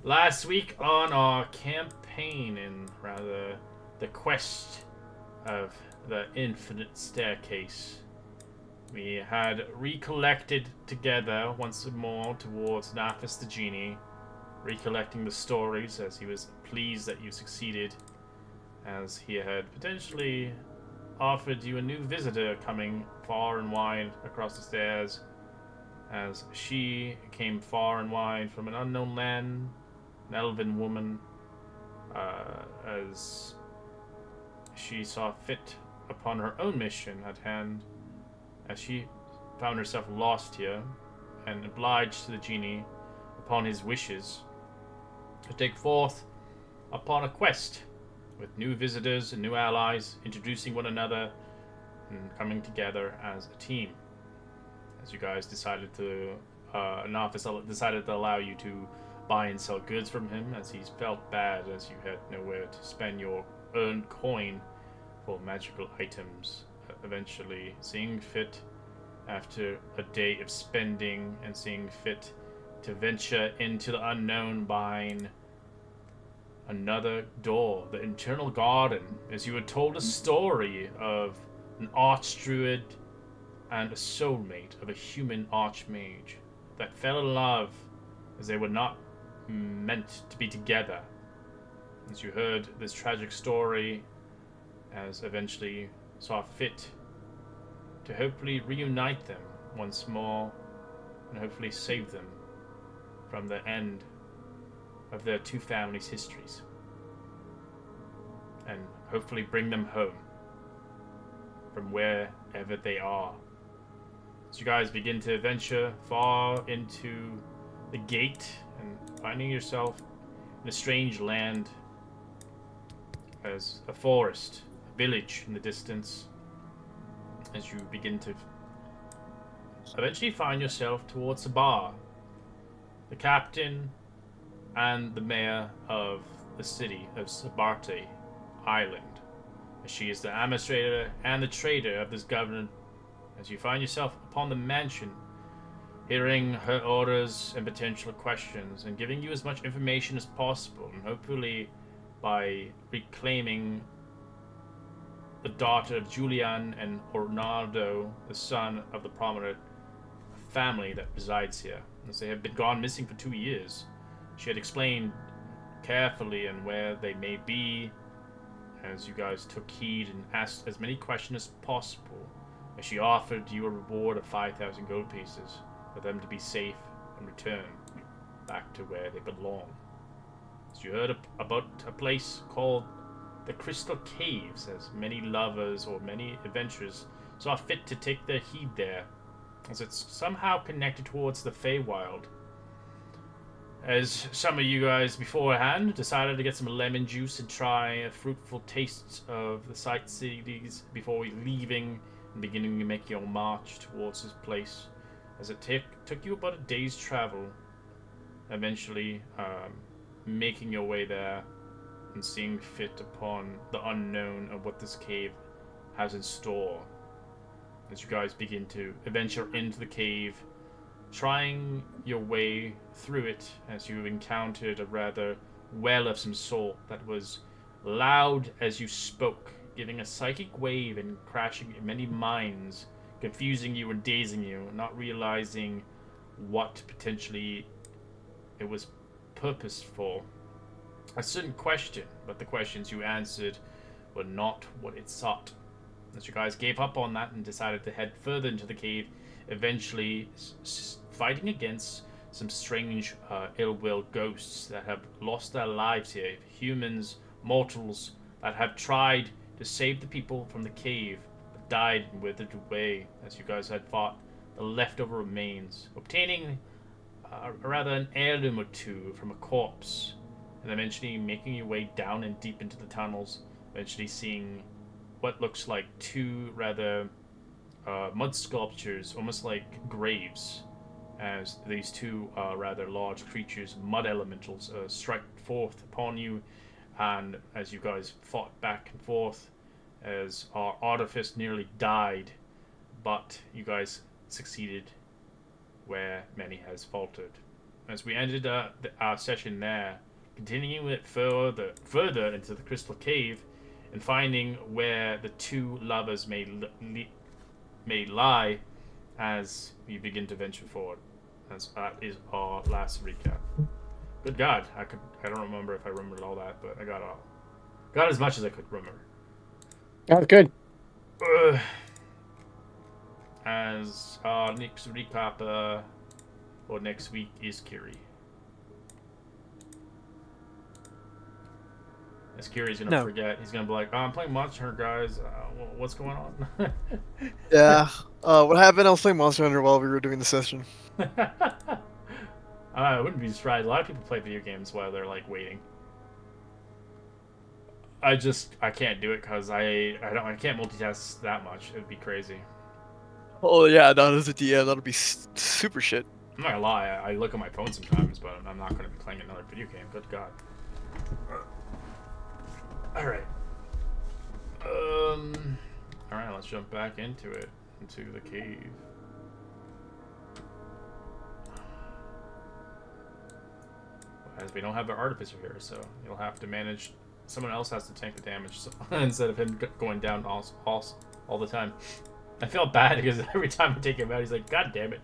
Last week on our campaign, in rather the quest of the infinite staircase, we had recollected together once more towards Naphis the genie, recollecting the stories as he was pleased that you succeeded, as he had potentially offered you a new visitor coming far and wide across the stairs, as she came far and wide from an unknown land, an elven woman, as she saw fit upon her own mission at hand, as she found herself lost here and obliged to the genie, upon his wishes, to take forth upon a quest with new visitors and new allies, introducing one another and coming together as a team. As you guys decided to, an office decided to allow you to buy and sell goods from him, as he's felt bad as you had nowhere to spend your earned coin for magical items. Eventually, seeing fit, after a day of spending and seeing fit to venture into the unknown, buying another door, the internal garden, as you were told a story of an archdruid and a soulmate of a human archmage that fell in love as they were not meant to be together. As you heard this tragic story, as eventually saw fit to hopefully reunite them once more and hopefully save them from the end of their two families' histories, and hopefully bring them home from wherever they are. As you guys begin to venture far into the gate and finding yourself in a strange land, as a forest, a village in the distance, as you begin to eventually find yourself towards the bar. The captain and the mayor of the city of Sabarte Island, as she is the administrator and the trader of this government, as you find yourself upon the mansion, hearing her orders and potential questions, and giving you as much information as possible, and hopefully by reclaiming the daughter of Julian and Ornaldo, the son of the prominent family that resides here, as they have been gone missing for 2 years. She had explained carefully and where they may be, as you guys took heed and asked as many questions as possible, as she offered you a reward of 5,000 gold pieces for them to be safe and return back to where they belong. As you heard about a place called the Crystal Caves, as many lovers or many adventurers saw fit to take their heed there, as it's somehow connected towards the Feywild. As some of you guys beforehand decided to get some lemon juice and try a fruitful taste of the sightseeings before leaving and beginning to make your march towards this place, as it took you about a day's travel, eventually making your way there and seeing fit upon the unknown of what this cave has in store. As you guys begin to venture into the cave, trying your way through it, as you encountered a rather well of some sort that was loud as you spoke, giving a psychic wave and crashing in many minds, confusing you and dazing you, not realizing what potentially it was purposed for. A certain question, but the questions you answered were not what it sought. As you guys gave up on that and decided to head further into the cave, eventually fighting against some strange ill-will ghosts that have lost their lives here, humans, mortals that have tried to save the people from the cave but died and withered away, as you guys had fought the leftover remains, obtaining rather an heirloom or two from a corpse, and eventually making your way down and deep into the tunnels, eventually seeing what looks like two rather mud sculptures, almost like graves, as these two rather large creatures, mud elementals, strike forth upon you, and as you guys fought back and forth, as our artifice nearly died, but you guys succeeded where many has faltered. as we ended our session there, continuing it further into the crystal cave, and finding where the two lovers may lie as we begin to venture forward. That is our last recap. Good God, I don't remember if I remembered all that, but I got as much as I could remember. That was good. As our next recap for next week is Kiri. As Kiri's gonna forget, he's gonna be like, "Oh, I'm playing Monster Hunter, guys. What's going on?" Yeah. What happened? I was playing Monster Hunter while we were doing the session. I wouldn't be surprised. A lot of people play video games while they're like waiting. I can't do it because I can't multitask that much. It'd be crazy. Oh yeah, not as a DM, that'll be super shit. I'm not gonna lie. I look at my phone sometimes, but I'm not gonna be playing another video game. Good God. All right. All right. Let's jump back into the cave. As we don't have an artificer here, so you'll have to manage. Someone else has to tank the damage instead of him going down all the time. I feel bad because every time I take him out, he's like, "God damn it!"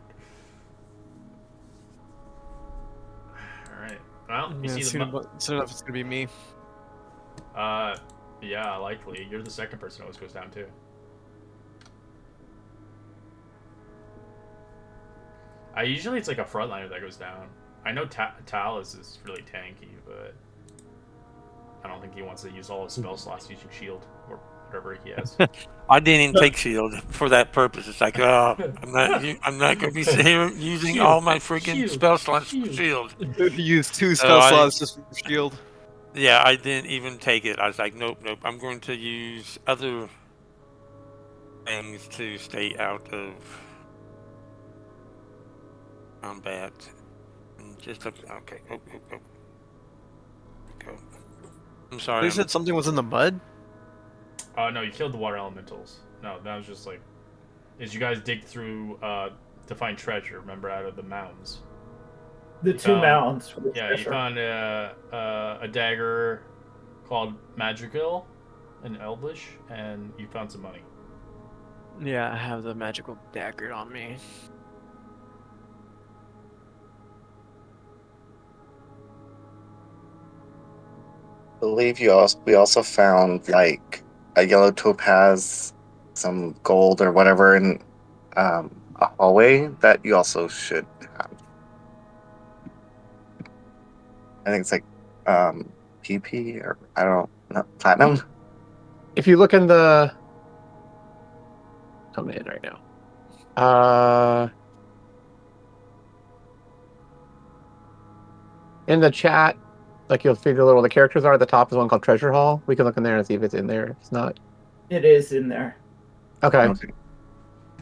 All right. Well, you see soon enough, it's gonna be me. Yeah, likely. You're the second person who always goes down too. Usually it's like a frontliner that goes down. I know Tal is really tanky, but I don't think he wants to use all his spell slots using shield or whatever he has. I didn't even take shield for that purpose. It's like, oh, I'm not going to be here using Shield, all my freaking spell slots for shield. Use 2 spell slots just for shield. Yeah, I didn't even take it. I was like, nope. I'm going to use other things to stay out of combat. And just look. Okay. Oh. Go. I'm sorry. You said something was in the mud? No, you killed the water elementals. No, that was just like, as you guys dig through to find treasure. Remember, out of the mounds. The two mounds. Yeah, you found a dagger called Magical in Elvish, and you found some money. Yeah, I have the magical dagger on me. I believe we also found like a yellow topaz, some gold or whatever in a hallway that you also should have. I think it's like PP or I don't know, platinum. If you look in the coming in right now. In the chat, like you'll see where the characters are. At the top is one called Treasure Hall. We can look in there and see if it's in there. If it's not. It is in there. Okay.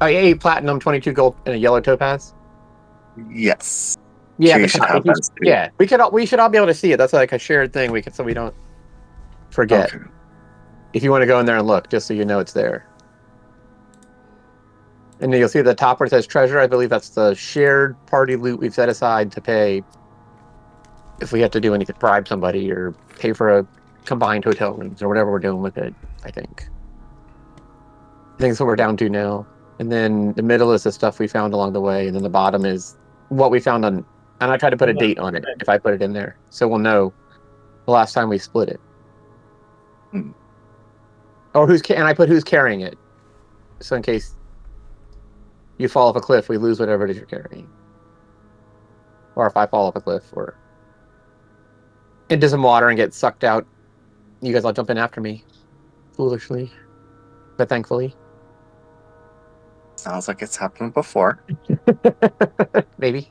Oh, 8 platinum, 22 gold, and a yellow topaz. Yes. Yeah, you should have that too. Yeah. We should all be able to see it. That's like a shared thing. So we don't forget. Okay. If you want to go in there and look, just so you know it's there. And then you'll see the top where it says treasure. I believe that's the shared party loot we've set aside to pay if we have to do anything, bribe somebody or pay for a combined hotel rooms or whatever we're doing with it, I think that's what we're down to now. And then the middle is the stuff we found along the way, and then the bottom is what we found on, and I tried to put a date on it if I put it in there, so we'll know the last time we split it. Or and I put who's carrying it, so in case you fall off a cliff, we lose whatever it is you're carrying. Or if I fall off a cliff or into some water and get sucked out, you guys all jump in after me, foolishly, but thankfully. Sounds like it's happened before. Maybe.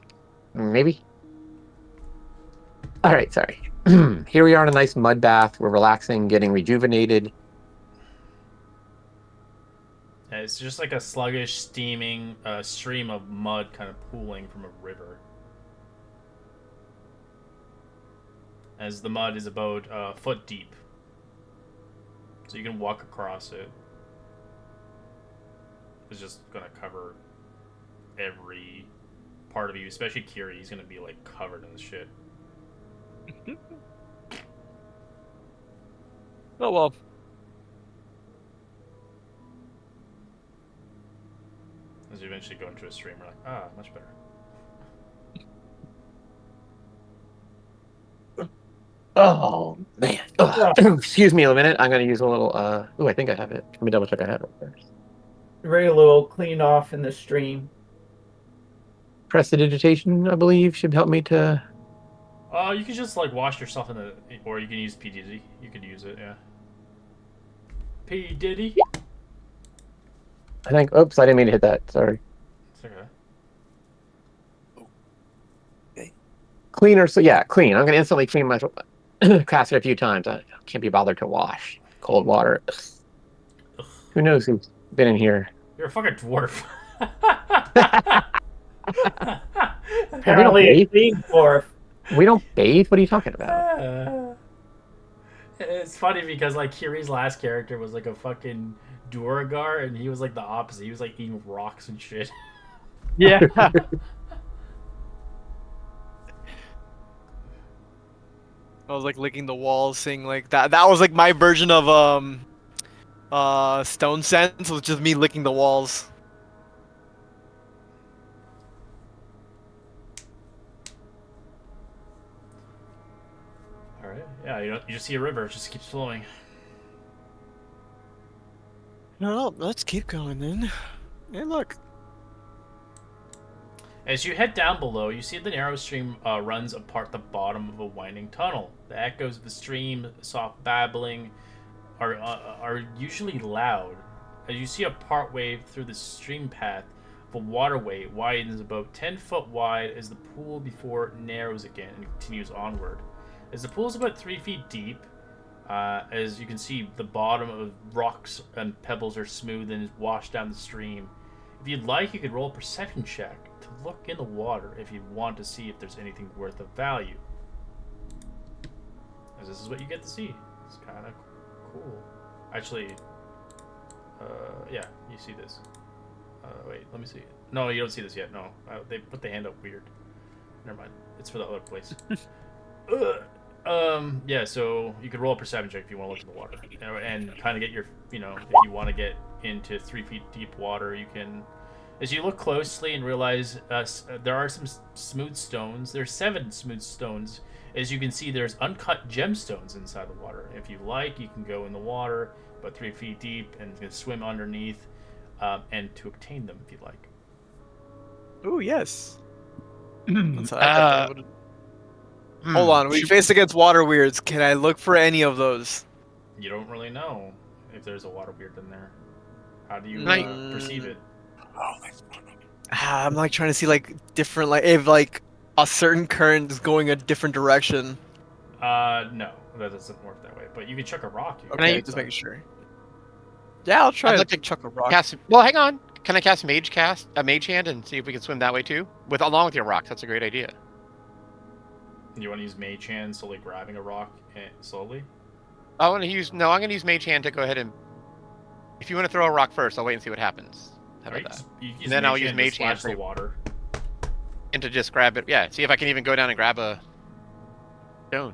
All right, sorry. Here we are in a nice mud bath. We're relaxing, getting rejuvenated. Yeah, it's just like a sluggish, steaming stream of mud kind of pooling from a river. As the mud is about a foot deep. So you can walk across it. It's just going to cover every part of you, especially Kiri, he's gonna be like covered in this shit. Oh well. As you eventually go into a stream, we're like, ah, much better. Oh man. Ugh. Excuse me a minute. I'm gonna use a little. Oh, I think I have it. Let me double check. I have it right there. Very little clean off in the stream. Prestidigitation, I believe, should help me to. You can just like wash yourself in the, or you can use PDD. You could use it, yeah. P Diddy. I think. Oops, I didn't mean to hit that. Sorry. It's okay. Cleaner. So yeah, clean. I'm gonna instantly clean my cast it a few times. I can't be bothered to wash cold water. Ugh. Who knows who's been in here? You're a fucking dwarf. Apparently, it's being dwarf. We don't bathe. What are you talking about? It's funny because like Kiri's last character was like a fucking Duragar, and he was like the opposite. He was like eating rocks and shit. Yeah. I was like licking the walls, saying like that. That was like my version of Stone Sense. Was just me licking the walls. All right. Yeah, you just see a river. It just keeps flowing. No, let's keep going then. Hey, look. As you head down below, you see the narrow stream runs apart the bottom of a winding tunnel. The echoes of the stream, soft babbling, are usually loud. As you see a part way through the stream path, the waterway widens about 10 foot wide as the pool before it narrows again and continues onward. As the pool is about 3 feet deep, as you can see, the bottom of rocks and pebbles are smooth and is washed down the stream. If you'd like, you could roll a perception check to look in the water if you want to see if there's anything worth of value. As this is what you get to see. It's kind of cool. Actually, yeah, you see this. Wait, let me see. No, you don't see this yet. No, they put the hand up weird. Never mind. It's for the other place. Yeah, so you could roll a perception check if you want to look in the water and kind of get your, if you want to get into 3 feet deep water, you can. As you look closely and realize there are some smooth stones. There's 7 smooth stones. As you can see, there's uncut gemstones inside the water. If you like, you can go in the water about 3 feet deep and swim underneath, and to obtain them if you like. Ooh, yes. Hold on, we face against water weirds. Can I look for any of those? You don't really know if there's a water weird in there. How do you perceive it? I'm like trying to see like different, like if like a certain current is going a different direction. No, that doesn't work that way. But you can chuck a rock. Okay, just making sure. Yeah, I'll try to chuck a rock. Well, hang on. Can I cast Mage Hand and see if we can swim that way too? Along with your rocks. That's a great idea. You want to use Mage Hand, slowly grabbing a rock slowly? I'm gonna use Mage Hand to go ahead and. If you want to throw a rock first, I'll wait and see what happens. How about that? And then I'll use Mage Hand for water. And to just grab it, yeah. See if I can even go down and grab a stone.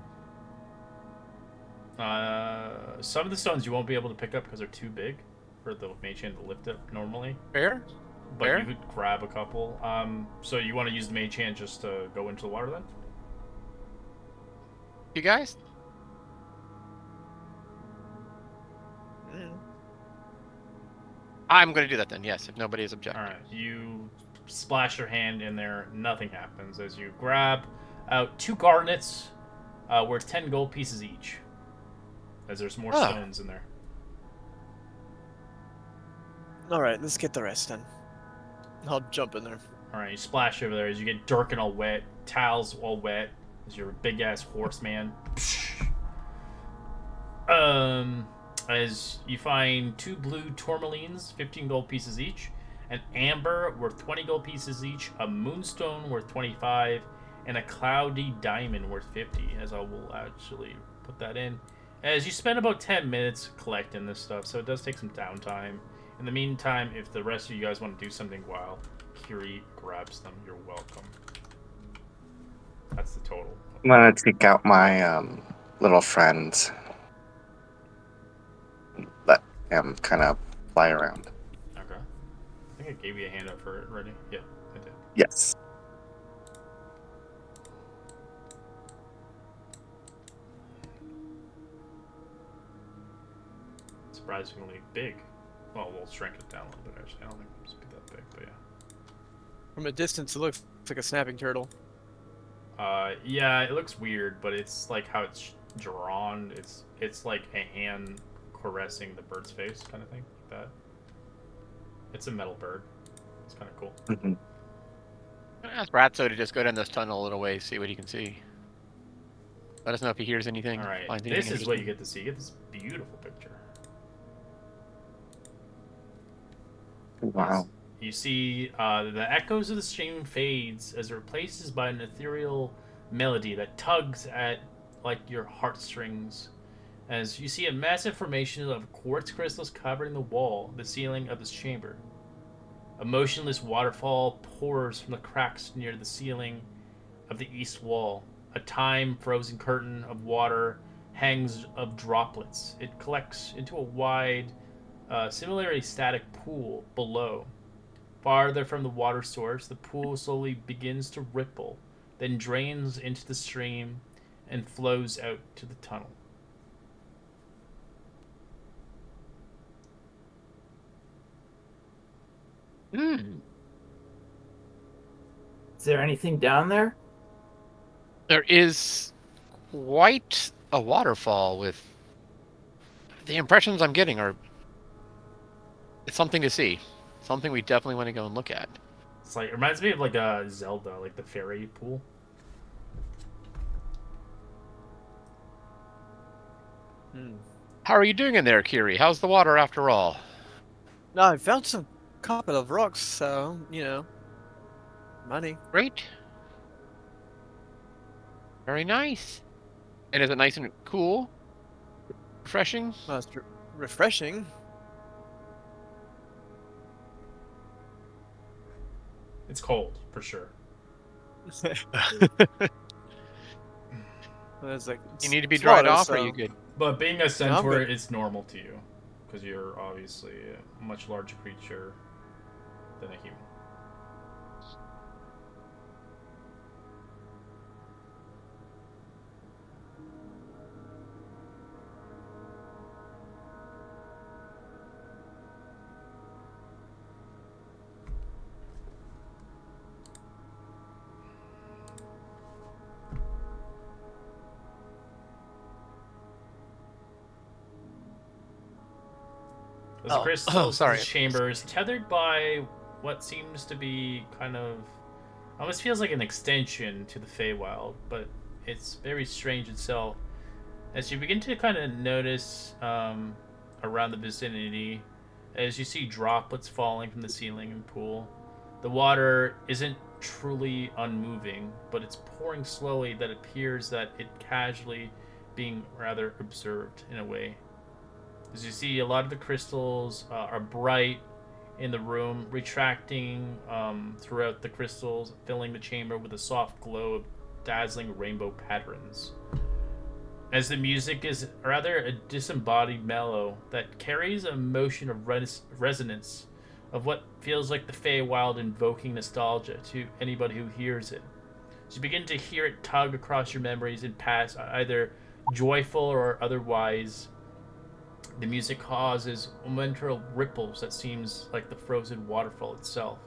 Some of the stones you won't be able to pick up because they're too big for the Mage Hand to lift up normally. Fair. But you could grab a couple. So you want to use the Mage Hand just to go into the water then? You guys? I'm going to do that then, yes, if nobody is objecting. Alright, you splash your hand in there, nothing happens. As you grab out 2 garnets worth 10 gold pieces each. As there's more stones in there. Alright, let's get the rest then. I'll jump in there. Alright, you splash over there as you get Durkin all wet, Tal's all wet, as you're a big ass horseman. As you find 2 blue tourmalines, 15 gold pieces each, an amber worth 20 gold pieces each, a moonstone worth 25, and a cloudy diamond worth 50, as I will actually put that in. As you spend about 10 minutes collecting this stuff, so it does take some downtime. In the meantime, if the rest of you guys want to do something while Kiri grabs them. You're welcome. That's the total. I'm gonna take out my little friend. Let him kind of fly around. Okay. I think I gave you a handout for it already. Yeah, I did. Yes. Surprisingly big. Well, we'll shrink it down a little bit, actually. I don't think it's that big, but yeah. From a distance, it looks like a snapping turtle. Yeah, it looks weird, but it's like how it's drawn. It's like a hand caressing the bird's face, kind of thing, like that. It's a metal bird. It's kind of cool. Mhm. Ask Ratso to just go down this tunnel a little way, see what he can see. Let us know if he hears anything. All right, finds this anything is what you interesting. get to see. You get this beautiful picture. Wow. You see the echoes of the stream fades as it replaces by an ethereal melody that tugs at like your heartstrings. As you see a massive formation of quartz crystals covering the wall, the ceiling of this chamber. A motionless waterfall pours from the cracks near the ceiling of the east wall. A time-frozen curtain of water hangs of droplets. It collects into a wide, similarly static pool below. Farther from the water source, the pool slowly begins to ripple, then drains into the stream and flows out to the tunnel. Hmm. Is there anything down there? There is quite a waterfall with... The impressions I'm getting are... It's something to see. Something we definitely want to go and look at. It's like, it reminds me of like a Zelda, like the fairy pool. How are you doing in there, Kiri? How's the water after all? No, I found some couple of rocks, so money. Great. Very nice. And is it nice and cool? Refreshing? Well, it's refreshing. It's cold, for sure. It's like You need to be it's dried water, off, or so- are you good? But being a centaur, good. it's normal to you. Because you're obviously a much larger creature than a human. As the crystals sorry. in the chamber is tethered by what seems to be kind of... almost feels like an extension to the Feywild, but it's very strange itself. As you begin to kind of notice around the vicinity, as you see droplets falling from the ceiling and pool, the water isn't truly unmoving, but it's pouring slowly that appears that it casually being rather observed in a way. As you see, a lot of the crystals are bright in the room, retracting throughout the crystals, filling the chamber with a soft glow of dazzling rainbow patterns. As the music is rather a disembodied mellow that carries a motion of resonance of what feels like the Feywild invoking nostalgia to anybody who hears it. So you begin to hear it tug across your memories and pass, either joyful or otherwise. The music causes momentary ripples that seems like the frozen waterfall itself.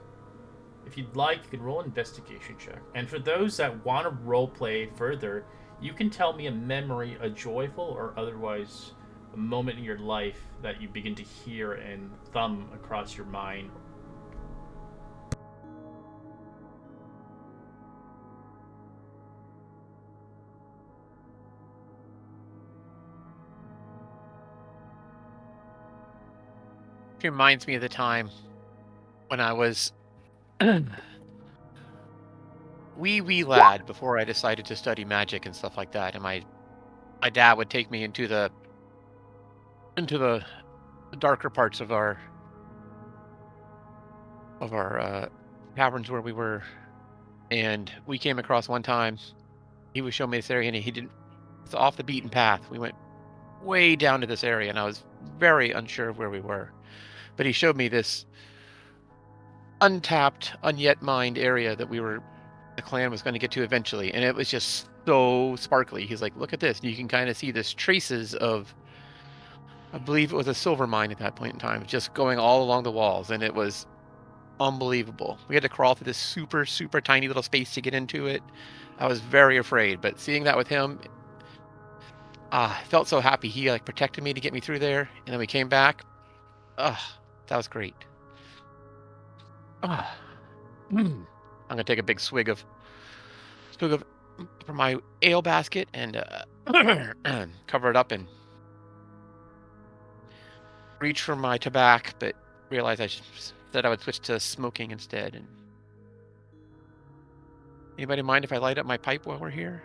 If you'd like, you can roll an investigation check. And for those that want to roleplay further, you can tell me a memory, a joyful or otherwise a moment in your life that you begin to hear and thumb across your mind. It reminds me of the time when I was wee lad before I decided to study magic and stuff like that, and my dad would take me into the darker parts of our caverns where we were, and we came across one time. He was showing me this area, and he didn't. It's off the beaten path. We went way down to this area, and I was very unsure of where we were. But he showed me this untapped, unyet mined area that the clan was going to get to eventually, and it was just so sparkly. He's like, "Look at this!" And you can kind of see this traces of, I believe it was a silver mine at that point in time, just going all along the walls, and it was unbelievable. We had to crawl through this super, super tiny little space to get into it. I was very afraid, but seeing that with him, I felt so happy. He like protected me to get me through there, and then we came back. That was great. I'm gonna take a big swig of from my ale basket and cover it up and reach for my tobacco, but realize said I would switch to smoking instead. And anybody mind if I light up my pipe while we're here?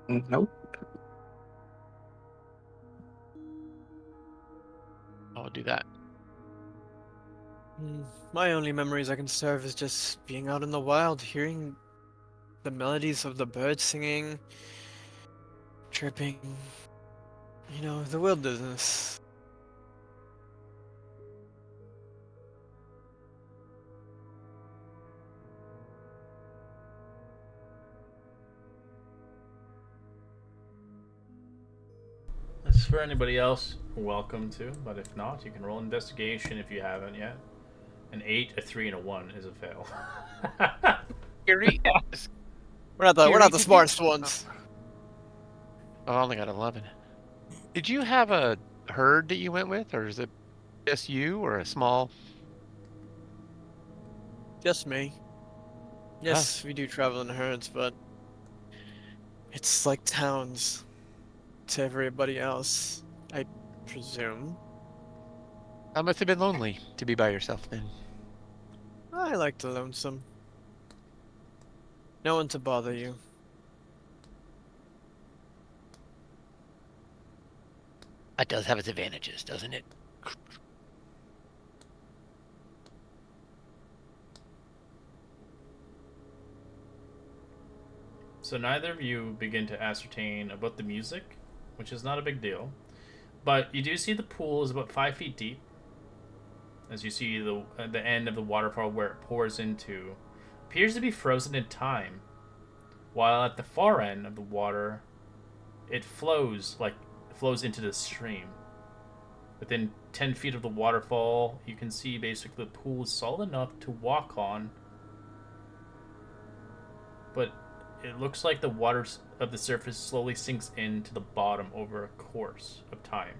Nope. I'll do that. My only memories I can serve is just being out in the wild, hearing the melodies of the birds singing, chirping, the wilderness. As for anybody else, welcome to, but if not, you can roll investigation if you haven't yet. An 8, a 3, and a 1 is a fail. Gary, We're not the smartest ones. oh, I only got 11. Did you have a herd that you went with, or is it just you, or a small? Just me. Yes, we do travel in herds, but it's like towns to everybody else, I presume. That must have been lonely to be by yourself then. I like the lonesome. No one to bother you. That does have its advantages, doesn't it? So neither of you begin to ascertain about the music, which is not a big deal. But you do see the pool is about 5 feet deep. As you see the end of the waterfall where it pours into, appears to be frozen in time. While at the far end of the water, it flows into the stream. Within 10 feet of the waterfall, you can see basically the pool is solid enough to walk on. But it looks like the water of the surface slowly sinks into the bottom over a course of time.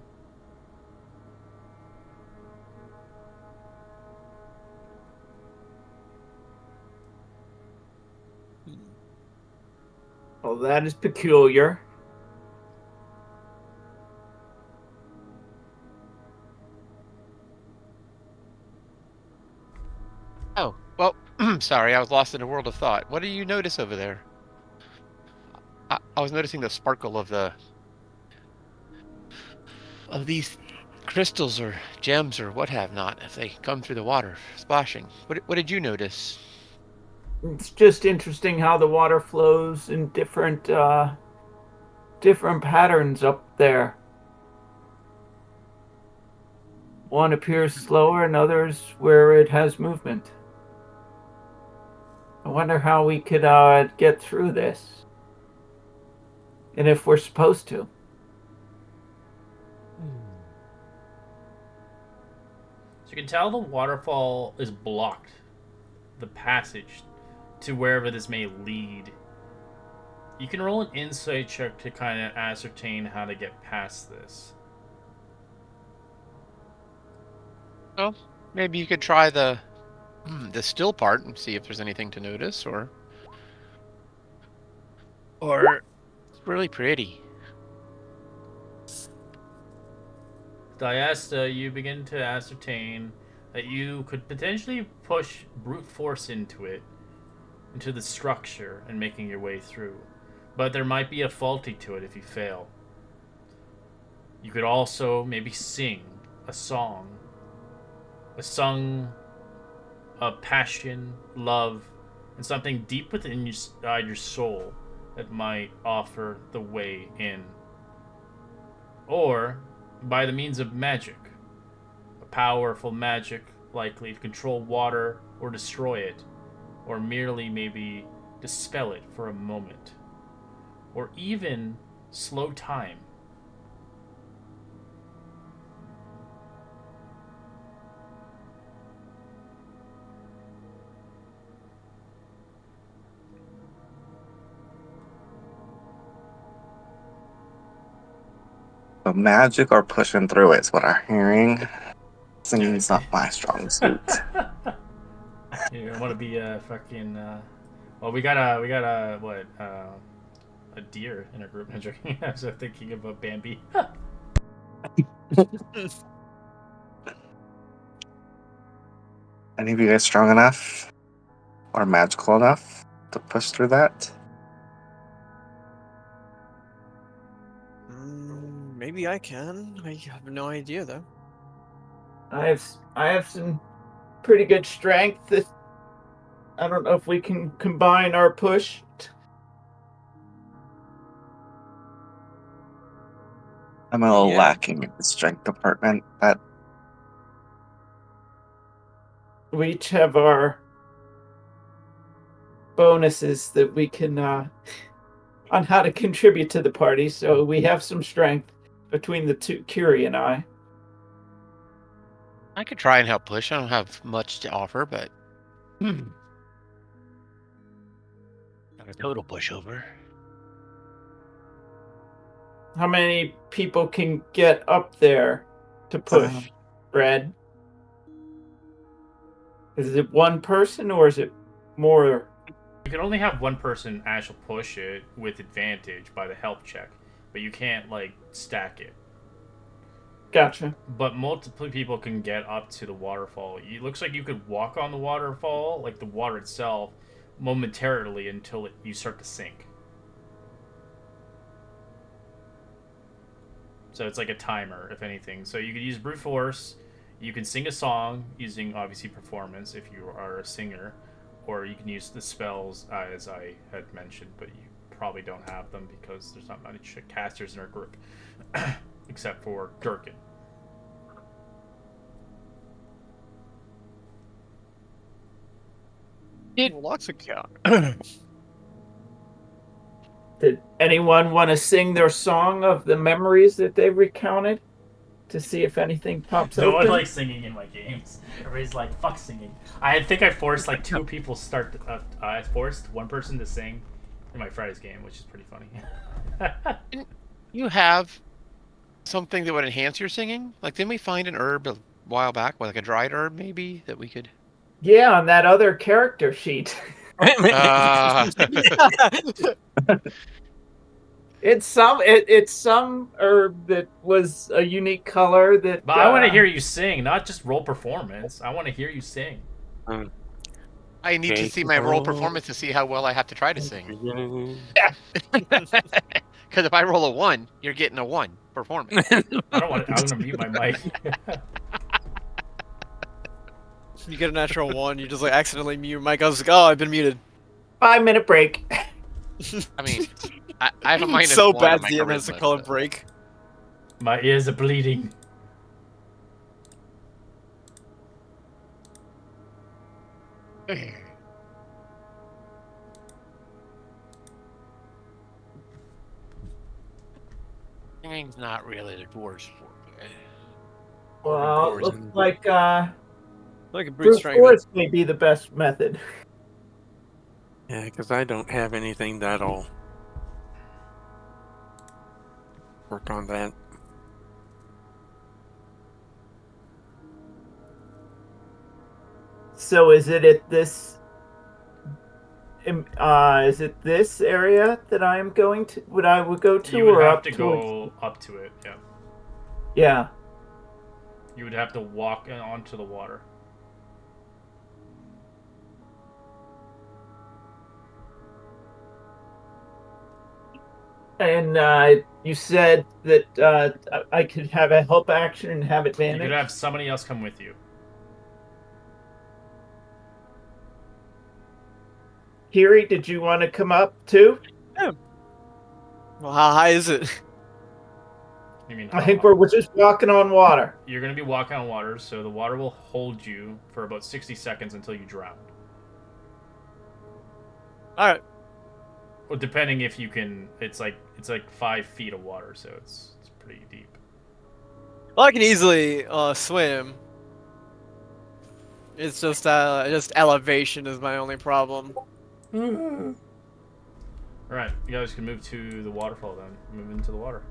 Well, that is peculiar. Oh, well, sorry, I was lost in a world of thought. What do you notice over there? I was noticing the sparkle of these crystals or gems or what have not, if they come through the water, splashing. What did you notice? It's just interesting how the water flows in different patterns up there. One appears slower and others where it has movement. I wonder how we could get through this. And if we're supposed to. So you can tell the waterfall is blocked. The passage to wherever this may lead. You can roll an insight check to kind of ascertain how to get past this. Well, maybe you could try the still part and see if there's anything to notice, or it's really pretty. Diasta, you begin to ascertain that you could potentially push brute force into the structure and making your way through. But there might be a faulty to it if you fail. You could also maybe sing a song of passion, love, and something deep within your soul that might offer the way in. Or by the means of magic. A powerful magic likely to control water or destroy it, or merely maybe dispel it for a moment, or even slow time. So magic or pushing through it is what I'm hearing. Singing's not my strong suit. You want to be a fucking. Well, we got a what? A deer in our group. I'm joking. I was thinking of a Bambi. Any of you guys strong enough or magical enough to push through that? Maybe I can. I have no idea though. I have some pretty good strength. That I don't know if we can combine our push. I'm a little Yeah. lacking in the strength department. That We each have our bonuses that we can on how to contribute to the party. So we have some strength between the two, Curie and I. I could try and help push. I don't have much to offer, but not a total pushover. How many people can get up there to push, Brad? Is it one person or is it more? You can only have one person actually push it with advantage by the help check, but you can't like stack it. Gotcha. But multiple people can get up to the waterfall. It looks like you could walk on the waterfall, like the water itself, momentarily until you start to sink. So it's like a timer, if anything. So you could use brute force. You can sing a song using, obviously, performance if you are a singer. Or you can use the spells, as I had mentioned, but you probably don't have them because there's not many casters in our group. Except for Durkin. Lots of count. Did anyone want to sing their song of the memories that they recounted to see if anything pops No one open? likes singing in my games. Everybody's like, fuck singing. I think I forced like two people start. I forced one person to sing in my Friday's game, which is pretty funny. You have something that would enhance your singing? Like, didn't we find an herb a while back, like a dried herb, maybe, that we could? Yeah, on that other character sheet. It's some herb that was a unique color that. But I want to hear you sing, not just roll performance. I want to hear you sing. I need to see my roll performance to see how well I have to try to sing. Because if I roll a 1, you're getting a 1 performance. I don't want. I'm gonna mute my mic. You get a natural 1, you just like accidentally mute your mic. I was like, oh, I've been muted. 5-minute break. I mean, I have a minus so 1 bad on my DM has to charisma, call it so- break. My ears are bleeding. Singing's not really the dwarves' forte. Well, it looks like Like a brute brute strength. force may be the best method. Yeah, because I don't have anything that'll work on that. So is it at this? Is it this area that I am going to? Would go to, You would or have up to to go up to it. Yeah. Yeah. You would have to walk onto the water. And you said that I could have a help action and have You advantage. could have somebody else come with you. Kiri, did you want to come up too? Well, how high is it? You mean I think we're just walking on water. You're going to be walking on water, so the water will hold you for about 60 seconds until you drown. All right. Well, depending if you can, it's like 5 feet of water, so it's pretty deep. Well, I can easily swim. It's just elevation is my only problem. All right, you guys can move to the waterfall then. Move into the water.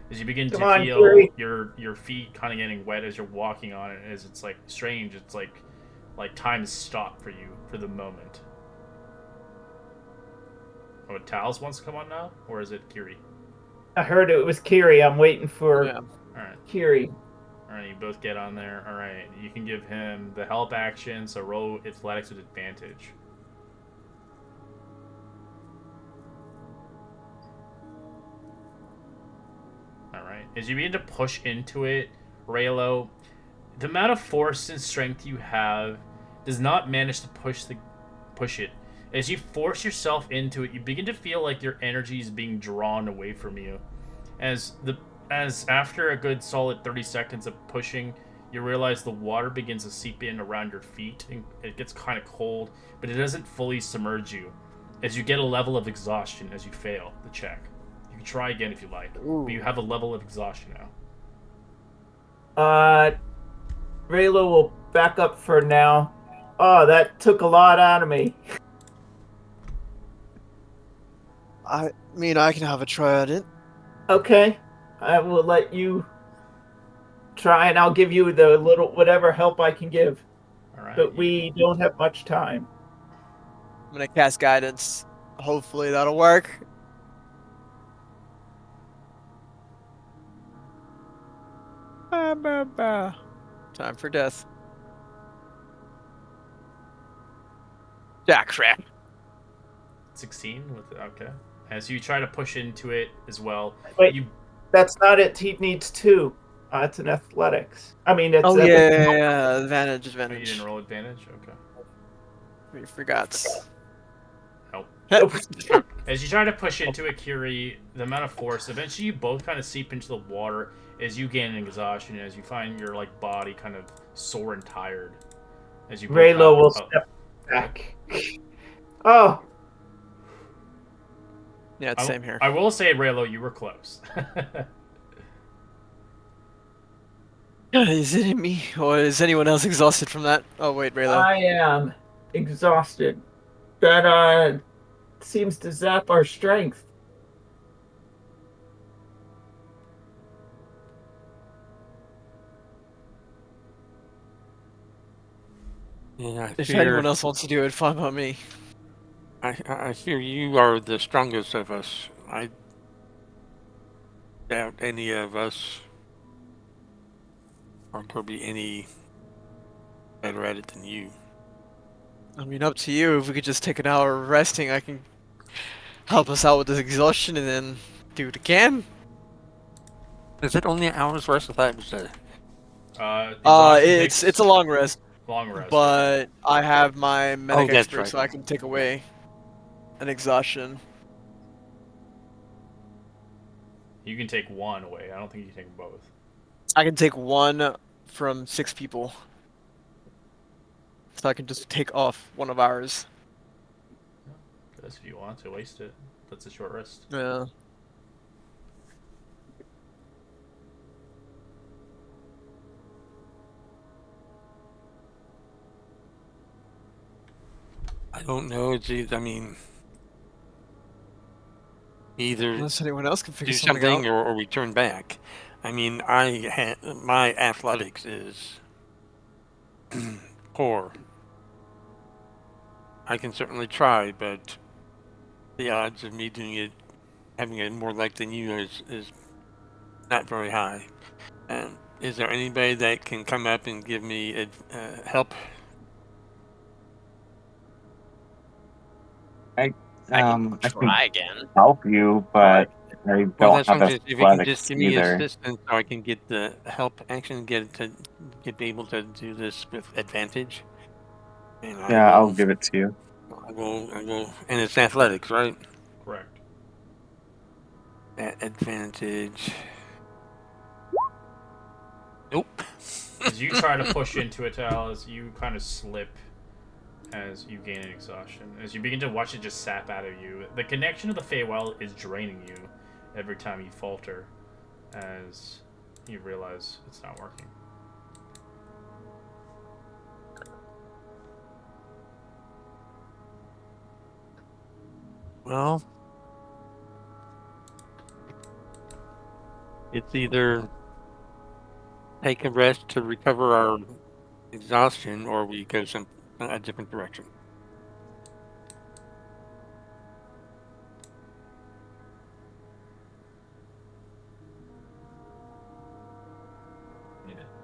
As you begin Come to on, feel Kiri. your feet kind of getting wet as you're walking on it, as it's like strange. It's like time has stopped for you for the moment. Oh, Talos wants to come on now, or is it Kiri? I heard it was Kiri. I'm waiting for Yeah. All right. Kiri. All right, you both get on there. All right, you can give him the help action, so roll athletics with advantage. All right, as you begin to push into it, Raylo, the amount of force and strength you have does not manage to push it. As you force yourself into it, you begin to feel like your energy is being drawn away from you. As after a good solid 30 seconds of pushing, you realize the water begins to seep in around your feet, and it gets kind of cold, but it doesn't fully submerge you. As you get a level of exhaustion as you fail the check. You can try again if you like, but you have a level of exhaustion now. Raylo will back up for now. Oh, that took a lot out of me. I mean, I can have a try at it. Okay, I will let you try, and I'll give you the little whatever help I can give. All right. But we don't have much time. I'm gonna cast guidance. Hopefully that'll work. Time for death. Jack crap. 16 with okay. As you try to push into it as well, Wait, that's not it. He needs 2. It's an athletics. I mean, it's. Oh a- yeah, advantage, you advantage. didn't roll advantage. Okay. We forgot. Help. As you try to push into it, Kiri, the amount of force, eventually you both kind of seep into the water as you gain exhaustion, as you find your body kind of sore and tired. As you both Raylo will have- step back. Oh, Yeah, it's same here. I will say, Raylo, you were close. Is it me, or is anyone else exhausted from that? Oh wait, Raylo. I am exhausted. That seems to zap our strength. Yeah, If anyone else wants to do it, fine by me. I fear you are the strongest of us. I doubt any of us are going to be any better at it than you. I mean, up to you. If we could just take an hour resting, I can help us out with this exhaustion and then do it again. Is it only an hour's rest? I thought it was a... It's a long rest, long rest. but I have my medic that's expert, right. so I can take away an exhaustion. You can take one away. I don't think you can take both. I can take one from 6 people, so I can just take off one of ours. Because if you want to waste it, that's a short rest. Yeah. I don't know. I mean, either Unless anyone else can figure do something something out. or we turn back. I mean, my athletics is poor. I can certainly try, but the odds of me doing it, having it more luck than you is not very high. Is there anybody that can come up and give me help? I Try can again. help you, but I don't Well, that's have what I'm saying. If you can athletics just give me either. assistance, so I can get the help action, be able to do this with advantage. And Yeah, I'll give it to you. I will, and it's athletics, right? Correct. At advantage. Nope. As you try to push into it, Alice, you kind of slip as you gain an exhaustion. As you begin to watch it just sap out of you, the connection to the Feywild is draining you every time you falter, as you realize it's not working. Well, it's either take a rest to recover our exhaustion, or we go a different direction.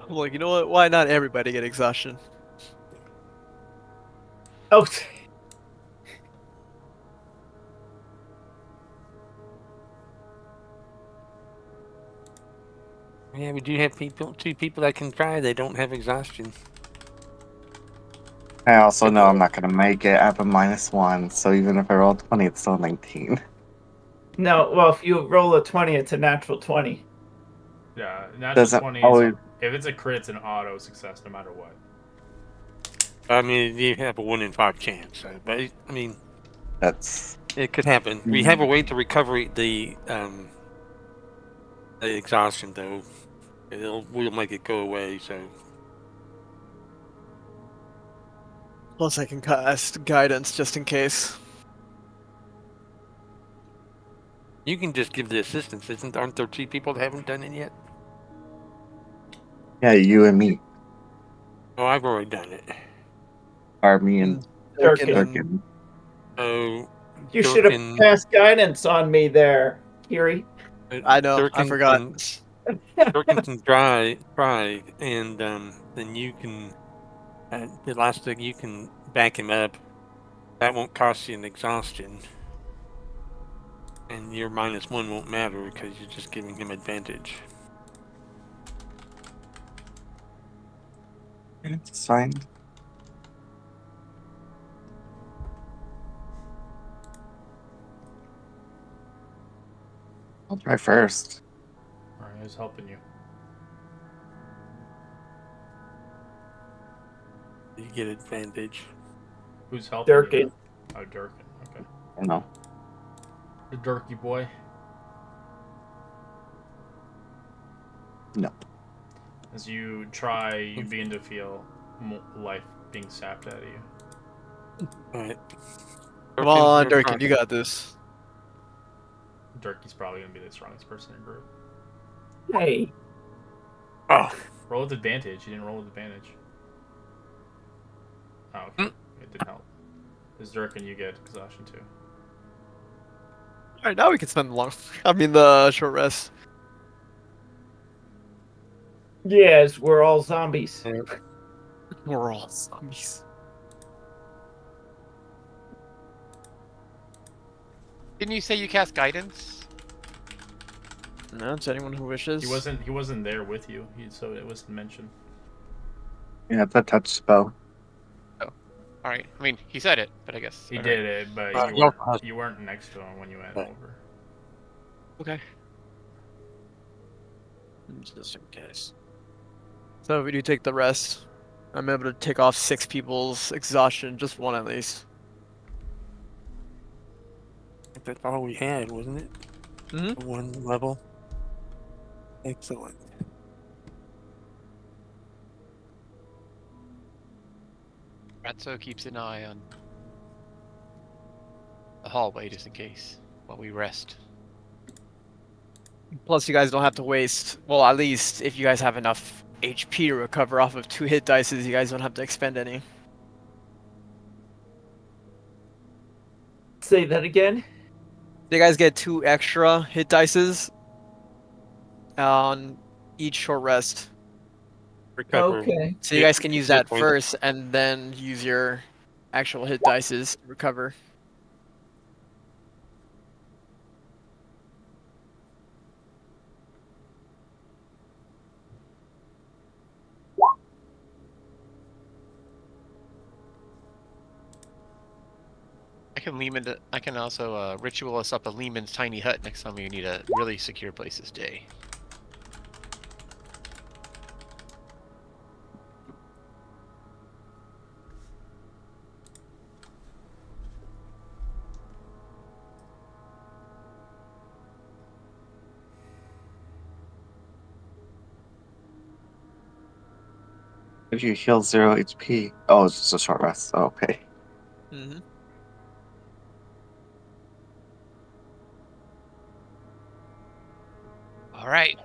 I'm like, you know what? Why not everybody get exhaustion? Oh, Yeah, we do have two people that can try. They don't have exhaustion. I also know I'm not gonna make it. I have a -1, so even if I roll 20, it's still 19. no. Well, if you roll a 20, it's a natural 20. Yeah, natural Doesn't 20 always. if it's a crit, it's an auto success no matter what. I mean, you have a 1 in 5 chance. So, but I mean, That's. it could happen. We have a way to recover the exhaustion, though. We'll make it go away. So Plus, I can cast guidance just in case. you can just give the assistance. Aren't there 2 people that haven't done it yet? Yeah, you and me. Oh, I've already done it. Or me and Durkin. Durkin. Oh, You should have Durkin- passed guidance on me there, Kiri. I know, I Durkin forgot. Durkin can try, and then you can. The last thing you can back him up. That won't cost you an exhaustion, and your -1 won't matter because you're just giving him advantage. It's fine. I'll try first. Alright, who's helping you? You get advantage. Who's helping Durkin. you? Oh, Durkin. Okay. I don't know. The Durky boy. No. As you try, you begin to feel life being sapped out of you. All right. Come on, you're Durkin, fine. you got this. Durky's probably going to be the strongest person in the group. Hey. Oh, Roll with advantage. You didn't roll with advantage. Oh, okay. It didn't help. As Durkin, you get exhaustion too. Alright, now we can spend the short rest. Yes, we're all zombies. We're all zombies. Didn't you say you cast guidance? No, to anyone who wishes. He wasn't there with you, so it wasn't mentioned. Yeah, it's a touch spell. All right. I mean, he said it, but I guess He okay. did it, but you weren't next to him when you went over. Okay. Just in case. So if we do take the rest, I'm able to take off 6 people's exhaustion, just 1 at least. that's all we had, wasn't it? Mhm. 1 level. Excellent. Ratso keeps an eye on the hallway just in case while we rest. Plus, you guys don't have to waste. Well, at least if you guys have enough HP to recover off of 2 hit dice, you guys don't have to expend any. Say that again. You guys get 2 extra hit dices on each short rest. Recover. Okay. So you guys can use that Hit points. first and then use your actual hit dices to recover. I can also ritual us up a Lehman's tiny hut next time you need a really secure place to stay. If you heal 0 HP. Oh, it's just a short rest. Oh, okay. Mm-hmm. All right.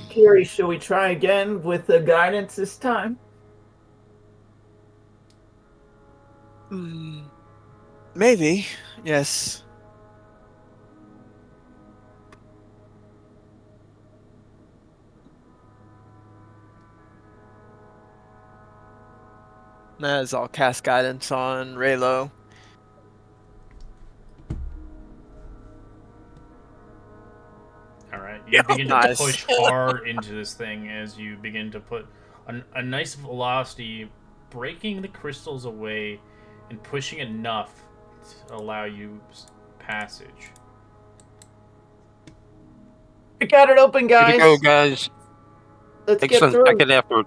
Kiri, should we try again with the guidance this time? Maybe. Yes. As I'll cast guidance on Raylo. All right, you begin to Nice. push hard into this thing as you begin to put a nice velocity, breaking the crystals away and pushing enough to allow you passage. I got it open, Way to guys. go, guys. Let's get Excellent through. second effort.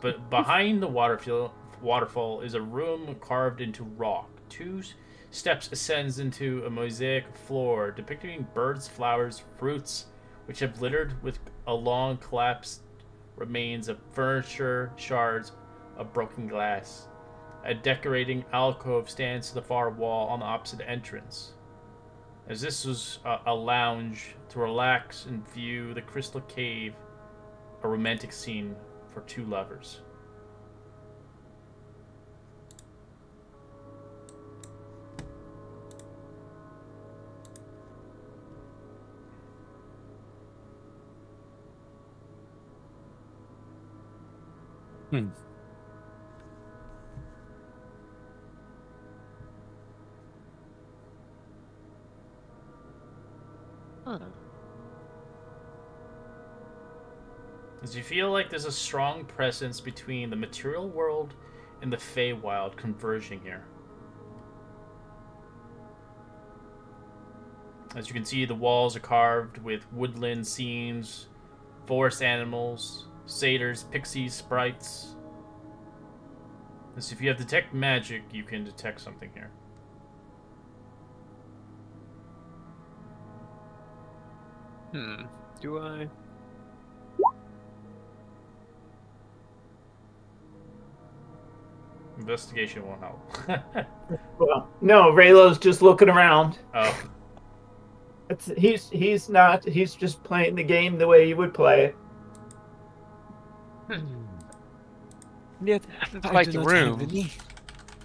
But behind the waterfall is a room carved into rock. Two steps ascends into a mosaic floor depicting birds, flowers, fruits, which have littered with a long collapsed remains of furniture, shards of broken glass. A decorating alcove stands to the far wall on the opposite entrance. As this was a lounge to relax and view the crystal cave, a romantic scene for two lovers. As you feel like there's a strong presence between the material world and the Feywild converging here. As you can see, the walls are carved with woodland scenes, forest animals, satyrs, pixies, sprites. As if you have detect magic, you can detect something here. Do I? Investigation won't help. Well, no, Raylo's just looking around. Oh. He's just playing the game the way you would play it. Yet, Like the room.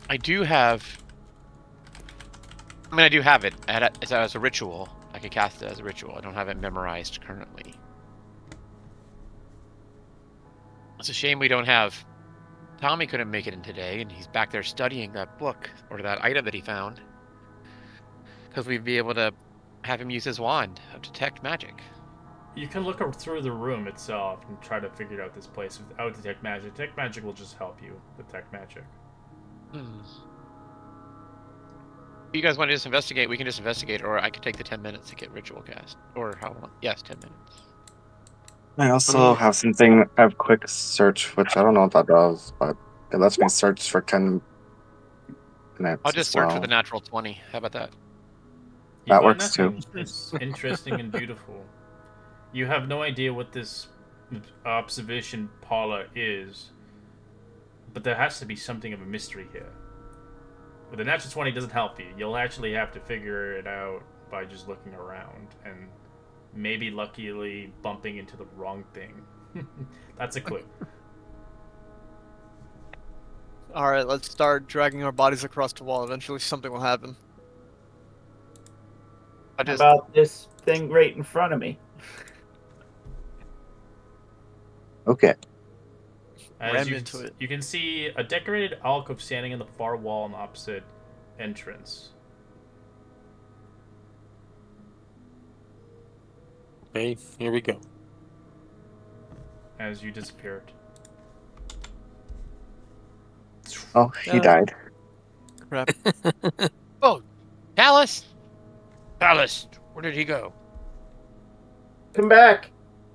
I do have. I mean, I do have it as a ritual. I could cast it as a ritual. I don't have it memorized currently. It's a shame we don't have. Tommy couldn't make it in today, and he's back there studying that book or that item that he found. Because we'd be able to have him use his wand of detect magic. You can look through the room itself and try to figure out this place without detect magic. Detect magic will just help you detect magic. If you guys want to just investigate, we can just investigate, or I could take the 10 minutes to get ritual cast. Or how long? Yes, 10 minutes. I also have something. I have quick search, which I don't know what that does, but it lets me search for 10 minutes. I'll just as search well. for the natural 20. How about that? You That find works too. nothing. It's interesting and beautiful. You have no idea what this observation parlor is, but there has to be something of a mystery here. But the natural 20 doesn't help you. You'll actually have to figure it out by just looking around and maybe luckily bumping into the wrong thing. That's a clue. Alright, let's start dragging our bodies across the wall. Eventually something will happen. How about this thing right in front of me? Okay. As Ram you, into it. you can see a decorated alcove standing in the far wall on the opposite entrance. Okay, here we go. As you disappeared. Oh, he died. Crap. Oh, Talus! Talus, where did he go? Come back.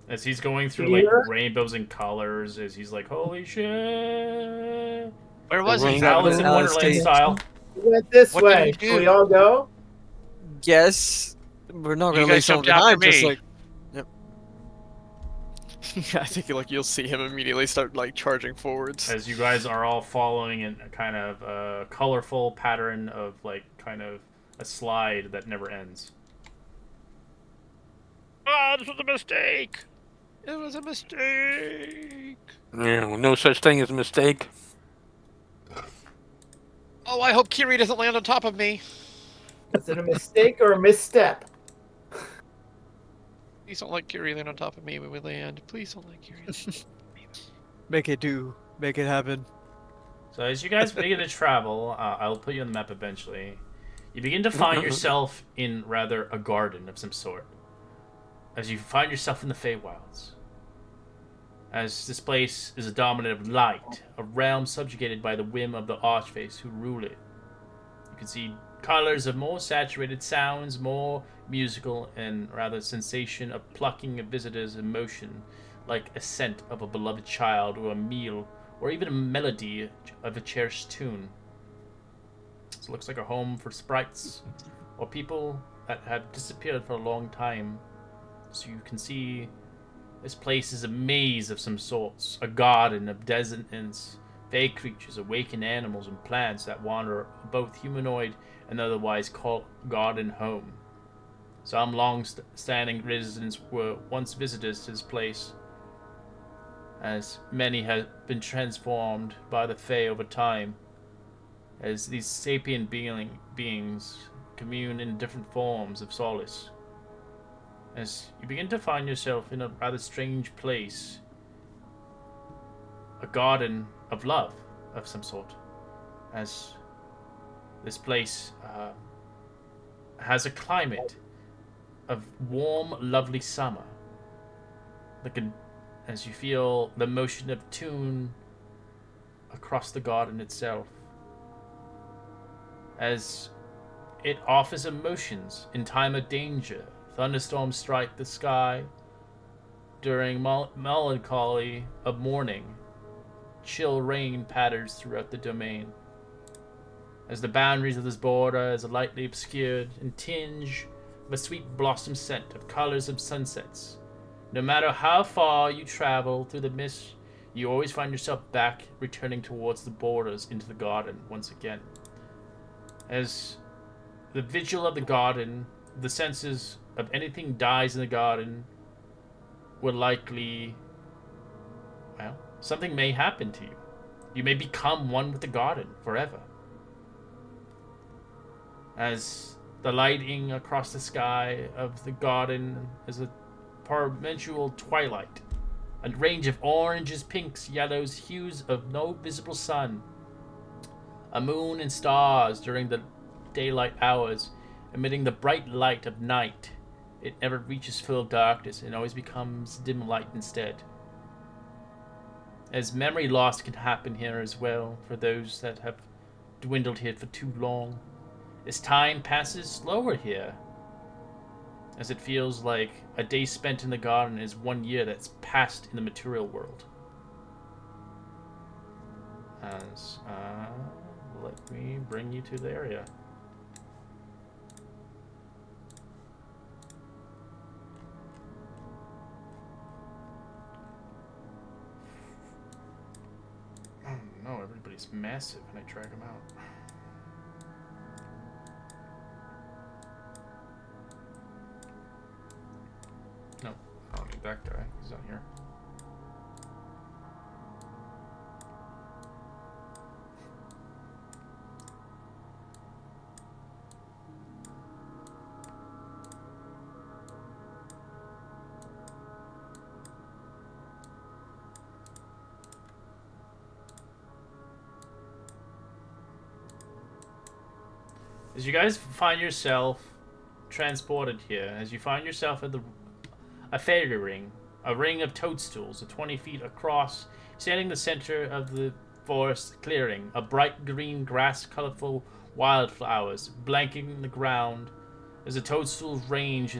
As he's going through Yeah. like rainbows and colors, as he's like, "Holy shit!" Where was he? rain- Alice in Alice Wonderland Cage. style. We went this What did way. he Can we do? all go? Yes. We're not You gonna guys leave someone jumped after behind. Just me. like. Yep. I think like you'll see him immediately start like charging forwards. As you guys are all following in a kind of colorful pattern of like kind of a slide that never ends. Ah, this was a mistake. It was a mistake. Yeah, no such thing as a mistake. Oh, I hope Kiri doesn't land on top of me. Is it a mistake or a misstep? Please don't let Kiri land on top of me when we land. Please don't let Kiri. Make it do. Make it happen. So as you guys begin to travel, I'll put you on the map eventually. You begin to find yourself in rather a garden of some sort. As you find yourself in the Feywilds. As this place is a dominant of light, a realm subjugated by the whim of the Archface who rule it. You can see colors of more saturated sounds, more musical, and rather sensation of plucking a visitor's emotion, like a scent of a beloved child or a meal, or even a melody of a cherished tune. It looks like a home for sprites, or people that have disappeared for a long time. So you can see this place is a maze of some sorts, a garden of descendants, fey creatures, awakened animals, and plants that wander both humanoid and otherwise call garden home. Some long-standing residents were once visitors to this place, as many have been transformed by the Fae over time, as these sapient beings commune in different forms of solace. As you begin to find yourself in a rather strange place, a garden of love of some sort, as this place has a climate of warm, lovely summer. As you feel the motion of tune across the garden itself, as it offers emotions in time of danger. Thunderstorms strike the sky during melancholy of morning. Chill rain patters throughout the domain. As the boundaries of this border is lightly obscured and tinge of a sweet blossom scent of colors of sunsets. No matter how far you travel through the mist, you always find yourself back returning towards the borders into the garden once again. As the vigil of the garden, the senses of anything dies in the garden will likely, well, something may happen to you. You may become one with the garden forever. As the lighting across the sky of the garden is a perpetual twilight, a range of oranges, pinks, yellows, hues of no visible sun, a moon and stars during the daylight hours, emitting the bright light of night. It never reaches full darkness and always becomes dim light instead. As memory loss can happen here as well for those that have dwindled here for too long. As time passes slower here, as it feels like a day spent in the garden is 1 year that's passed in the material world. As, let me bring you to the area. Oh no, everybody's massive and I drag them out. No, I don't need that guy. He's not here. As you guys find yourself transported here, as you find yourself at a fairy ring, a ring of toadstools, 20 feet across, standing in the center of the forest clearing, a bright green grass, colorful wildflowers blanketing the ground as the toadstools range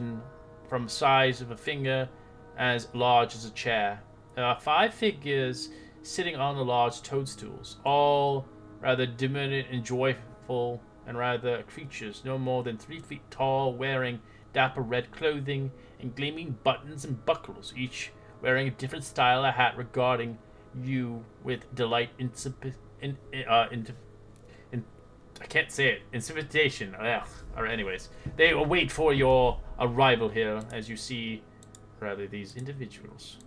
from size of a finger as large as a chair. There are 5 figures sitting on the large toadstools, all rather diminutive and joyful, and rather creatures no more than 3 feet tall, wearing dapper red clothing and gleaming buttons and buckles, each wearing a different style of hat, regarding you with delight I can't say it. Intimidation. Alright, anyways. They await for your arrival here as you see, rather, these individuals.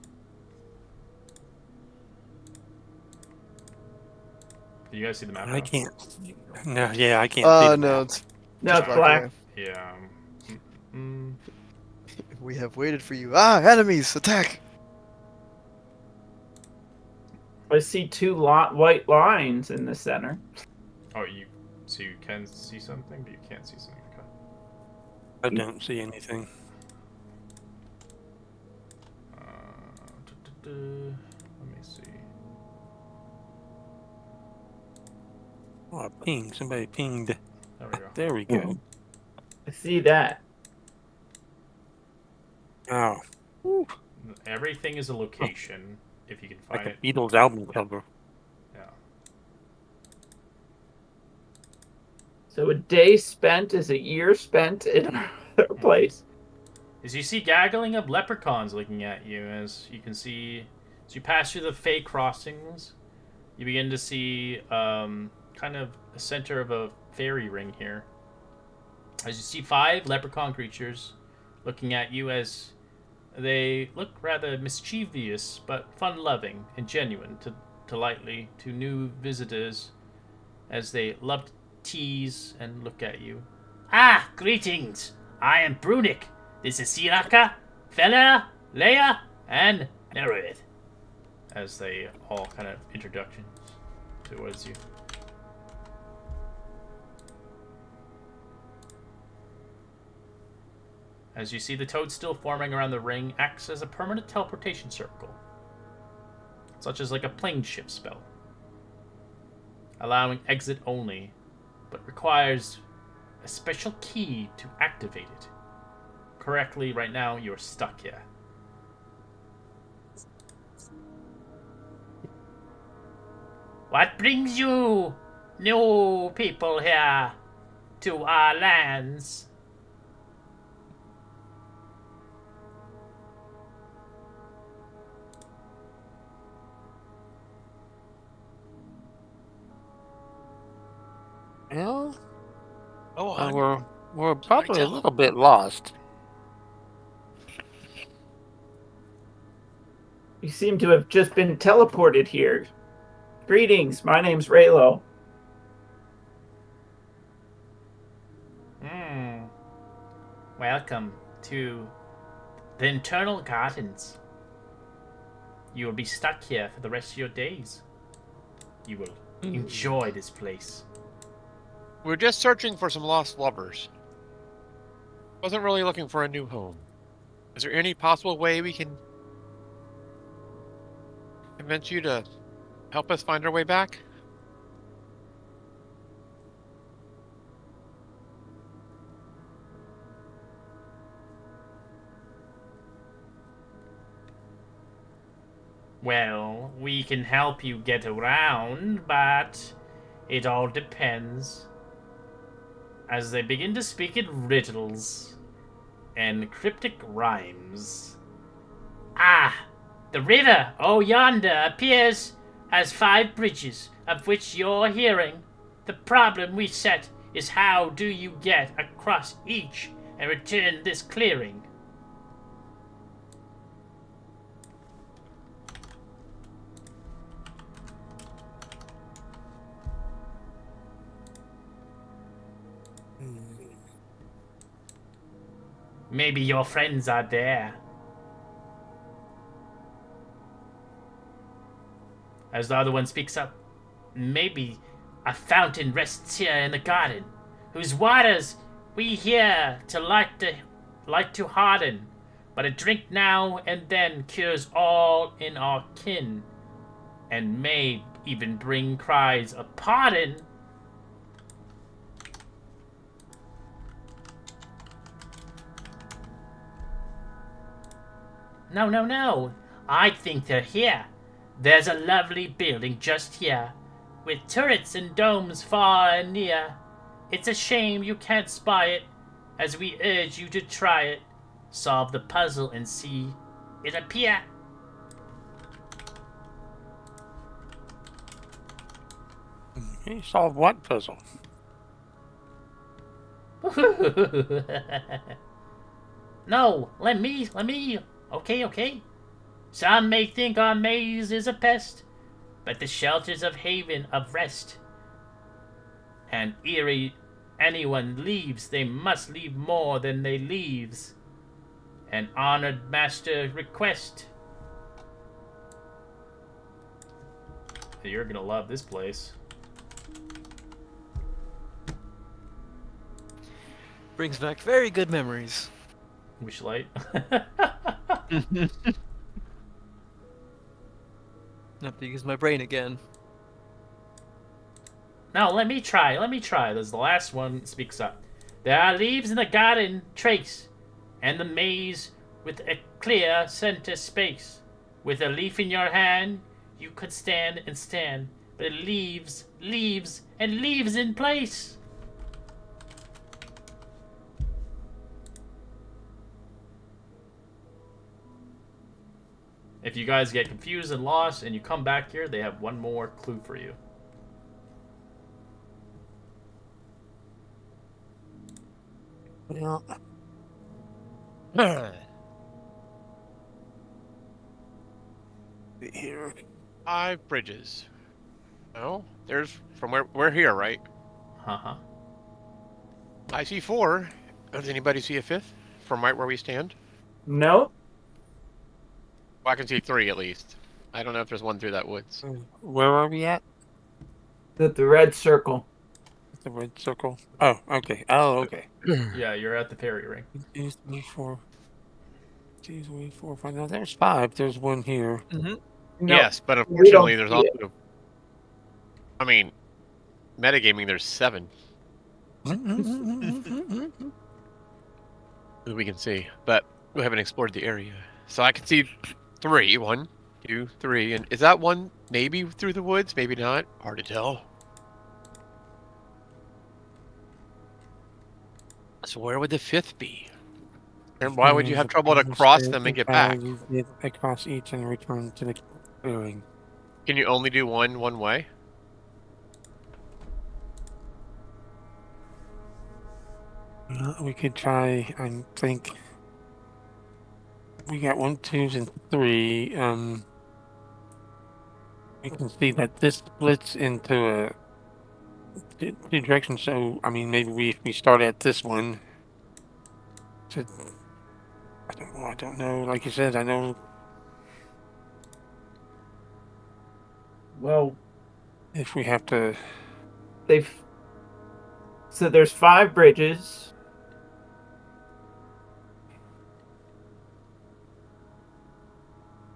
Do you guys see the map? I now? can't. No, yeah, I can't see the No, map. it's No, just it's black. away. Yeah. We have waited for you. Ah, enemies, attack! I see 2 white lines in the center. Oh, so you can see something, but you can't see something. Okay. I don't see anything. Let me see. Oh, ping. Somebody pinged. There we go. There we go. I see that. Oh, Everything is a location, if you can find like it. a Beatles album cover. Yeah. So a day spent is a year spent in another place. As you see gaggling of leprechauns looking at you, as you can see, as you pass through the Fey crossings, you begin to see kind of the center of a fairy ring here. As you see 5 leprechaun creatures looking at you, as they look rather mischievous but fun-loving and genuine to lightly to new visitors, as they love to tease and look at you. Ah, greetings! I am Brunick. This is Siraka, Fela, Leia, and Neruith. As they all kind of introductions towards you. As you see, the toadstool forming around the ring acts as a permanent teleportation circle, such as like a plane ship spell, allowing exit only, but requires a special key to activate it. Correctly, right now, you're stuck here. What brings you, new people, here to our lands? Well, Oh, we're probably a tell 'em. little bit lost. You seem to have just been teleported here. Greetings, my name's Raylo. Welcome to the internal gardens. You will be stuck here for the rest of your days. You will enjoy this place. We're just searching for some lost lovers. Wasn't really looking for a new home. Is there any possible way we can convince you to help us find our way back? Well, we can help you get around, but it all depends. As they begin to speak in riddles and cryptic rhymes. Ah, the river, oh yonder, appears as 5 bridges, of which you're hearing. The problem we set is how do you get across each and return this clearing? Maybe your friends are there. As the other one speaks up, maybe a fountain rests here in the garden, whose waters we here to like to harden, but a drink now and then cures all in our kin, and may even bring cries of pardon. No, no, no. I think they're here. There's a lovely building just here, with turrets and domes far and near. It's a shame you can't spy it, as we urge you to try it. Solve the puzzle and see it appear. Okay, solve what puzzle? No, let me. Okay. Some may think our maze is a pest, but the shelters of haven of rest. And eerie anyone leaves, they must leave more than they leaves. An honored master request. You're gonna love this place. Brings back very good memories. Wish light. Have to use my brain again. Now let me try. There's the last one speaks up. There are leaves in the garden trace, and the maze with a clear center space. With a leaf in your hand, you could stand and stand, but it leaves in place. If you guys get confused and lost and you come back here, they have one more clue for you. Well, here. 5 bridges. No, there's from where we're here, right? Uh-huh. I see 4. Does anybody see a 5th from right where we stand? No. Well, I can see 3 at least. I don't know if there's one through that woods. Where are we at? The red circle. The red circle. Oh, okay. Oh, okay. Yeah, you're at the Perry Ring. 2, 3, 4. 2, 3, 4, 5. No, there's 5. There's one here. Mm-hmm. No, Yes, but we don't unfortunately, there's see also. it. I mean, metagaming. There's 7 Mm-hmm. that we can see, but we haven't explored the area. So I can see 3. 1, 2, 3, and is that one maybe through the woods? Maybe not. Hard to tell. So where would the 5th be? And why would you have trouble to cross them and get back? Across each and return to the clearing. Can you only do one way? We could try. I think we got 1, 2, and 3. We can see that this splits into two directions. So I mean, maybe we start at this one. So, I don't know. Like you said, I know. Well, If we have to. So there's 5 bridges.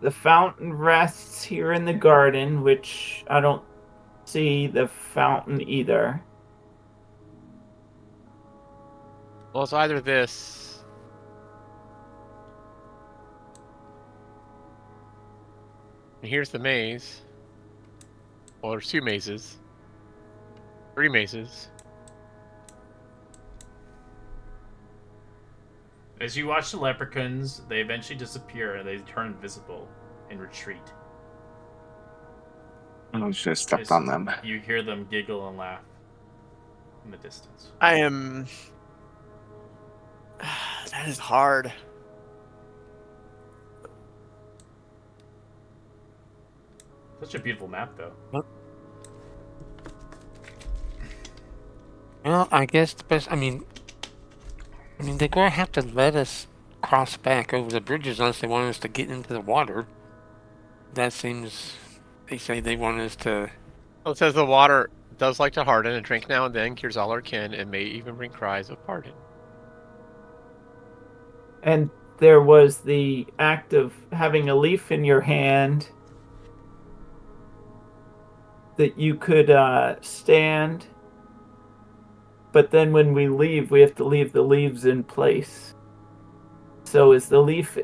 The fountain rests here in the garden, which I don't see the fountain either. Well, it's either this. And here's the maze. Well, there's 2 mazes. 3 mazes. As you watch the leprechauns, they eventually disappear and they turn invisible and retreat. I should have stepped As on them. You hear them giggle and laugh in the distance. I am. That is hard. Such a beautiful map, though. Well, I guess the best. I mean, they're gonna have to let us cross back over the bridges unless they want us to get into the water. That seems. They say they want us to. Well, it says the water does like to harden and drink now and then, cures all our kin, and may even bring cries of pardon. And there was the act of having a leaf in your hand that you could stand. But then when we leave, we have to leave the leaves in place. So is the leaf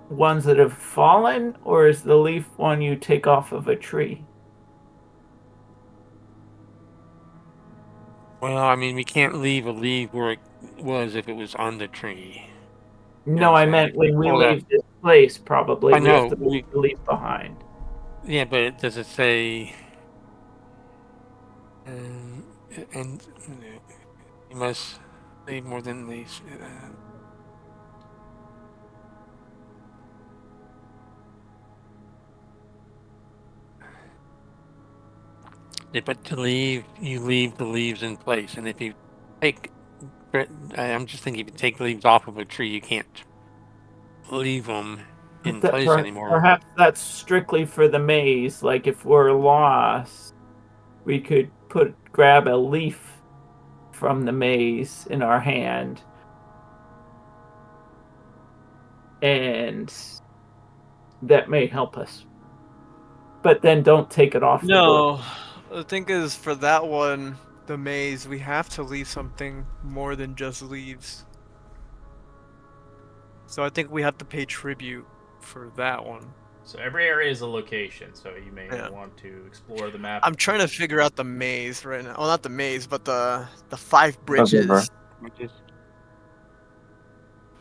ones that have fallen, or is the leaf one you take off of a tree? Well, I mean, we can't leave a leaf where it was if it was on the tree. You know No, what I I'm saying? meant If we when we pull that, leave this place, probably I we have know. to leave the leaf behind. Yeah, but does it say? And you must leave more than these. Yeah, but to leave, you leave the leaves in place, and if you take, I'm just thinking, if you take leaves off of a tree, you can't leave them in That place anymore. perhaps that's strictly for the maze. Like if we're lost, we could grab a leaf from the maze in our hand, and that may help us. But then don't take it off the board. No, the thing is, for that one, the maze, we have to leave something more than just leaves. So I think we have to pay tribute for that one. So every area is a location, so you may Yeah. want to explore the map. I'm trying to figure out the maze right now. Well, not the maze, but the 5 river. bridges. Which is,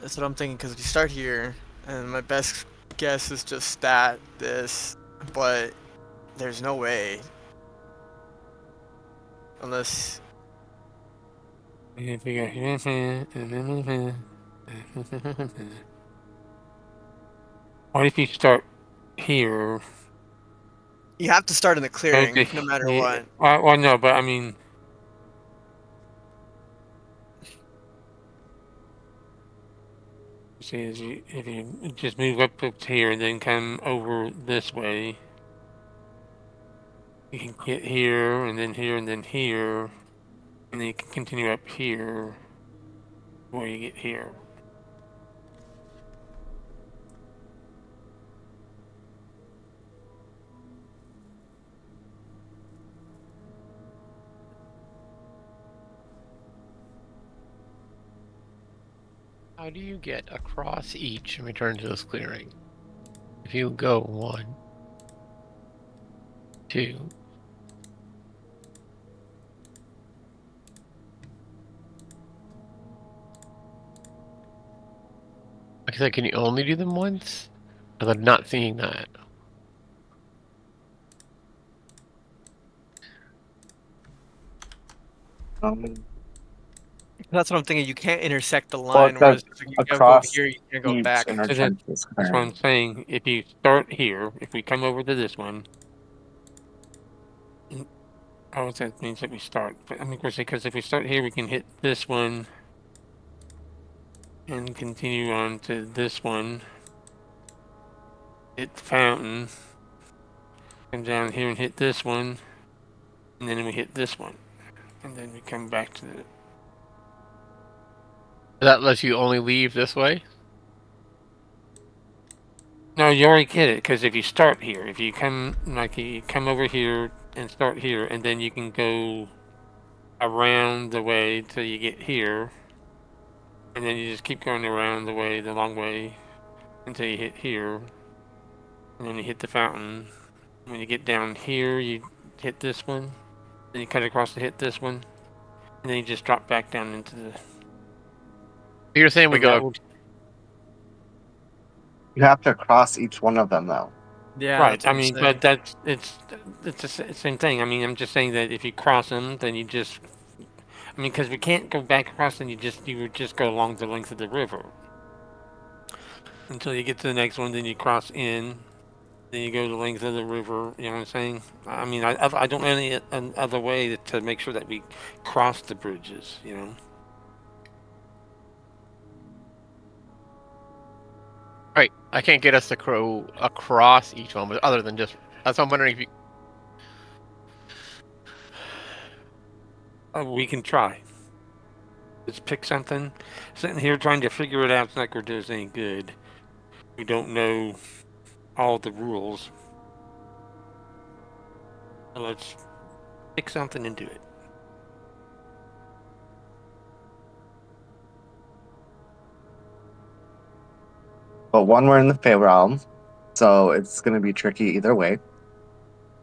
That's what I'm thinking. Because if you start here, and my best guess is just stat this, but there's no way. Unless if you go, what if you start here? you have to start in the clearing, Okay, no matter yeah, what. well, no, but I mean, see, if you just move up to here and then come over this way, you can get here and then here and then here, and then you can continue up here before you get here. How do you get across each and return to this clearing? If you go 1, 2. Like I said, can you only do them once? I'm not seeing that. That's what I'm thinking. You can't intersect the Well, line, whereas if you can't go across here, you can't go each back. and So return to this that's what I'm clearing. saying. If you start here, if we come over to this one, oh, that means that we start. But I mean, of course, because if we start here, we can hit this one and continue on to this one. Hit the fountain, come down here and hit this one, and then we hit this one, and then we come back to the. That lets you only leave this way? No, you already get it, because if you start here, if you come, like, you come over here and start here, and then you can go around the way till you get here, and then you just keep going around the way, the long way, until you hit here, and then you hit the fountain. When you get down here, you hit this one, then you cut across to hit this one, and then you just drop back down into the. You're saying we and that go. will- You have to cross each one of them, though. Yeah, right. that's what I I'm mean, saying. but it's the same thing. I mean, I'm just saying that if you cross them, then you just. I mean, because we can't go back across, then you would just go along the length of the river until you get to the next one. Then you cross in, then you go the length of the river. You know what I'm saying? I mean, I don't know any other way to make sure that we cross the bridges. You know. Right. I can't get us to crow across each one, but other than just. That's what I'm wondering if you. We can try. Let's pick something. Sitting here trying to figure it out, it's not going to do us any good. We don't know all the rules. So let's pick something and do it. but one we're in the Fey realm, so it's going to be tricky either way.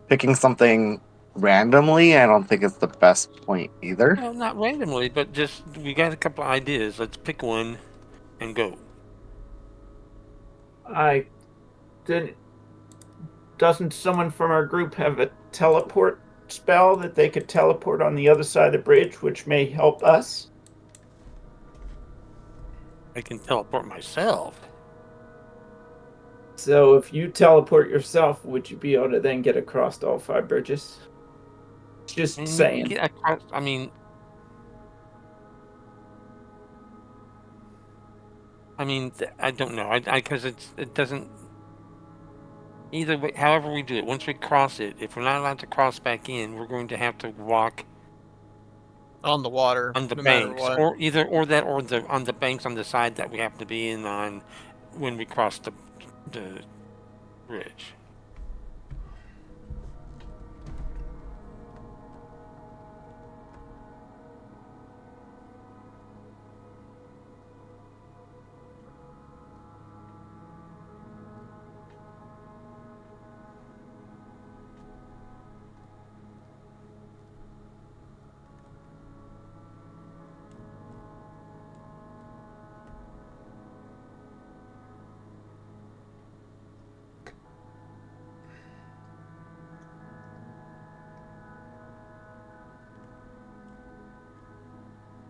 Picking something randomly, I don't think it's the best point either. Well, not randomly, but just we got a couple ideas. Let's pick one and go. Doesn't someone from our group have a teleport spell that they could teleport on the other side of the bridge, which may help us? I can teleport myself. So if you teleport yourself, would you be able to then get across all 5 bridges? Just And saying. get across, I mean, I don't know. Because it doesn't. Either way, however we do it, once we cross it, if we're not allowed to cross back in, we're going to have to walk On the water, on the no matter banks, what. or on the banks on the side that we have to be in on when we cross the bridge.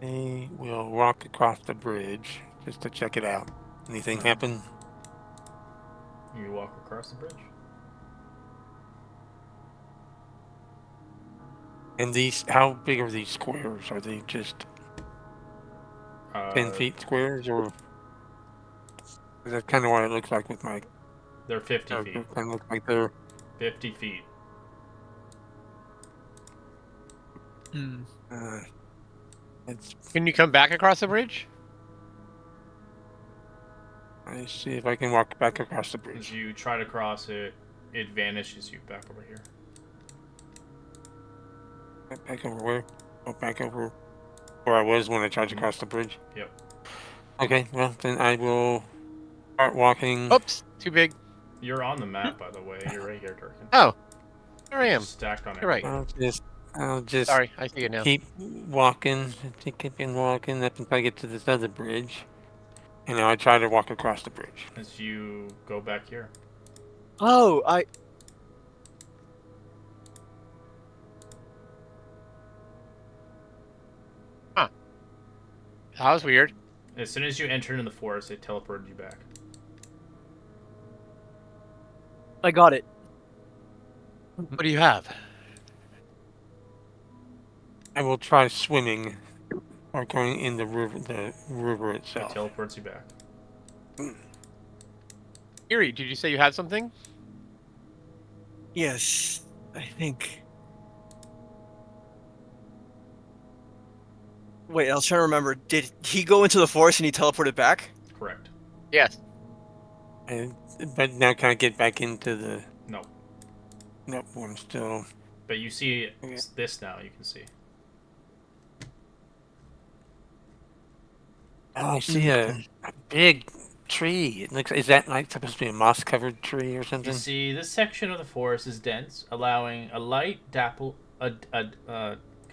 Okay, we'll walk across the bridge just to check it out. Anything happen? You walk across the bridge. And how big are these squares? Are they just 10 feet squares, or is that kind of what it looks like with my? They're 50 feet. It kind of looks like they're 50 feet. Can you come back across the bridge? I see if I can walk back across the As bridge. you try to cross it, it vanishes you back over here. Back over where? Oh, back over where I was when I tried to cross the bridge. Yep. Okay, well then I will start walking. Oops, too big. You're on the map, by the way. You're right here, Durkin. Oh, there I am. Stacked on it. You're right. I'll just Sorry, I see it now. keep walking. Keep walking up until I get to this other bridge. And now I try to walk across the bridge. As you go back here. Oh, That was weird. As soon as you enter into the forest, they teleported you back. I got it. What do you have? I will try swimming or going in the river It itself. teleports you back. Erie, did you say you had something? Yes, I think. Wait, I was trying to remember. Did he go into the forest and he teleported back? Correct. Yes. But now can I get back into the... No. Nope, I'm still... But you see Okay. this now, you can see. Oh, I see a big tree. It looks... Is that like supposed to be a moss-covered tree or You something? see, this section of the forest is dense, allowing a light dapple, kind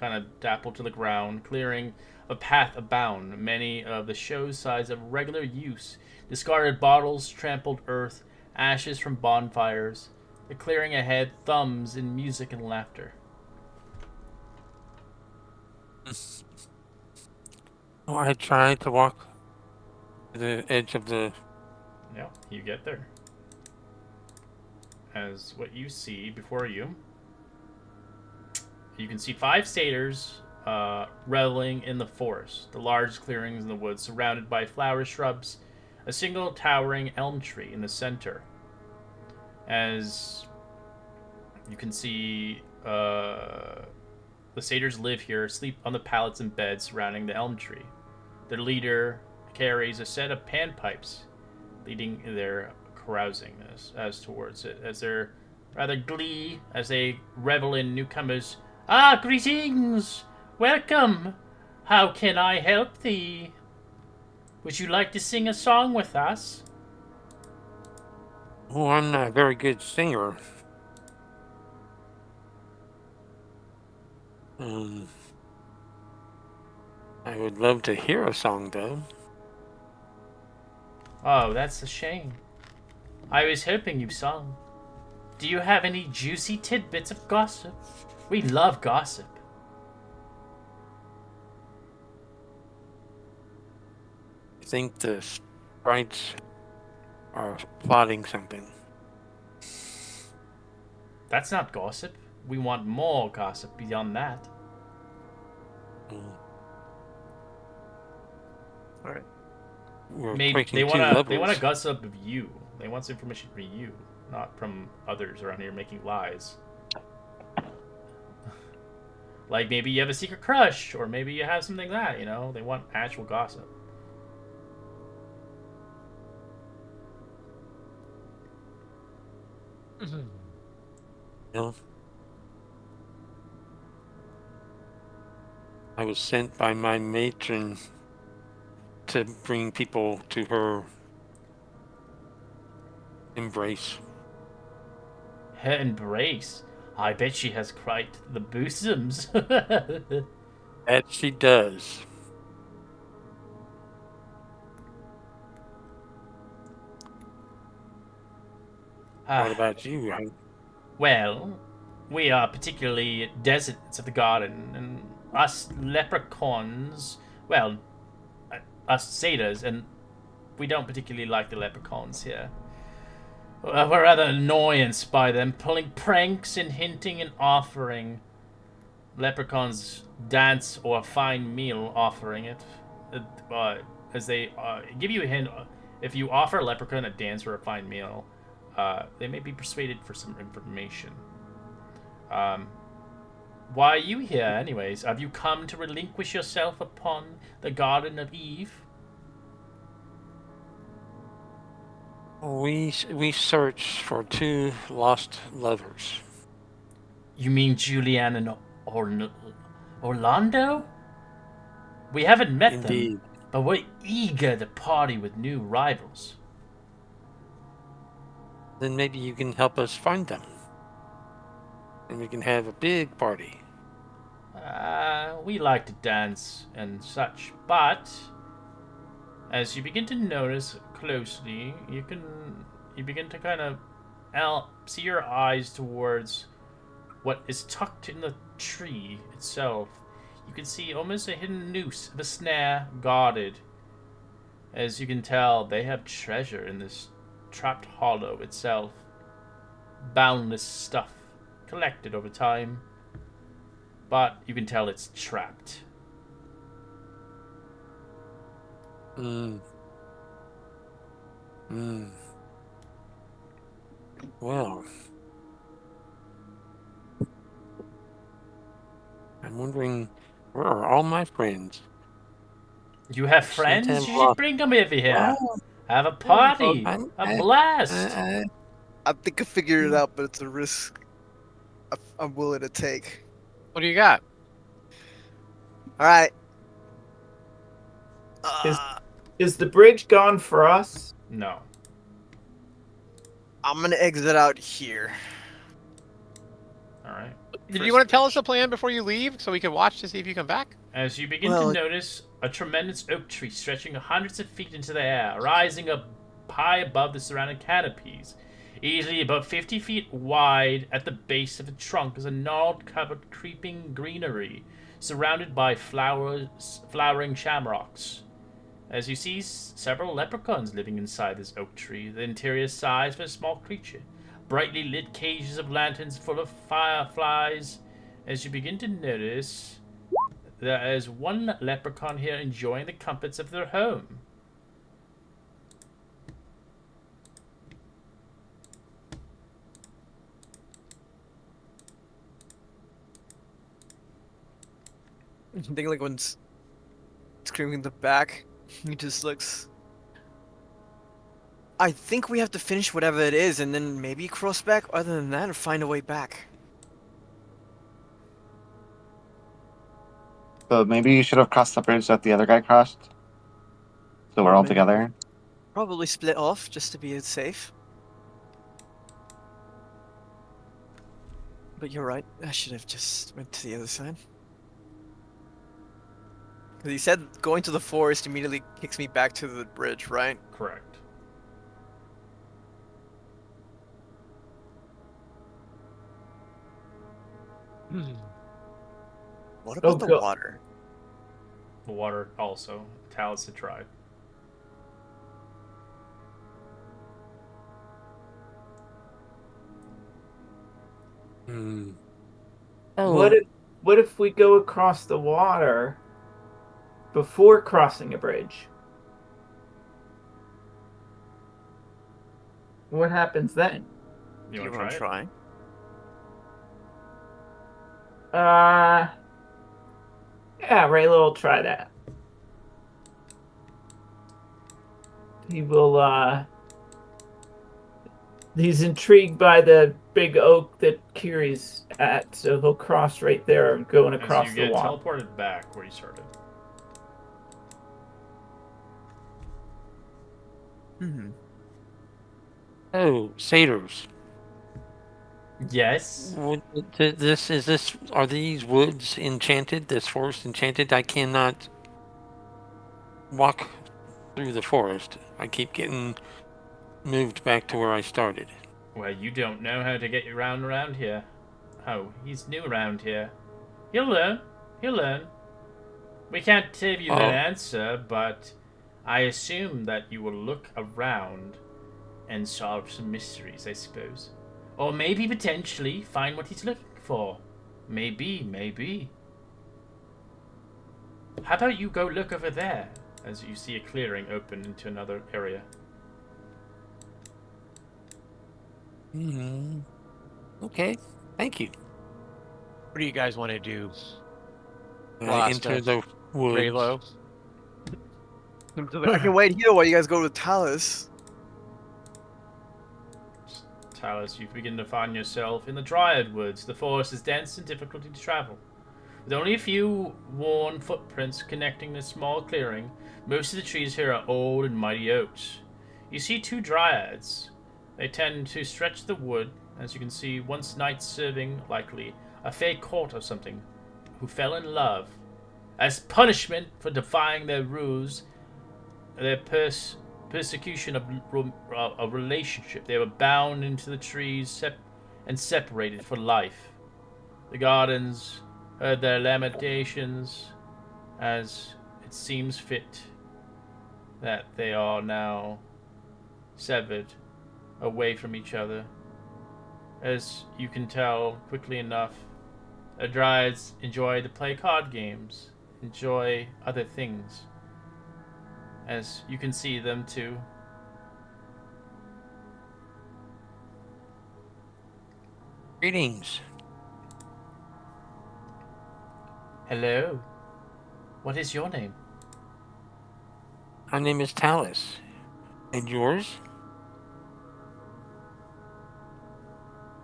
of dapple to the ground, clearing a path abound. Many of the show's sides of regular use, discarded bottles, trampled earth, ashes from bonfires. The clearing ahead thums in music and laughter. Oh, I tried to walk to the edge of the... Yeah, you get there. As what you see before you, you can see 5 satyrs reveling in the forest, the large clearings in the woods surrounded by flower shrubs, a single towering elm tree in the center. As you can see, the satyrs live here, sleep on the pallets and beds surrounding the elm tree. Their leader carries a set of panpipes, leading their carousing as towards it, as they're rather glee as they revel in newcomers. Ah, greetings! Welcome! How can I help thee? Would you like to sing a song with us? Oh, I'm not a very good singer. I would love to hear a song, though. Oh, that's a shame. I was hoping you sung. Do you have any juicy tidbits of gossip? We love gossip. I think the sprites are plotting something. That's not gossip. We want more gossip beyond that. All right. We're Maybe breaking they two wanna levels. gossip of you. They want information from you, not from others around here making lies. Like maybe you have a secret crush, or maybe you have something that, they want actual gossip. You know? I was sent by my matron to bring people to her embrace. Her embrace. I bet she has quite the bosoms. That she does. What about you? Well, we are particularly deserts of the garden, and us leprechauns, well, us satyrs, and we don't particularly like the leprechauns here. We're rather annoyed by them, pulling pranks and hinting and offering. Leprechauns dance or a fine meal offering it. As they give you a hint, if you offer a leprechaun a dance or a fine meal, they may be persuaded for some information. Why are you here, anyways? Have you come to relinquish yourself upon the Garden of Eve? We search for two lost lovers. You mean Julianne and Orlando? We haven't met Indeed. them, but we're eager to party with new rivals. Then maybe you can help us find them. And we can have a big party. We like to dance and such, but as you begin to notice closely, you begin to kind of see your eyes towards what is tucked in the tree itself. You can see almost a hidden noose of a snare guarded. As you can tell, they have treasure in this trapped hollow itself. Boundless stuff collected over time. But you can tell it's trapped. Well, I'm wondering, where are all my friends? You have friends? have You should lost- bring them over here. Well, Have a party. I'm- A blast. I think I figured it out, but it's a risk I'm willing to take. What do you got? All right. Is the bridge gone for us? No. I'm gonna exit out here. Alright. Did you want to tell us the plan before you leave so we can watch to see if you come back? As you begin Well, to notice a tremendous oak tree stretching hundreds of feet into the air, rising up high above the surrounding canopies. Easily about 50 feet wide at the base of the trunk is a gnarled-covered creeping greenery, surrounded by flowering shamrocks. As you see several leprechauns living inside this oak tree, the interior size for a small creature. Brightly lit cages of lanterns full of fireflies. As you begin to notice, there is one leprechaun here enjoying the comforts of their home. I think like when screaming in the back, he just looks. I think we have to finish whatever it is and then maybe cross back. Other than that, or find a way back. So maybe you should have crossed the bridge that the other guy crossed. So we're all Maybe. together. Probably split off just to be safe. But you're right. I should have just went to the other side. Because he said going to the forest immediately kicks me back to the bridge, right? Correct. What about the go- water? The water also. Talus had tried. Hmm. What if we go across the water before crossing a bridge? What happens then? You Do you want want to to try it? try? Yeah, Raylo will try that. He will, he's intrigued by the big oak that Kiri's at, so he'll cross right there, going As across you the get water. teleported back where you started. Hmm. Oh, satyrs. Yes. Are these woods enchanted? This forest enchanted? I cannot walk through the forest. I keep getting moved back to where I started. Well, you don't know how to get around here. Oh, he's new around here. He'll learn. He'll learn. We can't give you an Oh, answer, but I assume that you will look around and solve some mysteries, I suppose. Or maybe potentially find what he's looking for. Maybe. How about you go look over there as you see a clearing open into another area? okay. Thank you. What do you guys want to do? I Blast enter the woods. Raylo? I can wait here while you guys go to Talus. Talus, you begin to find yourself in the Dryad Woods. The forest is dense and difficult to travel. With only a few worn footprints connecting this small clearing, most of the trees here are old and mighty oaks. You see two dryads. They tend to stretch the wood, as you can see, once knights serving, likely, a fey court or something, who fell in love. As punishment for defying their rules, their persecution of a relationship, they were bound into the trees and separated for life. The gardens heard their lamentations, as it seems fit that they are now severed away from each other. As you can tell quickly enough, the Dryads enjoy to play card games, enjoy other things, as you can see them too. Greetings. Hello. What is your name? My name is Talus. And yours?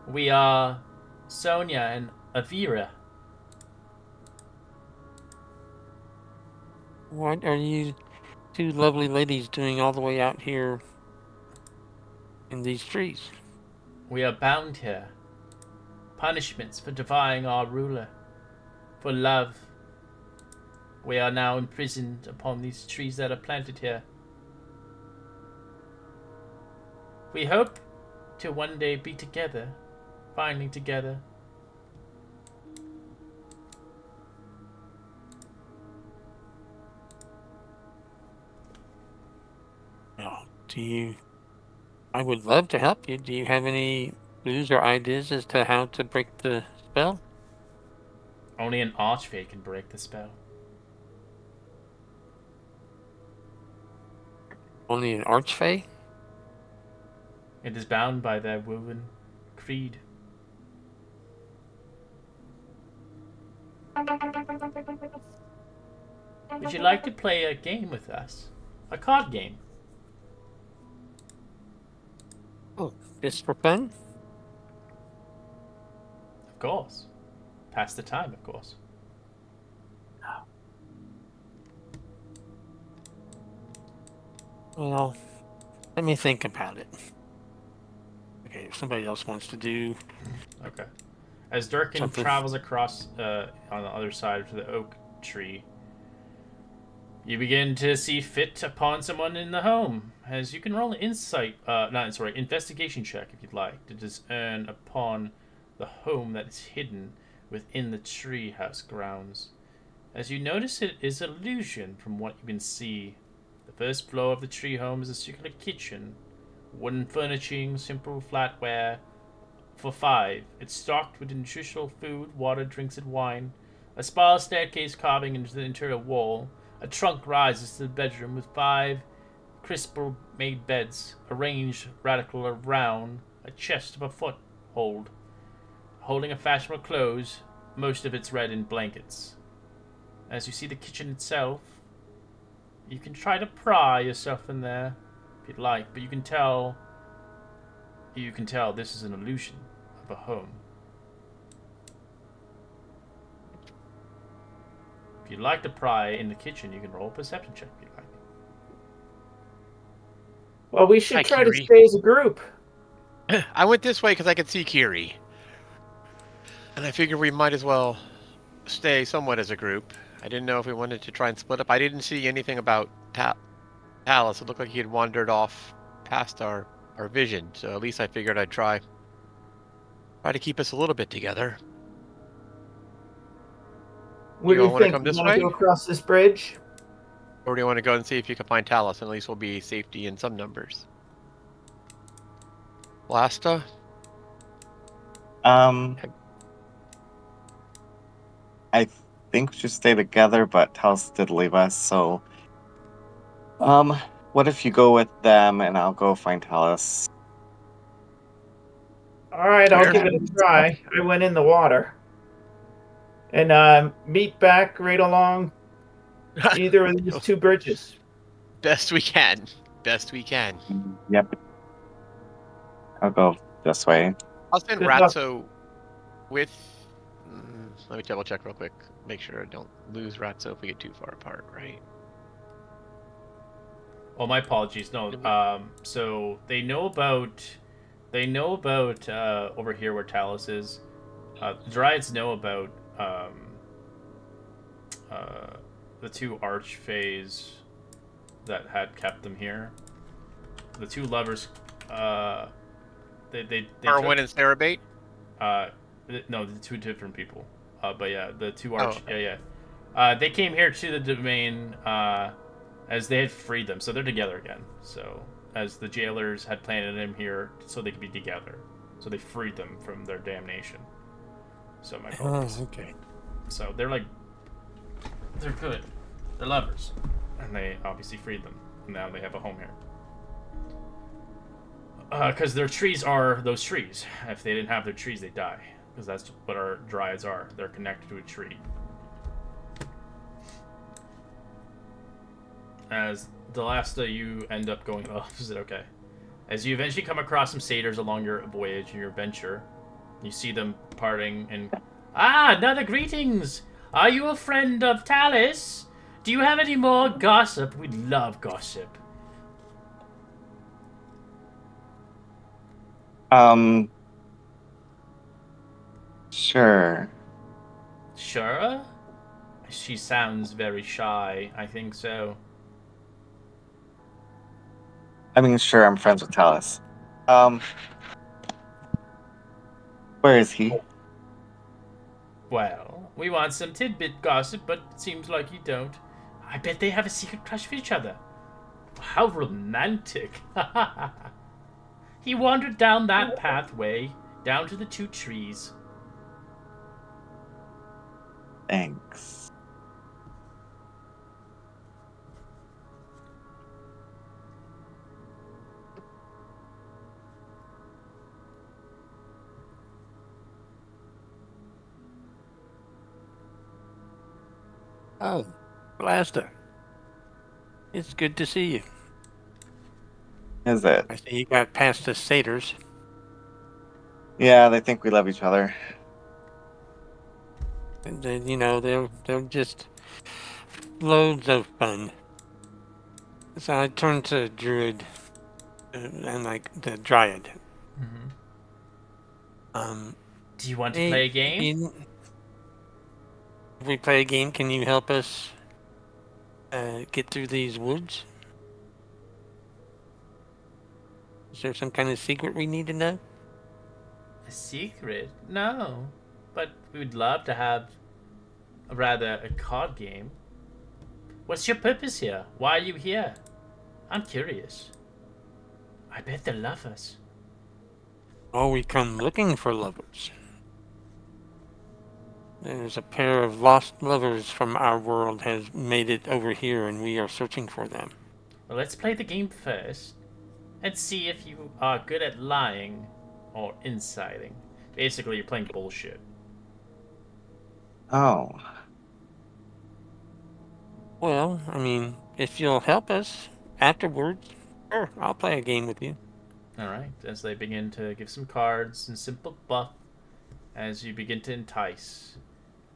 We are Sonia and Avira. What are you two lovely ladies doing all the way out here in these trees? We are bound here. Punishments for defying our ruler. For love. We are now imprisoned upon these trees that are planted here. We hope to one day be together. Finally together. Oh, I would love to help you. Do you have any clues or ideas as to how to break the spell? Only an archfey can break the spell. Only an archfey? It is bound by their woven creed. Would you like to play a game with us? A card game? Oh, just for fun? Of course. Pass the time, of course. Well, let me think about it. Okay, if somebody else wants to do... Okay. As Durkin Something. travels across on the other side to the oak tree, you begin to see fit upon someone in the home. As you can roll an investigation check if you'd like to discern upon the home that is hidden within the treehouse grounds. As you notice, it is an illusion from what you can see. The first floor of the tree home is a circular kitchen, wooden furnishing, simple flatware. For 5, it's stocked with nutritional food, water, drinks, and wine. A spiral staircase carving into the interior wall. A trunk rises to the bedroom with 5 crystal-made beds arranged radical around a chest of a foot holding a fashionable clothes, most of it's red in blankets. As you see the kitchen itself, you can try to pry yourself in there if you'd like, but you can tell this is an illusion of a home. If you'd like to pry in the kitchen, you can roll a perception check if you'd like. Well, we should Hi, try to Kiri. stay as a group. I went this way because I could see Kiri. And I figured we might as well stay somewhat as a group. I didn't know if we wanted to try and split up. I didn't see anything about Talus. It looked like he had wandered off past our vision. So at least I figured I'd try to keep us a little bit together. What do all you wanna think? come You this want to way? go across this bridge? Or do you want to go and see if you can find Talus? And at least we'll be safety in some numbers. Blasta? I think we should stay together, but Talos did leave us, so what if you go with them and I'll go find Talos? All right, I'll Sure. give it a try. I went in the water. And meet back right along either of these 2 bridges. Best we can. Best we can. Yep. I'll go this way. I'll send Good luck. Ratso with. Let me double check real quick. Make sure I don't lose Ratso if we get too far apart, right? Oh, my apologies. No. So they know about over here where Talus is. The Dryads know about the 2 archfays that had kept them here. The 2 lovers. They Arwen and Cerebate? No, the 2 different people. But yeah, the 2 Oh, yeah. They came here to the domain as they had freed them, so they're together again. So as the jailers had planted them here so they could be together, so they freed them from their damnation. So my apologies. okay. So they're good. They're lovers, and they obviously freed them. And now they have a home here. Because their trees are those trees. If they didn't have their trees, they'd die. Because that's what our Dryads are. They're connected to a tree. As Delasta, you end up going... Oh, is it okay? As you eventually come across some satyrs along your voyage and your venture, you see them parting and... Ah, another greetings! Are you a friend of Talus? Do you have any more gossip? We love gossip. Sure. Sure? She sounds very shy. I think so. I mean, sure, I'm friends with Talos. Where is he? Well, we want some tidbit gossip, but it seems like you don't. I bet they have a secret crush for each other. How romantic. He wandered down that pathway, down to the 2 trees. Thanks. Oh, Blasta. It's good to see you. Is it? I see you got past the satyrs. Yeah, they think we love each other. And then, they're just loads of fun. So I turned to Druid and like the Dryad. Mm-hmm. Do you want to play a game? If we play a game, can you help us get through these woods? Is there some kind of secret we need to know? A secret? No. But we would love to have a card game. What's your purpose here? Why are you here? I'm curious. I bet they love us. Oh, we come looking for lovers. There's a pair of lost lovers from our world has made it over here, and we are searching for them. Well, let's play the game first and see if you are good at lying or inciting. Basically, you're playing bullshit. Oh. Well, I mean, if you'll help us afterwards, sure, I'll play a game with you. Alright, as they begin to give some cards and simple buff, as you begin to entice,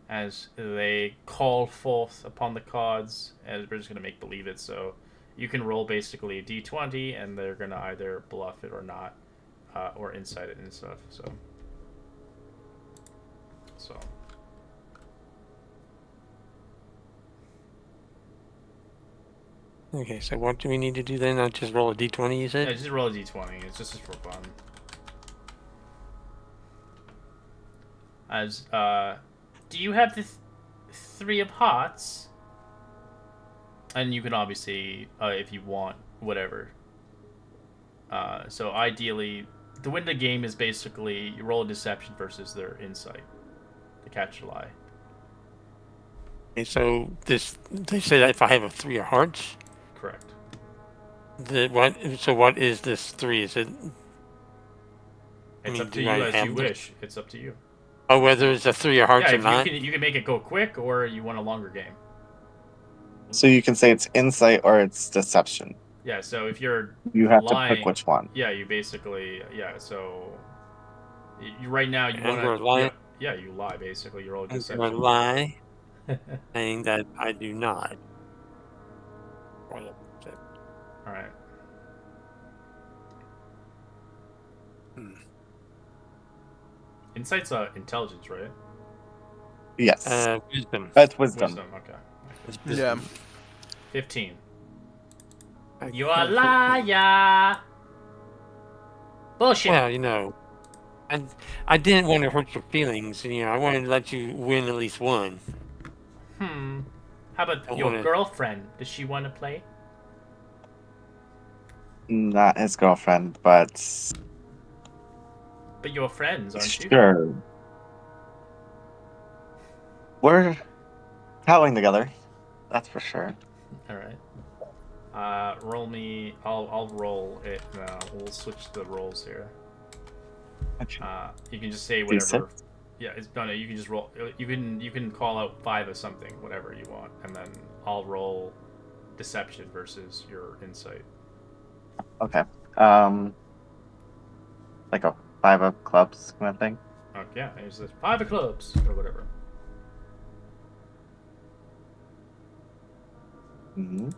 as they call forth upon the cards, as we're just going to make believe it, so you can roll basically a d20, and they're going to either bluff it or not, or incite it and stuff, so. Okay, so what do we need to do then? I'll just roll a d20, you said? Yeah, just roll a d20, it's just for fun. As, do you have the three of hearts? And you can obviously, if you want, whatever. So ideally, to win the game is basically you roll a deception versus their insight to catch a lie. Okay, so they say that if I have a 3 of hearts. Correct. So what is this 3? Is it? It's up to you as you wish. It's up to you. Oh, whether it's a 3 of hearts or not? You can make it go quick, or you want a longer game. So you can say it's insight or it's deception. Yeah, so if you have lying, to pick which one. Yeah, you basically, so you right now you want to lie. Yeah, you lie basically. You roll a deception. I'm going to lie, saying that I do not. All right. Insight's intelligence, right? Yes. Wisdom. That's wisdom. Wisdom, okay. Yeah. 15. You're a liar! Bullshit! Well, I didn't want to hurt your feelings. I wanted to let you win at least one. How about your girlfriend? Does she want to play? Not his girlfriend, but... But you're friends, aren't you? Sure. We're traveling together. That's for sure. Alright. Roll me... I'll roll it now. We'll switch the rolls here. You can just say whatever... D6? Yeah, you can just roll... You can call out 5 of something, whatever you want, and then I'll roll deception versus your insight. Okay. Like a 5 of clubs kind of thing? Okay, yeah, there's this 5 of clubs, or whatever. Mm-hmm.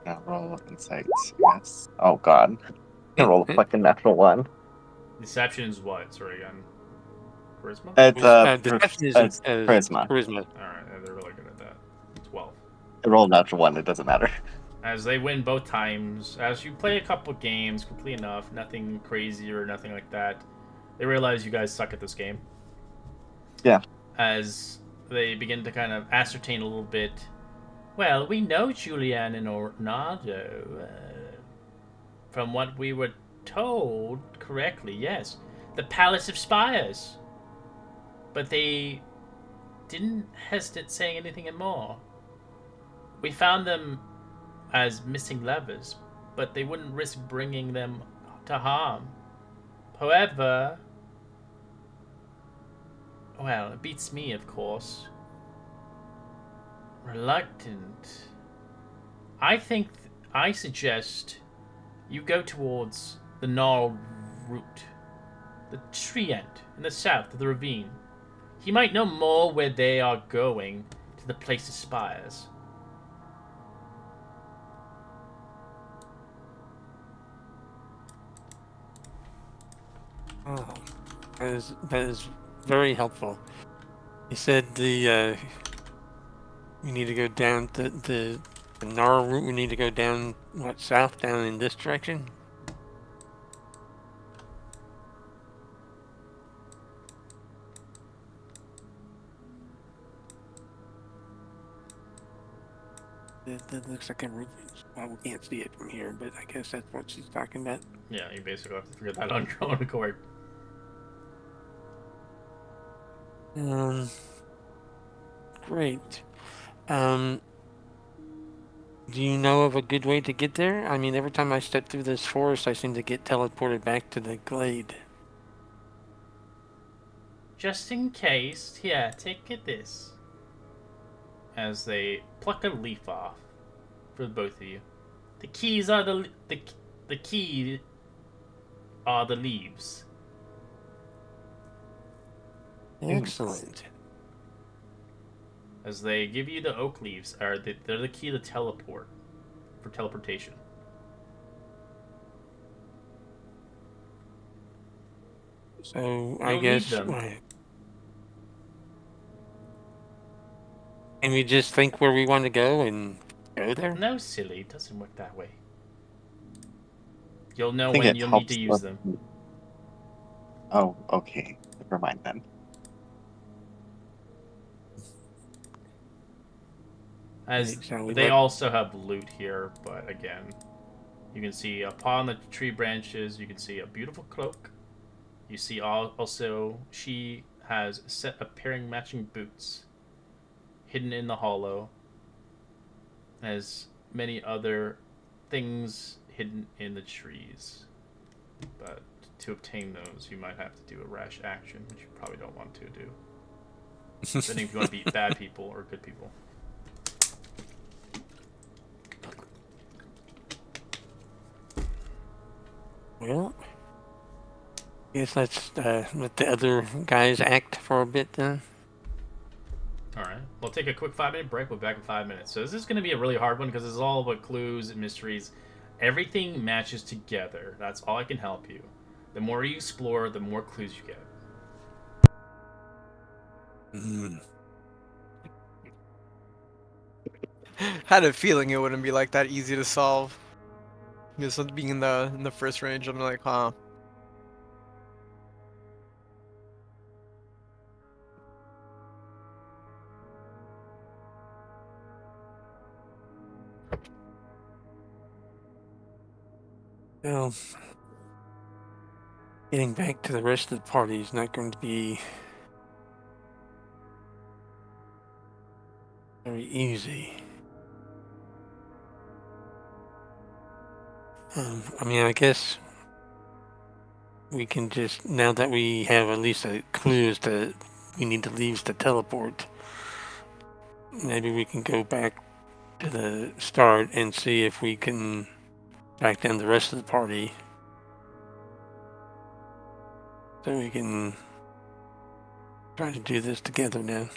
Now roll insight. Yes. Oh god. I roll a fucking natural 1. Deception is what? Sorry, again. Charisma? It's charisma. Charisma. Alright, they're really good at that. 12. I rolled a natural 1, it doesn't matter. As they win both times, as you play a couple games quickly enough, nothing crazy or nothing like that, they realize you guys suck at this game. Yeah. As they begin to kind of ascertain a little bit, well, we know Julian and Ornado. From what we were told correctly, yes. The Palace of Spires. But they didn't hesitate saying anything more. We found them as missing lovers, but they wouldn't risk bringing them to harm. However, well, it beats me, of course. Reluctant. I suggest you go towards the gnarled root, the tree end in the south of the ravine. He might know more where they are going to the place of spires. Oh, that is very helpful. You said the we need to go down the Nara route. We need to go down south, down in this direction. That looks like a route. Well, we can't see it from here, but I guess that's what she's talking about. Yeah, you basically have to figure that out on your own accord. Great. Um, do you know of a good way to get there? I mean, every time I step through this forest, I seem to get teleported back to the glade. Just in case, here, take this. As they pluck a leaf off for both of you. The keys are the key are the leaves. Excellent. As they give you the oak leaves, they're the key to teleport, for teleportation. So I You'll guess need them. can we just think where we want to go and go there? No, silly, it doesn't work that way. You'll know I think when it you'll need helps to use with- them. Oh, okay. Never mind then. As Right, so we they let- also have loot here, but again, you can see upon the tree branches, you can see a beautiful cloak. You see also she has a set of pairing matching boots hidden in the hollow, as many other things hidden in the trees. But to obtain those, you might have to do a rash action, which you probably don't want to do. Depending if you want to beat bad people or good people. Well, guess let's let the other guys act for a bit then. Alright, we'll take a quick 5-minute break. We'll be back in 5 minutes. So this is going to be a really hard one because it's all about clues and mysteries. Everything matches together. That's all I can help you. The more you explore, the more clues you get. Had a feeling it wouldn't be like that easy to solve. Just being in the first range, I'm like, huh. Well, getting back to the rest of the party is not going to be very easy. I mean, I guess we can just, now that we have at least a clue as to we need the leaves to teleport, maybe we can go back to the start and see if we can track down the rest of the party. So we can try to do this together now.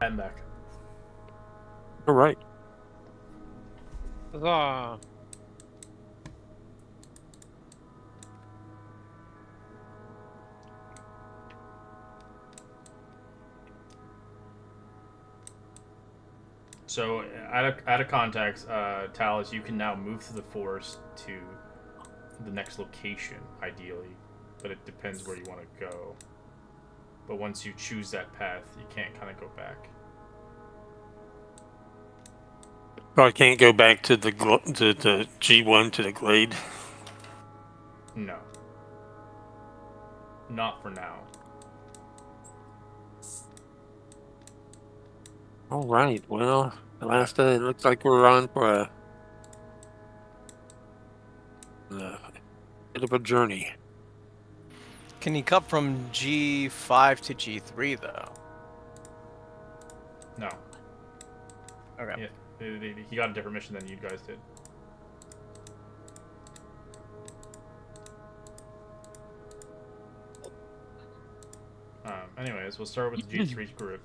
I'm back. All right. Huzzah. So, out of context, Talus, you can now move through the forest to the next location, ideally, but it depends where you want to go. But once you choose that path, you can't kind of go back. So I can't go back to the G1 to the glade. No. Not for now. All right. Well, last it looks like we're on for a bit of a journey. Can he cut from G5 to G3 though? No. Okay. Yeah, he got a different mission than you guys did. Anyways, we'll start with the G3 group.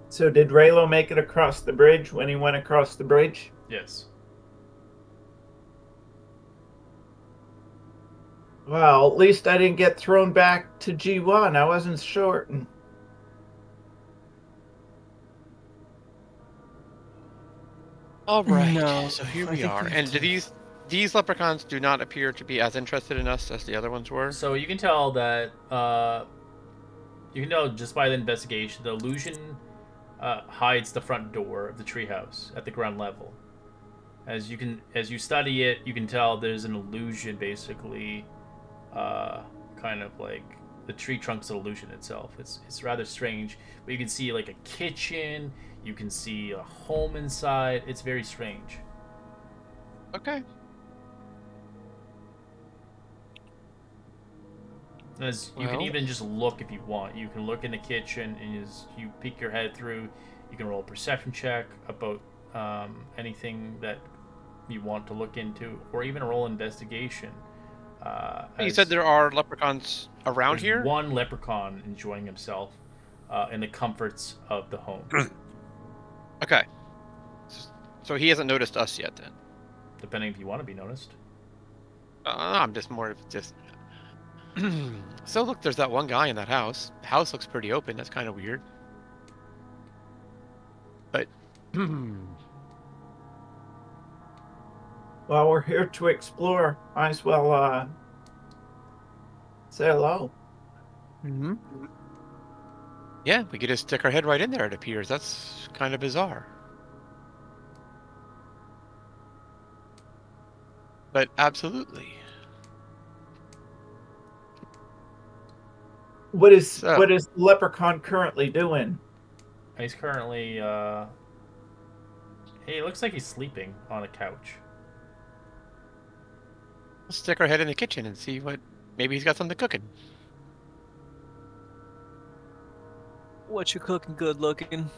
So did Raylo make it across the bridge when he went across the bridge? Yes. Well, at least I didn't get thrown back to G1. I wasn't short. All right. No, so here I we think are. we have And do to- these leprechauns do not appear to be as interested in us as the other ones were? So you can tell that you can tell just by the investigation, the illusion hides the front door of the treehouse at the ground level. As you study it, you can tell there's an illusion, basically, kind of like the tree trunk's an illusion itself. It's rather strange, but you can see like a kitchen, you can see a home inside. It's very strange. Okay. As you can Well- even just look if you want. You can look in the kitchen and you peek your head through. You can roll a perception check about anything that you want to look into, or even roll investigation. You said there are leprechauns around there's here? one leprechaun enjoying himself in the comforts of the home, Okay. So he hasn't noticed us yet then? depending if you want to be noticed. I'm just more of just... So look, there's that one guy in that house. The house looks pretty open. That's kind of weird. But... Well, we're here to explore. Might as well say hello. Mm-hmm. yeah, we could just stick our head right in there, it appears. That's kind of bizarre. But absolutely. What is So- what is the leprechaun currently doing? He's currently hey, it looks like he's sleeping on a couch. Let's stick our head in the kitchen and see what... Maybe he's got something cooking. What you cooking good looking?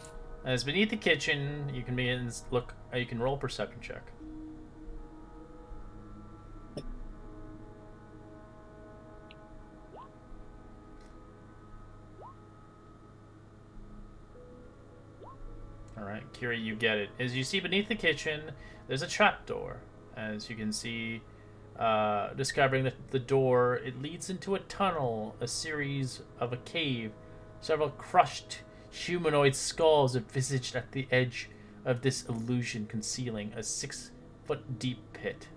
As beneath the kitchen, you can begin look. You can roll a perception check. All right, Kiri, you get it. As you see beneath the kitchen, there's a trapdoor. As you can see, discovering that the door, it leads into a tunnel, a series of a cave. Several crushed humanoid skulls are visaged at the edge of this illusion, concealing a 6-foot deep pit.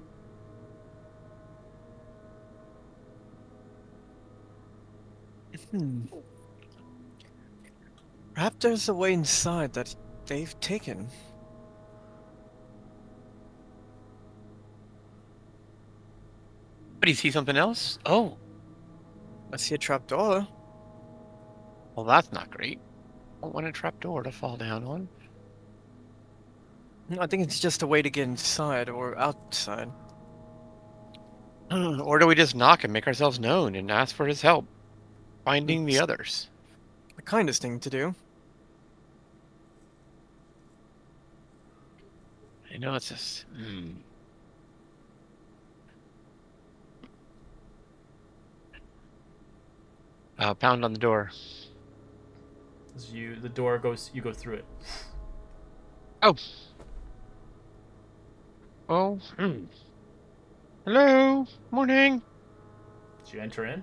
Perhaps there's a way inside that they've taken. But do you see something else? Oh, I see a trapdoor. well, that's not great. Don't want a trapdoor to fall down on. I think it's just a way to get inside or outside. Or do we just knock and make ourselves known and ask for his help finding the others? The kindest thing to do. I know it's just... Pound on the door. As the door goes, you go through it. Oh. Oh. Hello. Morning. As you enter in,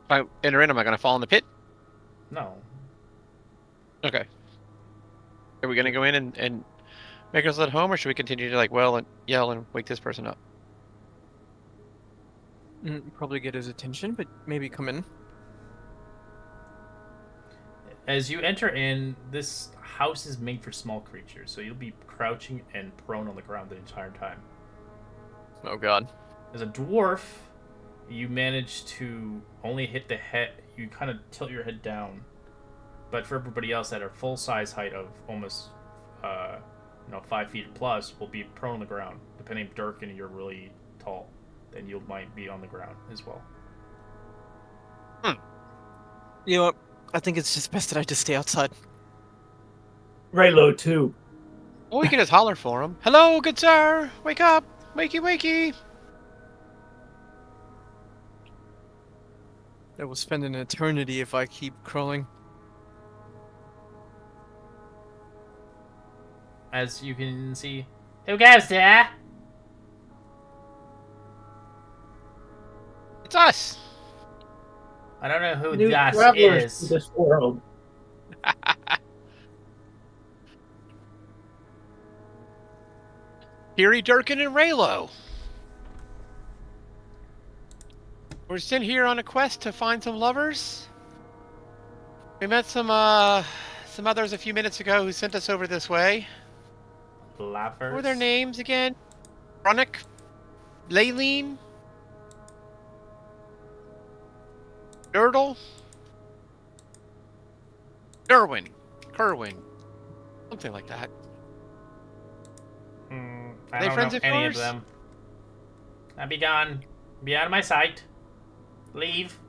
If I enter in, am I going to fall in the pit? no. Okay. Are we going to go in and make us at home, or should we continue to like well and yell and wake this person up? Probably get his attention, but maybe come in. As you enter in, this house is made for small creatures, so you'll be crouching and prone on the ground the entire time. Oh god. As a dwarf, you manage to only hit the head. You kind of tilt your head down, but for everybody else at a full size height of almost, 5 feet plus, will be prone on the ground. Depending if Dirk and you're really tall, then you might be on the ground as well. You know what? I think it's just best that I just stay outside. Raylo too. Well, we can just holler for him. Hello, good sir. Wake up. Wakey, wakey. I will spend an eternity if I keep crawling. As you can see, who goes there? It's us. I don't know who New that travelers to is. this world. Kiri, Durkin, and Raylo. We're sent here on a quest to find some lovers. We met some others a few minutes ago who sent us over this way. Lappers. What were their names again? Ronick? Laylene? Girdle? Derwin? Kerwin? Something like that. I They don't friends know of any yours? of them. Now be gone. Be out of my sight. Leave.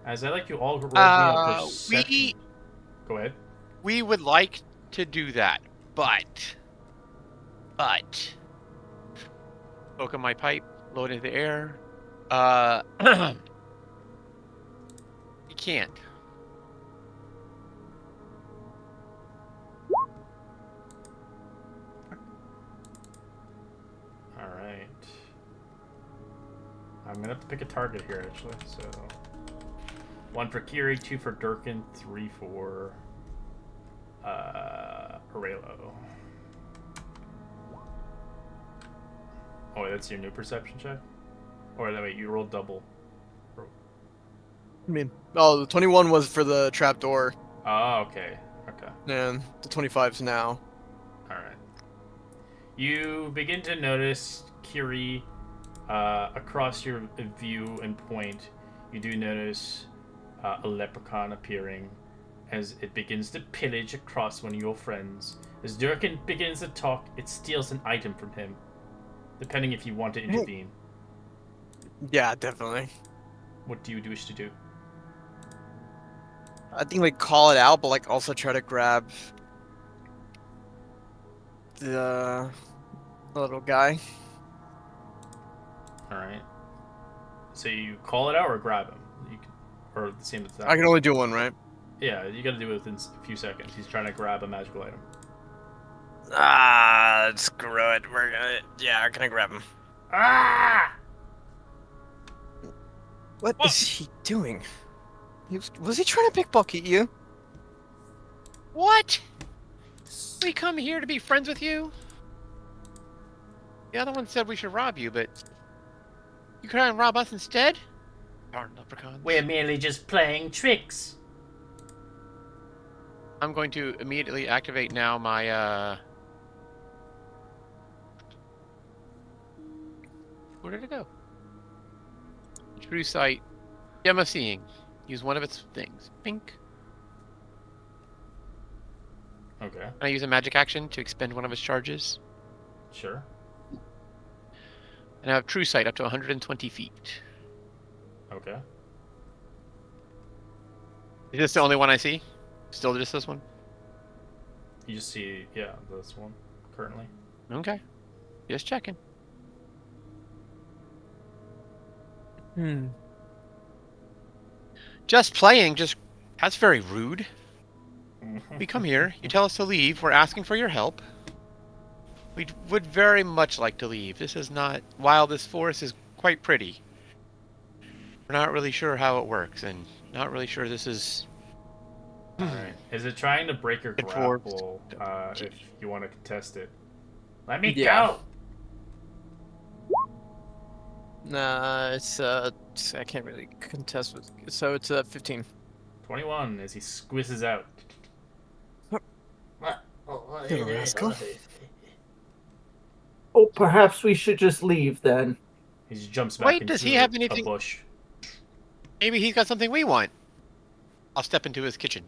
As I like you all roll me a perception. Go ahead. We would like to do that, but open my pipe, load into the air. You can't. Alright. I'm gonna have to pick a target here actually, so 1 for Kiri, 2 for Durkin, 3 for Aurelo. Oh, wait, that's your new perception check? Or wait, you rolled double. I mean, the 21 was for the trapdoor, Oh, okay. Okay. and the 25's now. Alright. You begin to notice, Kiri, across your view and point, you do notice a leprechaun appearing as it begins to pillage across one of your friends. As Durkin begins to talk, it steals an item from him, depending if you want to intervene. Yeah, definitely. What do you wish to do? I think we call it out, but like also try to grab the little guy. Alright. So you call it out or grab him? You can, or at the same time? I can only do one, right? Yeah, you gotta do it within a few seconds. He's trying to grab a magical item. Screw it. We're gonna. Yeah, can I grab him? Ah! What is he doing? Was he trying to pickpocket you? What? We come here to be friends with you? The other one said we should rob you, but you try and rob us instead? Darn leprechauns. We're merely just playing tricks. I'm going to immediately activate now my where did it go? True sight. Gem of seeing. Use one of its things. Pink. Okay, Can I use a magic action to expend one of its charges? sure. And I have true sight up to 120 feet. Okay. Is this the only one I see? Still just this one? You just see, yeah, this one currently. Okay. Just checking. Just playing, that's very rude. We come here, you tell us to leave, we're asking for your help. We would very much like to leave. This is not, while this forest is quite pretty, we're not really sure how it works, and not really sure this is... Alright. Is it trying to break your Good for- grapple if you want to contest it? Let me Yeah. go! Nah, I can't really contest with. So it's 15. 21 as he squizzes out. Little rascal. Oh, perhaps we should just leave then. He just jumps back Wait, into does he have a anything- bush. Maybe he's got something we want. I'll step into his kitchen.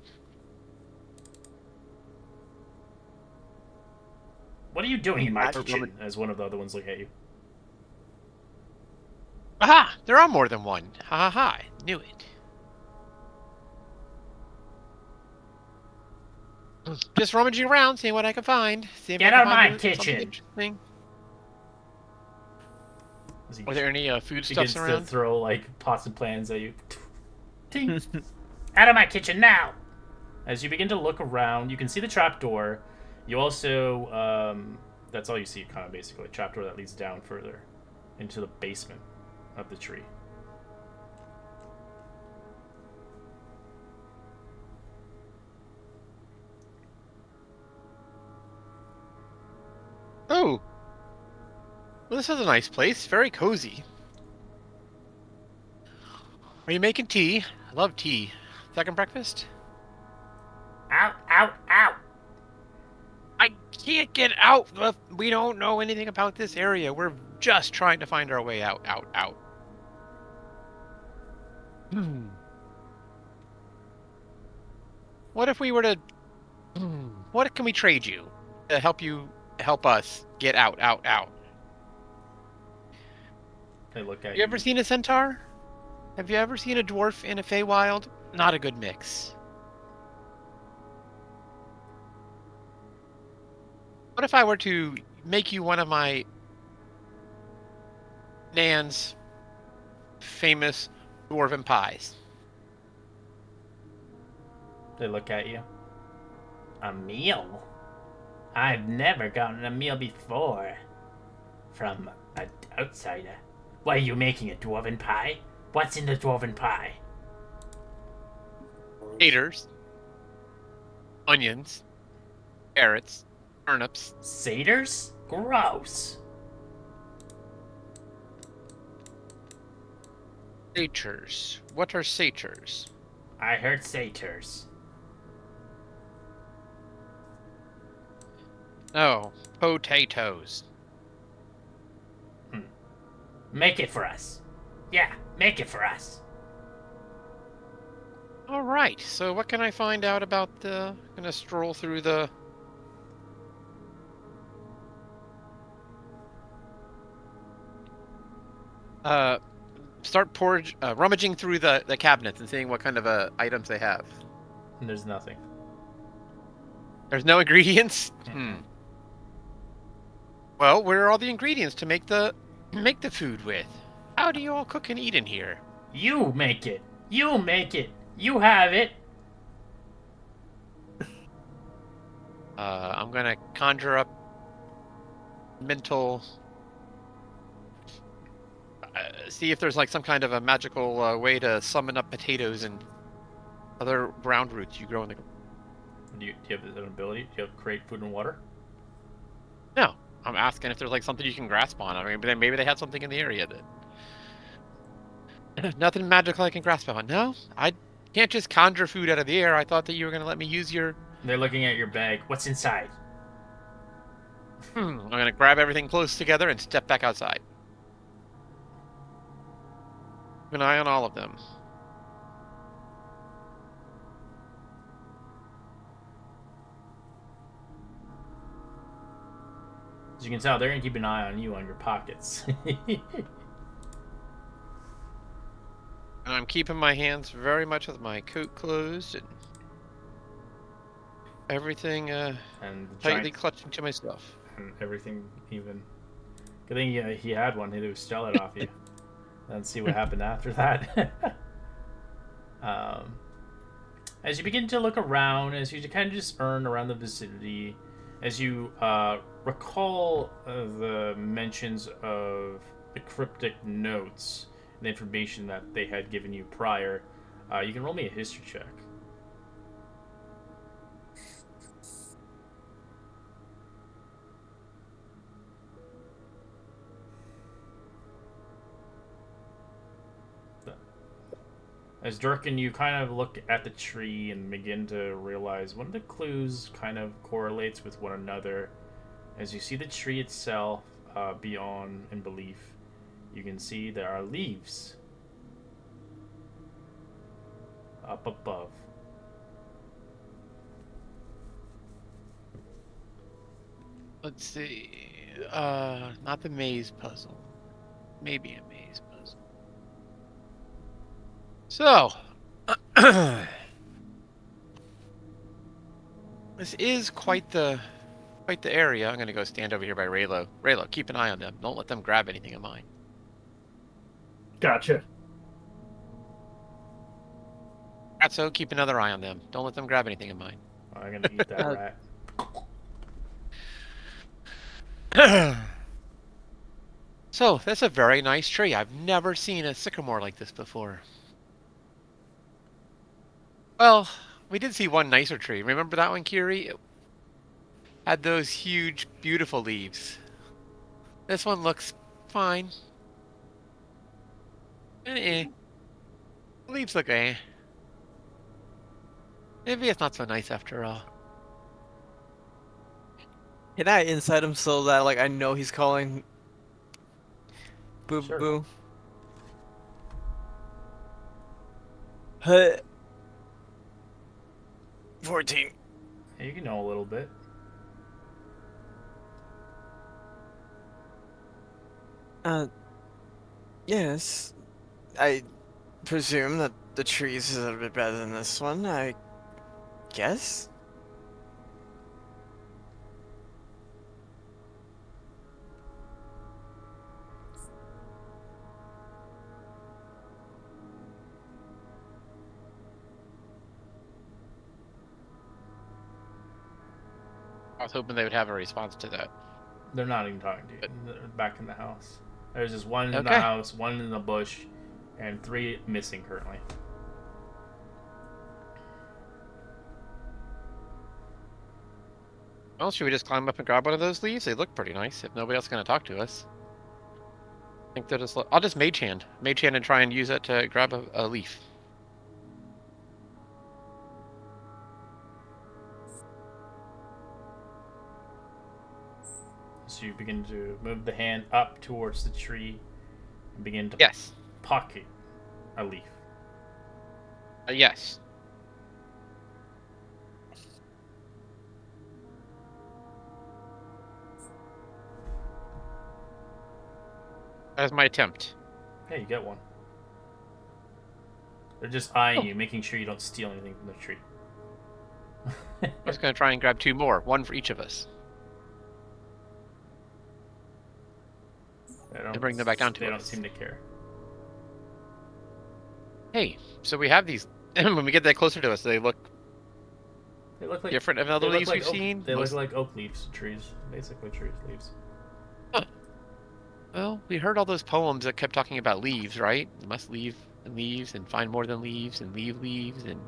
What are you doing in my I- kitchen? As one of the other ones look at you. Aha! There are more than one. Ha ha ha! Knew it. Just rummaging around, seeing what I can find. See if Get I out can of find my something kitchen. interesting. As he Are there any begins foodstuffs to around? throw like pots and pans at you. Ting. Out of my kitchen now! As you begin to look around, you can see the trapdoor. You also, that's all you see, kind of basically. A trapdoor that leads down further into the basement of the tree. Oh! Well, this is a nice place. Very cozy. Are you making tea? I love tea. Second breakfast? Out, out, out! I can't get out. We don't know anything about this area. We're just trying to find our way out, out. What if we were to... What can we trade you to help us get out, out? They look at You ever seen a centaur? Have you ever seen a dwarf in a Feywild? Not a good mix. What if I were to make you one of my Nan's famous dwarven pies? They look at you. A meal? I've never gotten a meal before. From an outsider. Why are you making a dwarven pie? What's in the dwarven pie? Taters, onions, carrots, turnips. Satyrs? Gross. Satyrs. What are satyrs? I heard satyrs. Oh, potatoes. Make it for us. Yeah, make it for us. All right. So what can I find out about the... Gonna stroll through the... Start rummaging through the cabinets and seeing what kind of items they have. And there's nothing. There's no ingredients? Well, where are all the ingredients to make the food with? How do you all cook and eat in here? You make it. You make it. You have it. I'm gonna conjure up mental... see if there's like some kind of a magical way to summon up potatoes and other ground roots you grow in the... Do you have an ability? Do you have create food and water? No, I'm asking if there's like something you can grasp on. I mean, but maybe they had something in the area that... Nothing magical I can grasp on. No, I can't just conjure food out of the air. I thought that you were gonna let me use your... They're looking at your bag. What's inside? I'm gonna grab everything close together and step back outside. Keep an eye on all of them. As you can tell, they're gonna keep an eye on you on your pockets. And I'm keeping my hands very much with my coat closed and everything and the tightly giant, clutching to myself. and everything even. Good thing he had one. He would steal it off you. And see what happened after that. Um, as you begin to look around, as you kind of just earn around the vicinity, as you recall the mentions of the cryptic notes, the information that they had given you prior, you can roll me a history check. As Dirk and you kind of look at the tree and begin to realize one of the clues kind of correlates with one another. As you see the tree itself beyond in belief, you can see there are leaves up above. Let's see. Not the maze puzzle. Maybe a maze puzzle. So, this is quite the area. I'm gonna go stand over here by Raylo. Raylo, keep an eye on them. Don't let them grab anything of mine. Gotcha. Ratso, keep another eye on them. Don't let them grab anything of mine. I'm gonna eat that rat. So, that's a very nice tree. I've never seen a sycamore like this before. Well, we did see one nicer tree. Remember that one, Kiri? It had those huge, beautiful leaves. This one looks fine. The leaves look eh. Maybe it's not so nice after all. Can I inside him so that like I know he's calling boo Sure. boo? Huh. 14. You can know a little bit. Yes. I presume that the trees is a little bit better than this one, I guess. I was hoping they would have a response to that. They're not even talking to you. They're back in the house. There's just one in the Okay. house, one in the bush, and 3 missing currently. Well, should we just climb up and grab one of those leaves? They look pretty nice. If nobody else is going to talk to us, I think they'll just. I'll just mage hand, and try and use it to grab a leaf. So you begin to move the hand up towards the tree and begin to Yes. pocket a leaf. Yes. That is my attempt. Hey, you get one. They're just eyeing you, making sure you don't steal anything from the tree. I was going to try and grab 2 more, one for each of us. They bring them back down to They don't us. seem to care. Hey, so we have these. When we get that closer to us, they look They look like different than other they look leaves like we've oak- seen. They Most- look like oak leaves, trees, basically trees, leaves. Well, we heard all those poems that kept talking about leaves, right? You must leave leaves and find more than leaves and leave leaves. And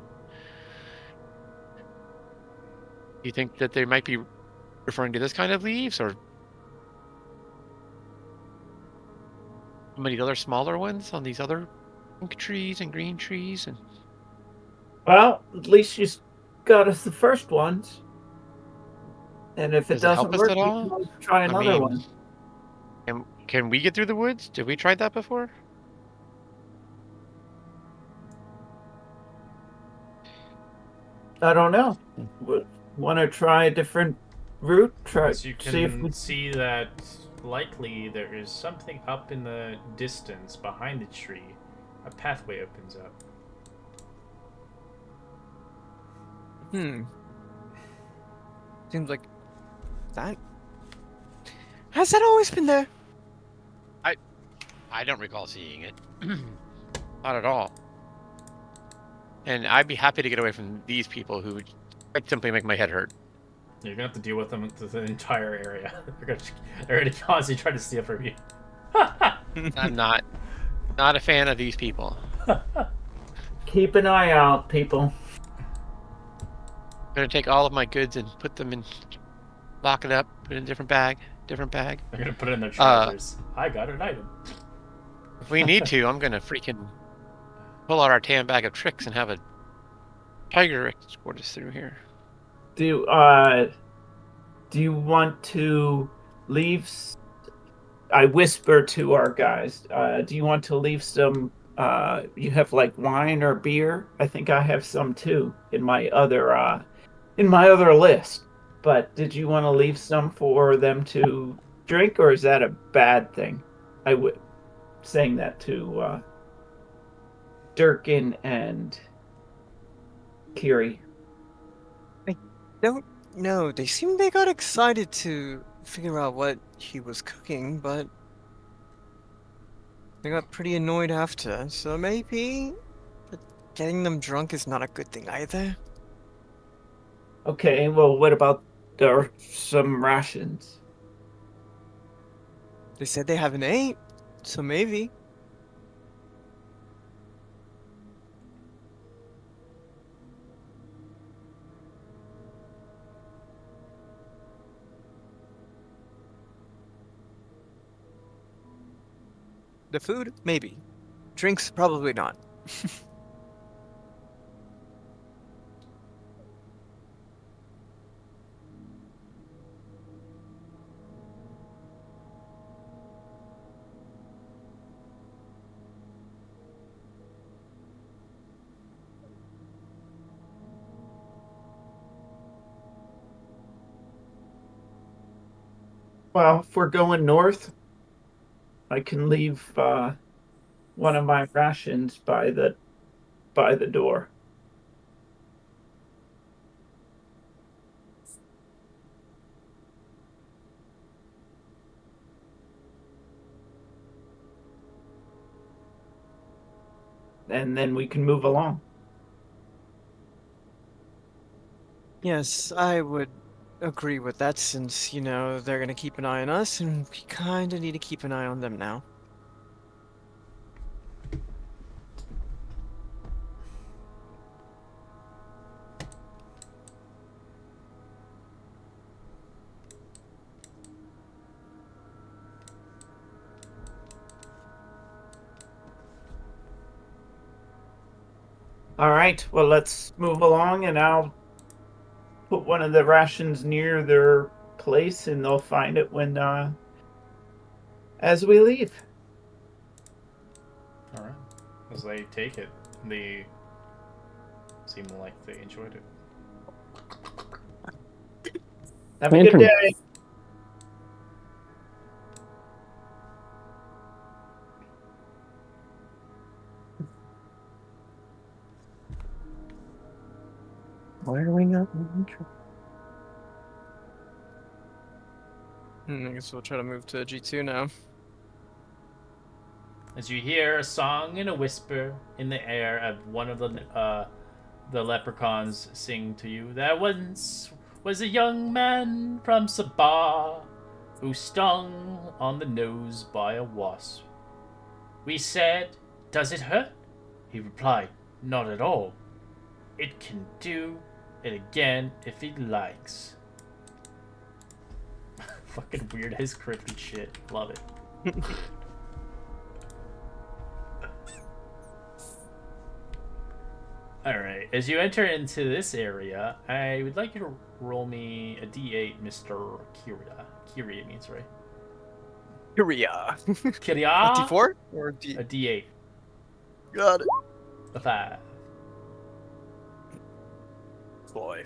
you think that they might be referring to this kind of leaves, or some of the other smaller ones on these other pink trees and green trees? And Well, at least you got us the first ones. And if it Does it help doesn't us work, at we all? can always try I another mean, one. can we get through the woods? Did we try that before? I don't know. Want to try a different route? Try So you see if we can see that likely there is something up in the distance behind the tree. A pathway opens up. Seems like that. Has that always been there? I don't recall seeing it. Not at all. And I'd be happy to get away from these people who quite simply make my head hurt. You're gonna have to deal with them to the entire area. They're gonna constantly try to steal from you. I'm not a fan of these people. Keep an eye out, people. I'm gonna take all of my goods and put them in, lock it up, put it in a different bag. They're gonna put it in their trousers. I got an item. If we need to, I'm gonna freaking pull out our tan bag of tricks and have a tiger escort us through here. Do you want to leave? I whisper to our guys. Do you want to leave some? You have like wine or beer? I think I have some too in my other list. But did you want to leave some for them to drink, or is that a bad thing? I would saying that to Durkin and Kiri. No, they got excited to figure out what he was cooking, but they got pretty annoyed after, so maybe getting them drunk is not a good thing either. Okay, well, what about some rations? They said they haven't ate, so maybe. The food? Maybe. Drinks? Probably not. Well, if we're going north, I can leave one of my rations by the door. And then we can move along. Yes, I would agree with that since, they're gonna keep an eye on us, and we kinda need to keep an eye on them now. All right, well, let's move along, and I'll put one of the rations near their place, and they'll find it when as we leave. All right. As they take it, they seem like they enjoyed it. Have a good day. Why are we not? I guess we'll try to move to G2 now. As you hear a song and a whisper in the air of one of the leprechauns sing to you, there once was a young man from Sabah who stung on the nose by a wasp. We said, "Does it hurt?" He replied, "Not at all. It can do it again if it likes." Fucking weird, his cryptid shit. Love it. Alright, as you enter into this area, I would like you to roll me a d8, Mr. Kiria. Kiria it means, right? Korea. Kiria? A D4? Or A D... d8. Got it. A 5. Boy.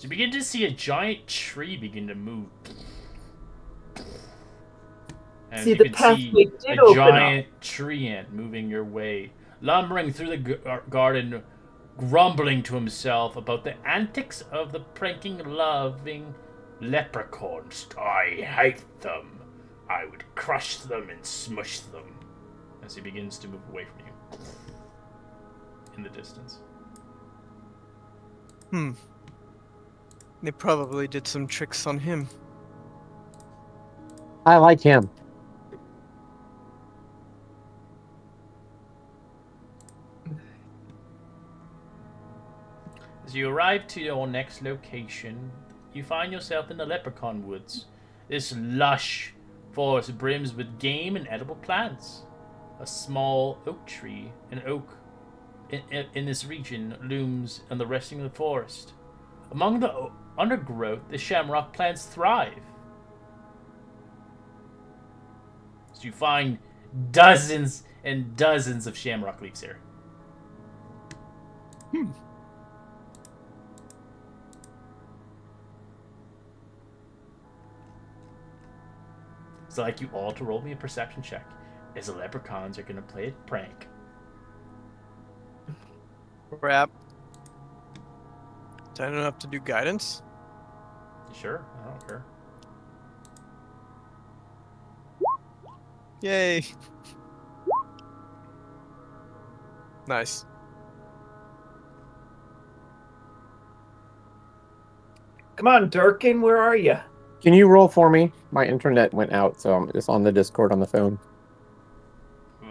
You begin to see a giant tree begin to move. And See, you the can pathway see did a open giant tree ant moving your way, lumbering through the garden, grumbling to himself about the antics of the pranking, loving leprechauns. I hate them. I would crush them and smush them. As he begins to move away from you. in the distance. They probably did some tricks on him. I like him. As you arrive to your next location, you find yourself in the Leprechaun Woods. This lush forest brims with game and edible plants. A small oak tree, an oak in this region, looms on the resting of the forest. Among the undergrowth, the shamrock plants thrive. So you find dozens and dozens of shamrock leaves here. So I'd like you all to roll me a perception check, as the leprechauns are going to play a prank. Crap. Is that enough to do guidance? You sure? I don't care. Yay. Nice. Come on, Durkin, where are you? Can you roll for me? My internet went out, so I'm just on the Discord on the phone.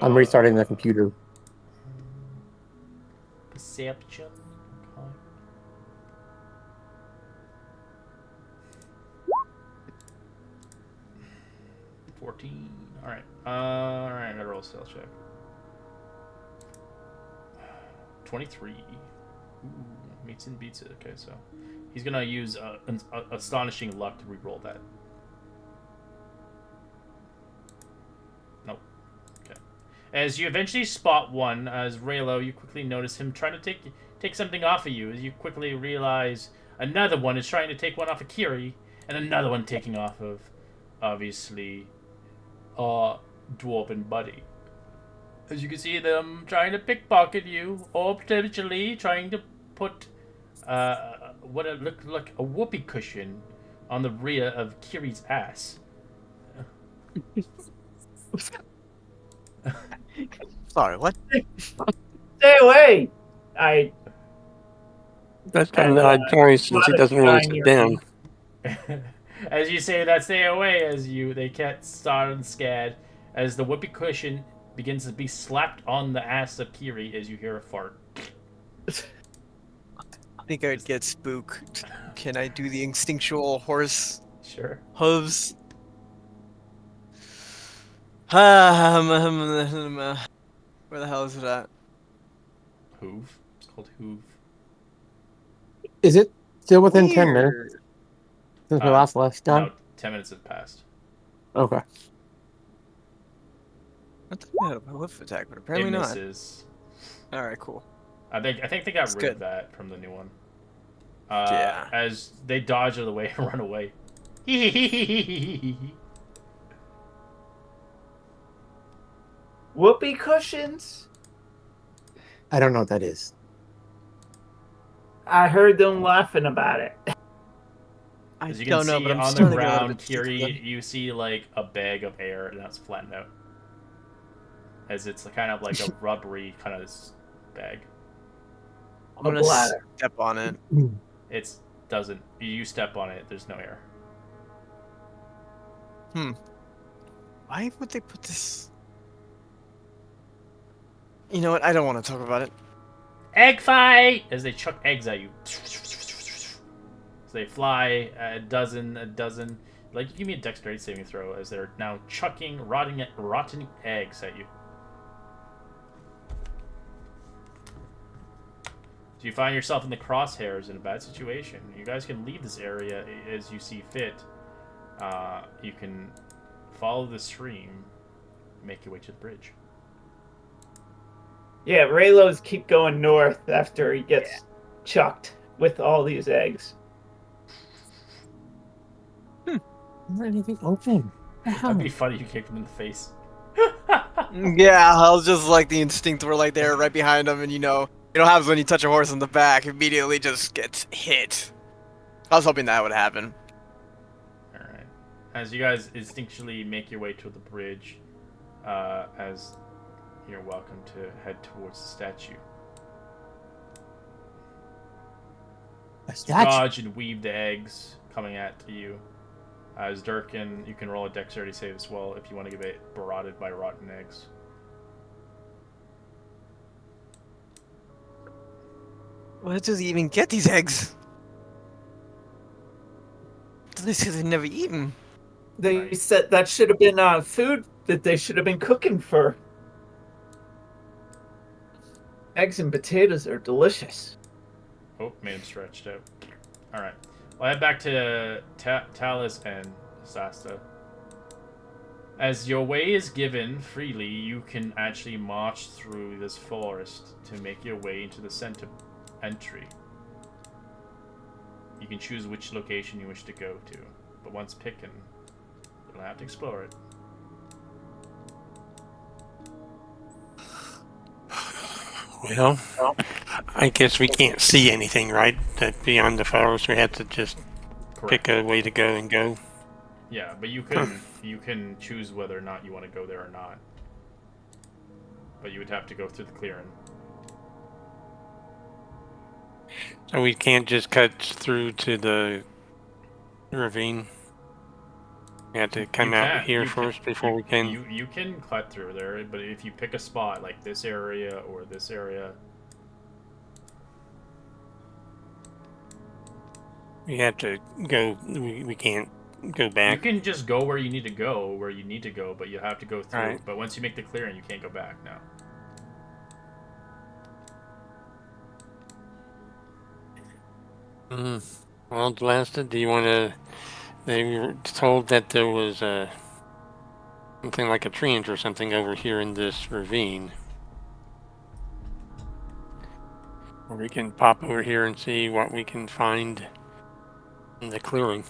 I'm restarting the computer. Perception. Okay. $14. Alright. Alright, I gotta roll a stealth check. 23. Ooh, meets and beats it. Okay, so he's gonna use an astonishing luck to re-roll that. Nope. Okay. As you eventually spot one, as Raylo, you quickly notice him trying to take something off of you. As you quickly realize another one is trying to take one off of Kiri, and another one taking off of, obviously, Dwarven Buddy. As you can see them trying to pickpocket you, or potentially trying to put what it looked like a whoopee cushion on the rear of Kiri's ass. Sorry, what? Stay away! That's kind of odd choice since he doesn't really sit down. As you say that, stay away. As they get started and scared, as the whoopee cushion begins to be slapped on the ass of Kiri, as you hear a fart. I think I'd get spooked. Can I do the instinctual horse Sure. hooves? Where the hell is it at? Hoove. It's called Hoove. Is it still within 10 minutes Weird. since we last done? No, 10 minutes have passed. Okay. I thought I had a whiff attack, but apparently It not. misses. Alright, cool. I think they got That's rid of good. that from the new one. Yeah. As they dodge out of the way and run away. Whoopee cushions? I don't know what that is. I heard them laughing about it. I As you can don't know, see but I'm on the starting to get a little ground, bit sick of Kiri, them. you see like a bag of air, and that's flattened out. As it's kind of like a rubbery kind of bag. I'm gonna bladder. step on it. It doesn't. You step on it, there's no air. Why would they put this? You know what? I don't want to talk about it. Egg fight! As they chuck eggs at you. So they fly a dozen. Like, give me a dexterity saving throw as they're now chucking rotten eggs at you. So you find yourself in the crosshairs in a bad situation. You guys can leave this area as you see fit. You can follow the stream, make your way to the bridge. Yeah, Raylos keep going north after he gets chucked with all these eggs. Is there anything open? That'd be funny if you kicked him in the face. Yeah, I was just like the instinct were like there right behind him, and you know what happens when you touch a horse in the back, immediately just gets hit. I was hoping that would happen. Alright. As you guys instinctually make your way to the bridge, as you're welcome to head towards the statue. You dodge and weave the eggs coming at you. As Durkin, you can roll a dexterity save as well if you want to get barotted by rotten eggs. Where does he even get these eggs? They said they've never eaten. They said that should have been food that they should have been cooking for. Eggs and potatoes are delicious. Oh, made him stretched out. Alright. We'll head back to Talus and Sasta. As your way is given freely, you can actually march through this forest to make your way into the center entry. You can choose which location you wish to go to, but once picking, you'll have to explore it. Well, I guess we can't see anything, right? That beyond the forest, we have to just pick a way to go and go. Yeah, but you can choose whether or not you want to go there or not. But you would have to go through the clearing. So we can't just cut through to the ravine. We have to come out here first before we can. You can cut through there, but if you pick a spot like this area or this area, we have to go. We can't go back. You can just go where you need to go, but you have to go through. Right. But once you make the clearing, you can't go back now. Well, Blasted, do you want to? They were told that there was something like a treant or something over here in this ravine. Or we can pop over here and see what we can find in the clearing.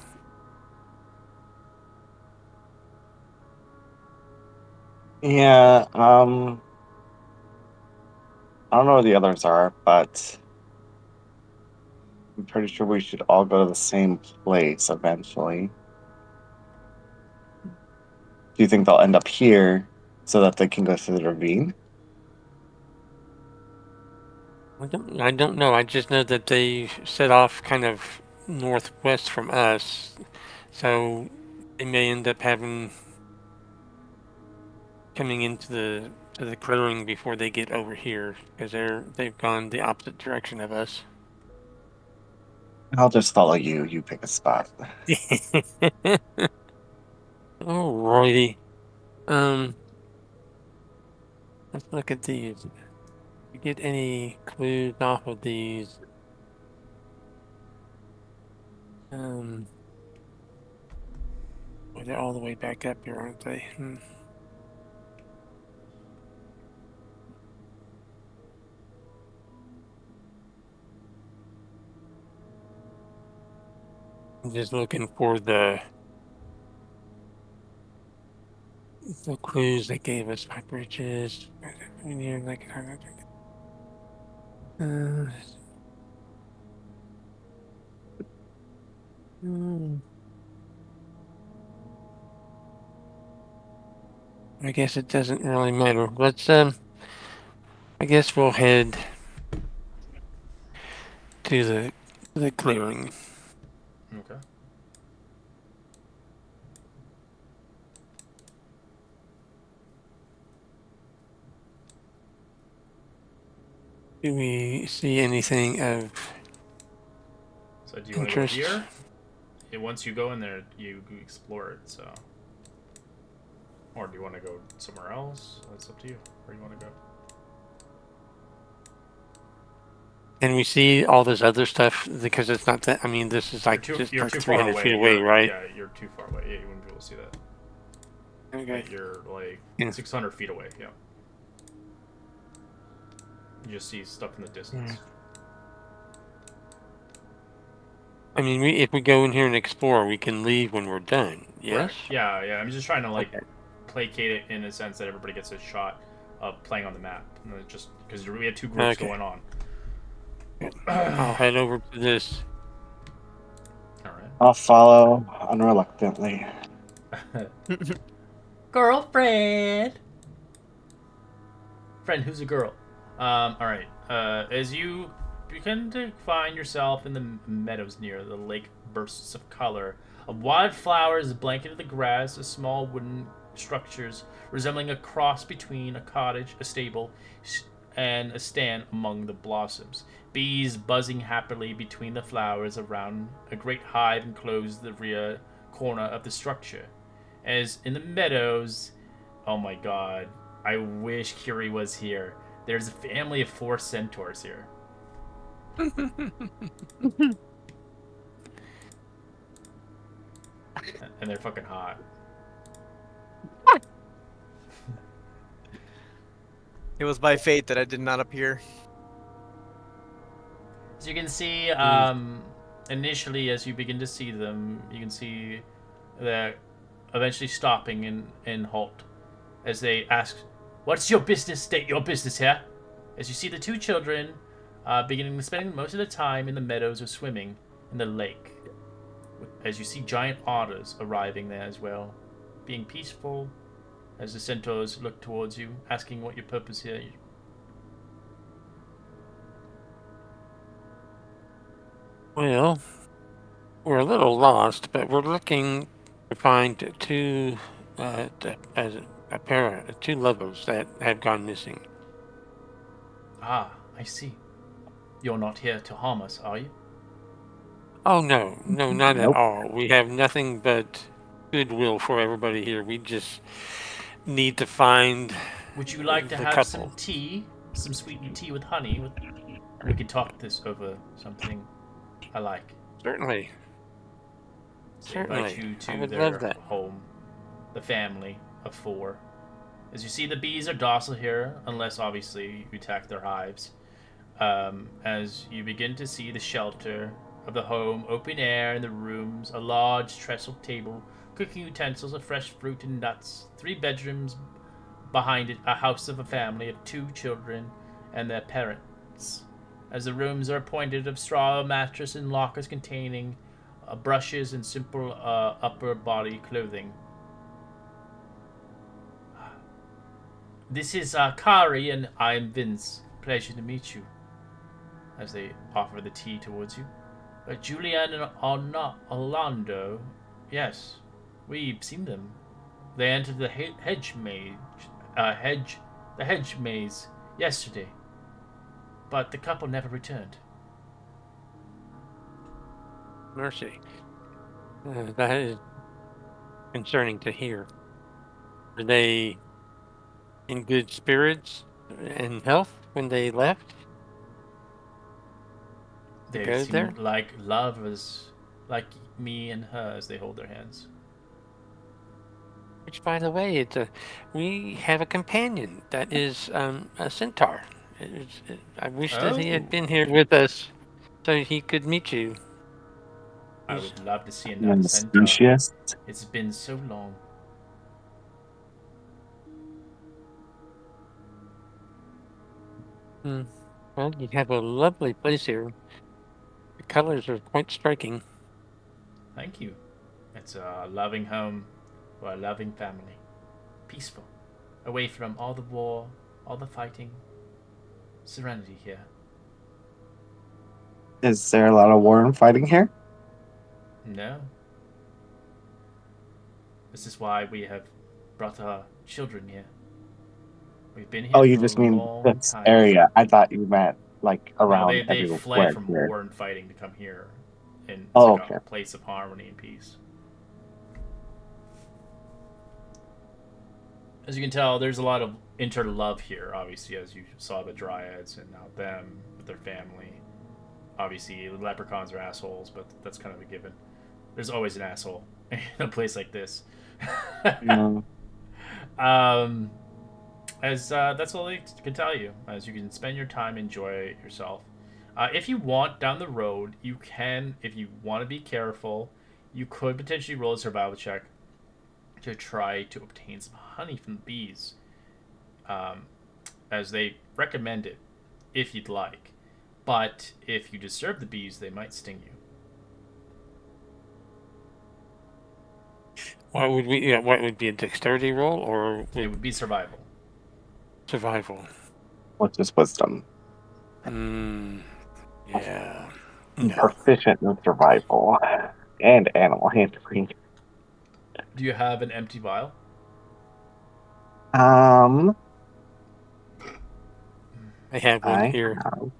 Yeah, I don't know where the others are, but I'm pretty sure we should all go to the same place eventually. Do you think they'll end up here so that they can go through the ravine? I don't know. I just know that they set off kind of northwest from us, so they may end up coming into the clearing before they get over here, because they've gone the opposite direction of us. I'll just follow you. You pick a spot. Alrighty. Let's look at these. Did you get any clues off of these? Well, they're all the way back up here, aren't they? I'm just looking for the clues they gave us. My bridges. I guess it doesn't really matter. Let's I guess we'll head to the clearing. Okay. Do we see anything of So do you want to go interest? here? Once you go in there, you explore it. So, or do you want to go somewhere else? That's up to you. Where do you want to go? Can we see all this other stuff? Because it's not that. I mean, this is like You're just too like far 300 feet away, right? Yeah, you're too far away. Yeah, you wouldn't be able to see that. Okay. You're like Yeah. 600 feet away. Yeah. You just see stuff in the distance. I mean, if we go in here and explore, we can leave when we're done. Yes. Right. Yeah. I'm just trying to placate it in a sense that everybody gets a shot of playing on the map, and just because we had two groups going on. I'll head over to this. All right. I'll follow unreluctantly. Girlfriend. Friend, who's a girl? All right. As you begin to find yourself in the meadows near the lake. Bursts of color of wildflowers blanketed the grass, as small wooden structures resembling a cross between a cottage, a stable, and a stand among the blossoms. Bees buzzing happily between the flowers around a great hive enclosed the rear corner of the structure. As in the meadows, oh my god, I wish Kiri was here. There's a family of 4 centaurs here. And they're fucking hot. It was by fate that I did not appear. As you can see, initially, as you begin to see them, you can see that eventually stopping and halt as they ask, "What's your business? State your business here." As you see the 2 children beginning to spending most of the time in the meadows or swimming in the lake. As you see giant otters arriving there as well, being peaceful as the centaurs look towards you, asking what your purpose here. Well, we're a little lost, but we're looking to find 2 as a pair of 2 lovers that have gone missing. Ah, I see. You're not here to harm us, are you? Oh no, not at Nope. all. We have nothing but goodwill for everybody here. We just need to find Would you like to the have couple. some tea? Some sweetened tea with honey? We could talk this over something I like. Certainly. They invite Certainly. you I to would their love that. home, the family of 4. As you see, the bees are docile here, unless obviously you attack their hives. As you begin to see the shelter of the home, open air in the rooms, a large trestle table, cooking utensils of fresh fruit and nuts, 3 bedrooms behind it, a house of a family of 2 children and their parents. As the rooms are appointed of straw mattress and lockers containing brushes and simple upper body clothing. This is Kari, and I'm Vince. Pleasure to meet you. As they offer the tea towards you. Julian and Orlando, yes, we've seen them. They entered the hedge maze yesterday, but the couple never returned. Mercy. That is concerning to hear. Were they in good spirits and health when they left? They go seem there? like lovers, like me and her, as they hold their hands. Which, by the way, we have a companion that is a centaur. I wish that he had Oh. been here with us so he could meet you. I He's- would love to see And another the centaur. species. It's been so long. Well, you have a lovely place here. The colors are quite striking. Thank you. It's a loving home for a loving family. Peaceful. Away from all the war, all the fighting. Serenity here. Is there a lot of war and fighting here? No. This is why we have brought our children here. We've been here Oh, you for just a mean long this time. area. I thought you meant like No, around they everywhere. fled from here. war and fighting to come here. And it's Oh, like okay. a place of harmony and peace. As you can tell, there's a lot of interlove here, obviously, as you saw the dryads and now them with their family. Obviously, the leprechauns are assholes, but that's kind of a given. There's always an asshole in a place like this. Mm. As that's all I can tell you. As you can spend your time, enjoy yourself. If you want down the road, you can. If you want to be careful, you could potentially roll a survival check to try to obtain some honey from the bees, as they recommend it, if you'd like. But if you disturb the bees, they might sting you. What would be a dexterity roll or It would be survival. survival? What's this wisdom? Yeah. I'm No. proficient in survival and animal handling. Do you have an empty vial? Um, I have one I here. have.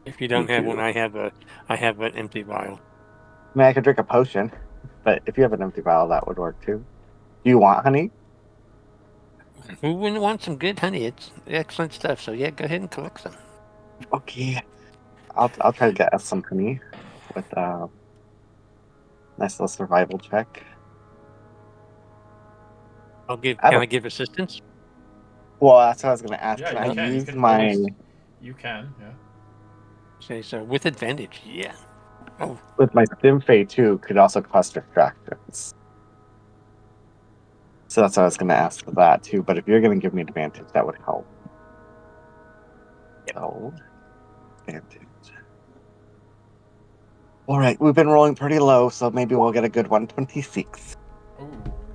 If you You don't have one, do. I have an empty vial. I mean, I could drink a potion, but if you have an empty vial, that would work too. Do you want honey? Who wouldn't want some good honey? It's excellent stuff. So yeah, go ahead and collect some. Okay, I'll try to get us some honey with nice little survival check. I Can I don't. give assistance? Well, that's what I was gonna ask. Yeah, Can I you can. You use can my always. You can. Yeah. Say so with advantage. Yeah. Oh, with my Stimfei too? Could also cause distractions. So that's what I was gonna ask for that too. But if you're gonna give me advantage, that would help. So advantage. All right, we've been rolling pretty low, so maybe we'll get a good 126. Ooh.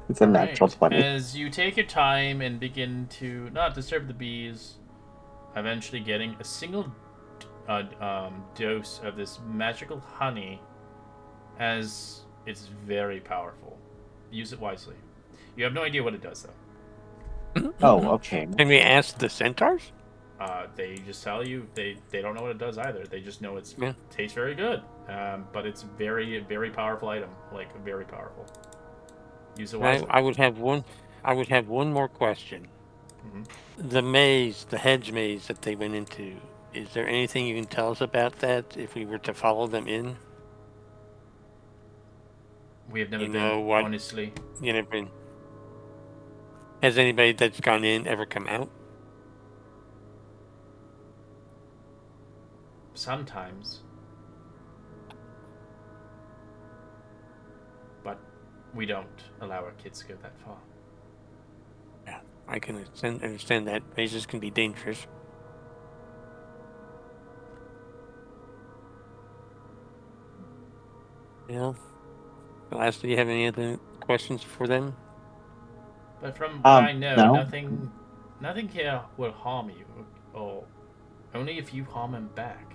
It's a All natural right. 20. As you take your time and begin to not disturb the bees, eventually getting a single dose of this magical honey, as it's very powerful. Use it wisely. You have no idea what it does, though. Oh, okay. Can we ask the centaurs? They just tell you they don't know what it does either. They just know it Yeah. tastes very good, but it's very powerful item, like very powerful. Use it wisely. I would have one. I would have one more question. Mhm. The maze, the hedge maze that they went into. Is there anything you can tell us about that? If we were to follow them in, We have never you been, know what? honestly. You know, been. Has anybody that's gone in ever come out? Sometimes, but we don't allow our kids to go that far. Yeah, I can understand that mazes can be dangerous. Yeah. Last, do you have any other questions for them? But from what I know, No. nothing here will harm you, or only if you harm him back.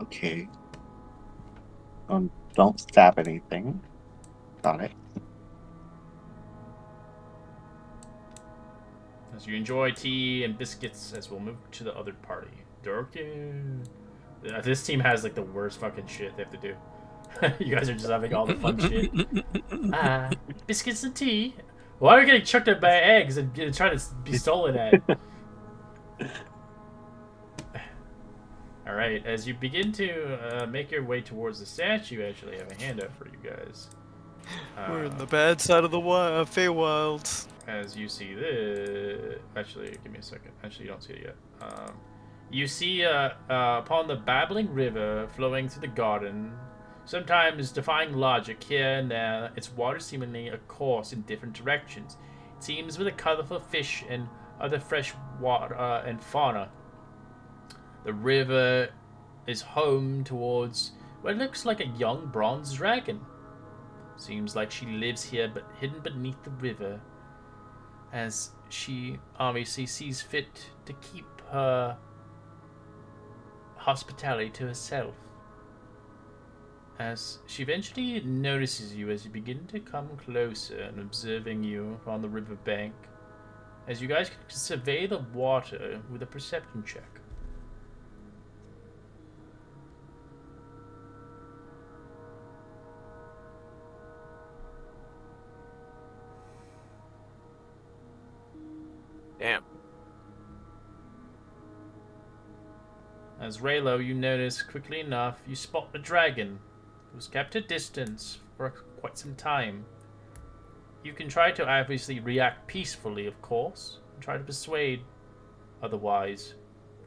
Okay. Don't stab anything. Got it. As you enjoy tea and biscuits, as we'll move to the other party. Durkin. This team has like the worst fucking shit they have to do. You guys are just having all the fun shit. Biscuits and tea. Why are we getting chucked at by eggs and trying to be stolen at? Alright, as you begin to make your way towards the statue, you actually have a handout for you guys. We're in the bad side of the Feywilds. As you see this... Actually, give me a second. Actually, you don't see it yet. You see upon the babbling river flowing through the garden, sometimes defying logic here and there, its water seemingly a course in different directions. It seems with a colorful fish and other fresh water and fauna. The river is home towards what looks like a young bronze dragon. Seems like she lives here but hidden beneath the river, as she obviously sees fit to keep her hospitality to herself. As she eventually notices you as you begin to come closer and observing you on the river bank, as you guys can survey the water with a perception check. Damn. As Raylo, you notice quickly enough, you spot a dragon who's kept a distance for quite some time. You can try to obviously react peacefully, of course, and try to persuade, otherwise,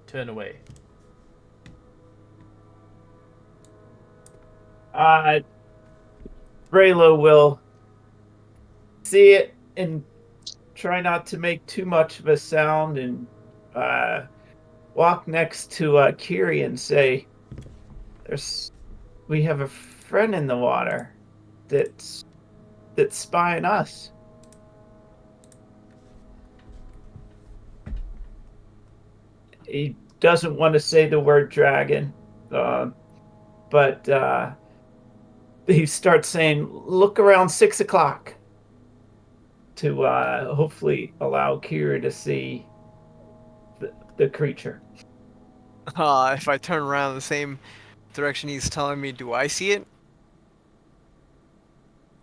turn away. Raylo will see it and try not to make too much of a sound and walk next to Kiri and say, we have a friend in the water that's spying us. he doesn't want to say the word dragon, but he starts saying, "Look around 6 o'clock," to hopefully allow Kira to see the creature. If I turn around the same direction he's telling me, do I see it?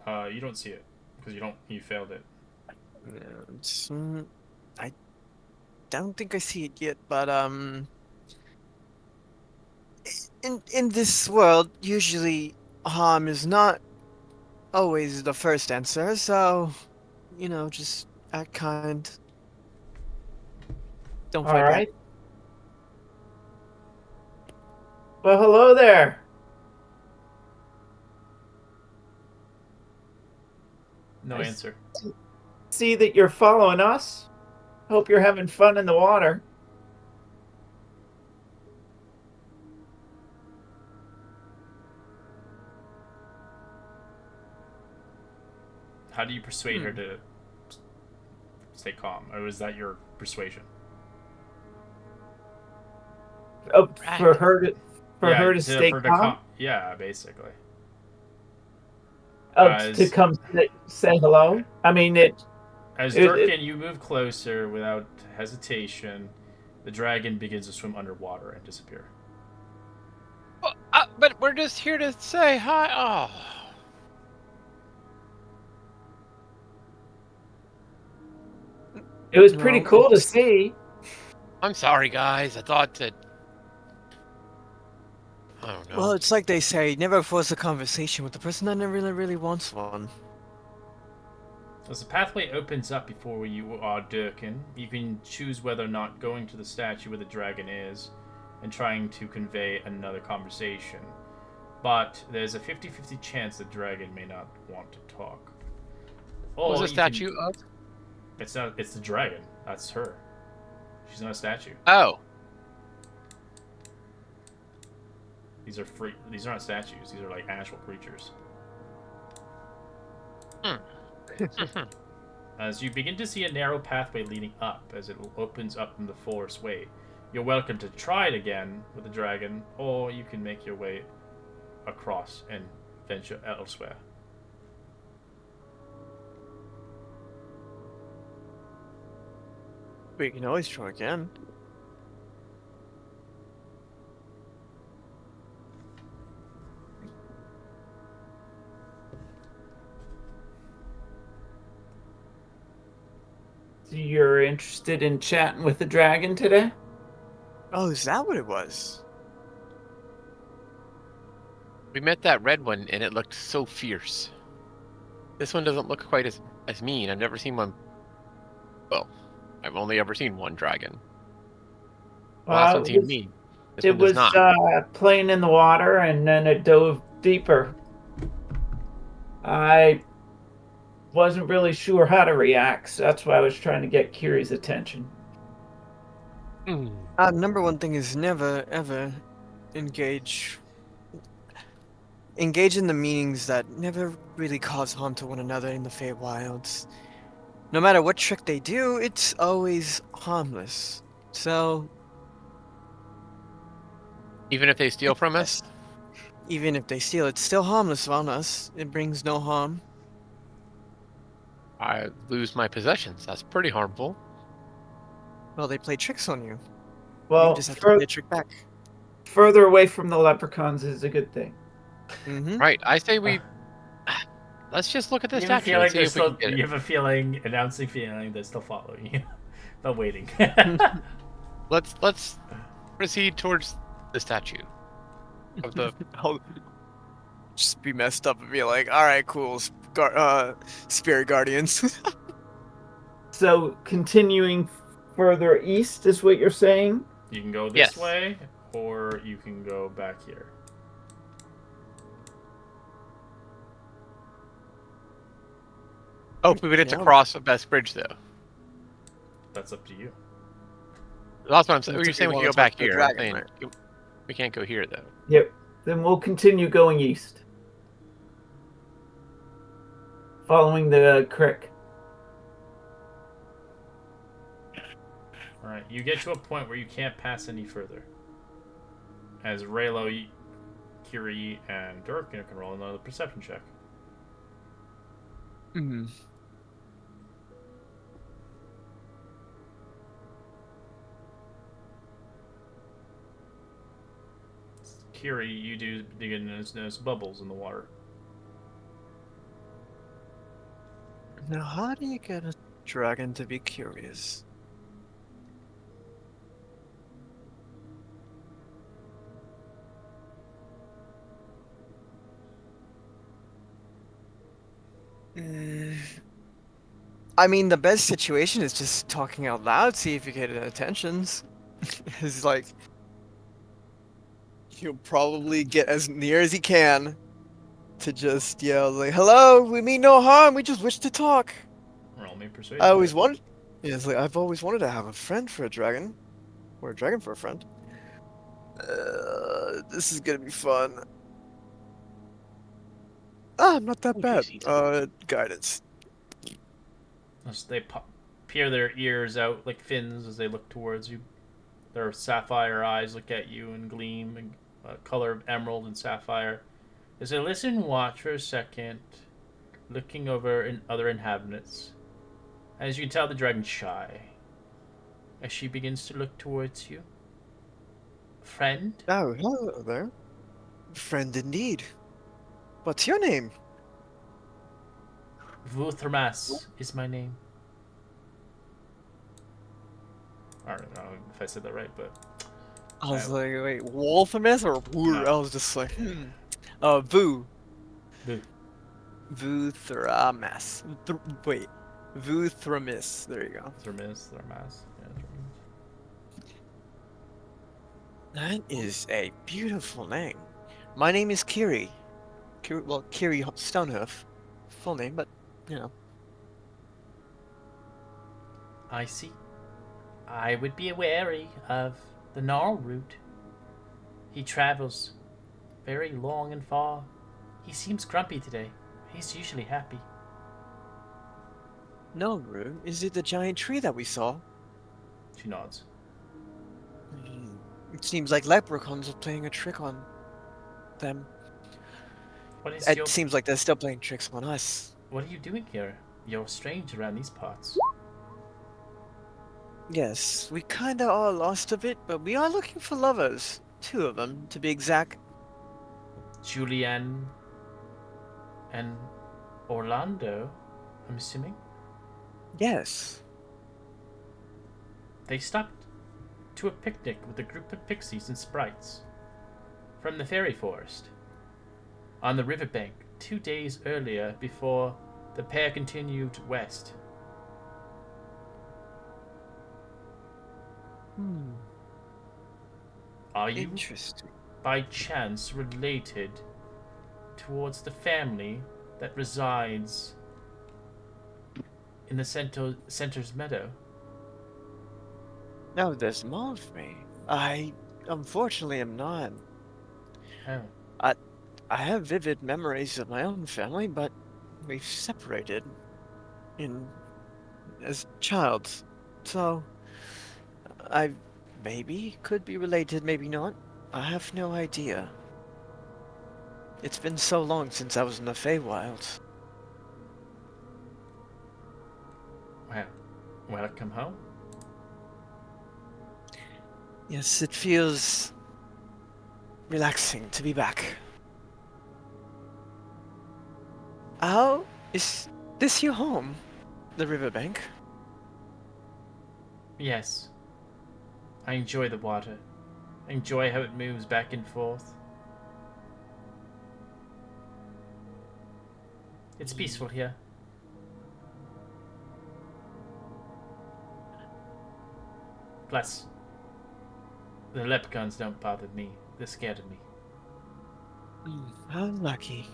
You don't see it because you failed it. I don't think I see it yet, but in this world, usually harm is not always the first answer, so just act kind. Don't All fight back. right. Well, hello there. No I answer. See that you're following us. Hope you're having fun in the water. How do you persuade her to stay calm, or is that your persuasion? Oh, Right. for her to stay calm. Yeah, basically. Oh, As- to come say hello. I mean, As It- Durkin, you move closer without hesitation. The dragon begins to swim underwater and disappear. But we're just here to say hi. Oh. it was pretty No, cool to it's- see. I'm sorry, guys. I thought that. I don't know. Well, it's like they say, never force a conversation with the person that never really wants one. As the pathway opens up before you are Durkin, you can choose whether or not going to the statue where the dragon is and trying to convey another conversation. But there's a 50-50 chance the dragon may not want to talk. What was Or the you statue of? It's not. It's the dragon. That's her. She's not a statue. Oh. These are free. These are not statues. These are like actual creatures. As you begin to see a narrow pathway leading up, as it opens up in the forest way, you're welcome to try it again with the dragon, or you can make your way across and venture elsewhere. We can always try again. So you're interested in chatting with the dragon today? Oh, is that what it was? We met that red one, and it looked so fierce. This one doesn't look quite as mean. I've never seen one. Well, I've only ever seen one dragon. The last one seemed mean. This It one does was not. playing in the water, and then it dove deeper. I wasn't really sure how to react, so that's why I was trying to get Kiri's attention. Number one thing is never ever engage in the meanings that never really cause harm to one another in the Feywilds. No matter what trick they do, it's always harmless. So Even if they steal from us? even if they steal, it's still harmless on us. It brings no harm. I lose my possessions. That's pretty harmful. Well, they play tricks on you. Well, You just have to play a trick back. further away from the leprechauns is a good thing. Mm-hmm. Right. I say we. Let's just look at this You have a statue and feeling see they're if we still. can get it. You have a feeling, announcing feeling they're still following you, but waiting. Let's proceed towards the statue of the. I'll just be messed up and be like, all right, cool, spirit guardians. So continuing further east is what you're saying? You can go this Yes. way, or you can go back here. Oh, we would have to Yeah. cross a best bridge though. That's up to you. That's what I'm saying. That's You're if saying you we wanna can go back talk to the here. dragon, I'm saying right? we can't go here though. Yep. Then we'll continue going east. Following the creek. Alright, you get to a point where you can't pass any further. As Raylo, Kiri, and Dirk can roll another perception check. Hmm. Kiri, you do begin to notice bubbles in the water. Now, how do you get a dragon to be curious? Mm, I mean, the best situation is just talking out loud, see if you get attentions. It's like, he'll probably get as near as he can to just yell, like, hello, we mean no harm, we just wish to talk. Roll me persuasion. I always check. wanted. Yeah, it's like I've always wanted to have a friend for a dragon, or a dragon for a friend. This is gonna be fun. Ah, not that bad. Guidance. As they peer their ears out like fins as they look towards you. Their sapphire eyes look at you and gleam in color of emerald and sapphire. As they listen and watch for a second, looking over in other inhabitants. As you can tell, the dragon's shy. As she begins to look towards you. Friend? Oh, hello there. Friend indeed. What's your name? Vuthermas is my name. I don't know if I said that right, but I was like, wait, Wolfemus or Woo? No. I was just like, Vu. Vu. Vuthramas. Wait. Vuthramis. There you go. Thermas. Yeah, That is a beautiful name. My name is Kiri. Kiri Stonehoof. Full name, but, you know. I see. I would be wary of the Gnarl route. He travels very long and far. He seems grumpy today. He's usually happy. No, Rue. Is it the giant tree that we saw? She nods. It seems like leprechauns are playing a trick on them. What is It seems like they're still playing tricks on us. What are you doing here? You're strange around these parts. Yes, we kinda are lost a bit, but we are looking for lovers. 2 of them, to be exact. Julianne and Orlando, I'm assuming. Yes. They stopped to a picnic with a group of pixies and sprites from the fairy forest on the riverbank 2 days earlier before the pair continued west. Are you Interesting. by chance related towards the family that resides in the center's meadow? No, there's more of me. I unfortunately am not. Oh, I have vivid memories of my own family, but we've separated as child. So I maybe could be related, maybe not. I have no idea. It's been so long since I was in the Feywild. well, welcome home. Yes, it feels relaxing to be back. How is this your home? The riverbank? Yes. I enjoy the water. I enjoy how it moves back and forth. It's peaceful here. Plus, the leprechauns don't bother me. They're scared of me. How lucky.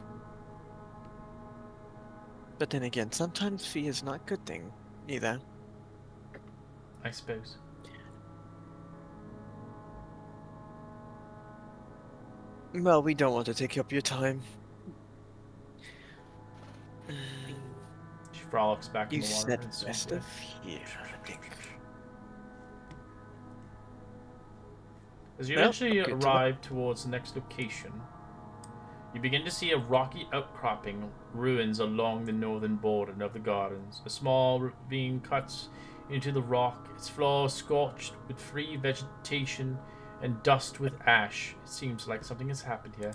But then again, sometimes fear is not a good thing, either. I suppose. Well, we don't want to take up your time. She frolics back in You the water. said and swims west away. of here, I think. As you Well, eventually good to know. arrive towards the next location, you begin to see a rocky outcropping ruins along the northern border of the gardens. A small ravine cuts into the rock, its floor scorched with free vegetation and dust with ash. It seems like something has happened here.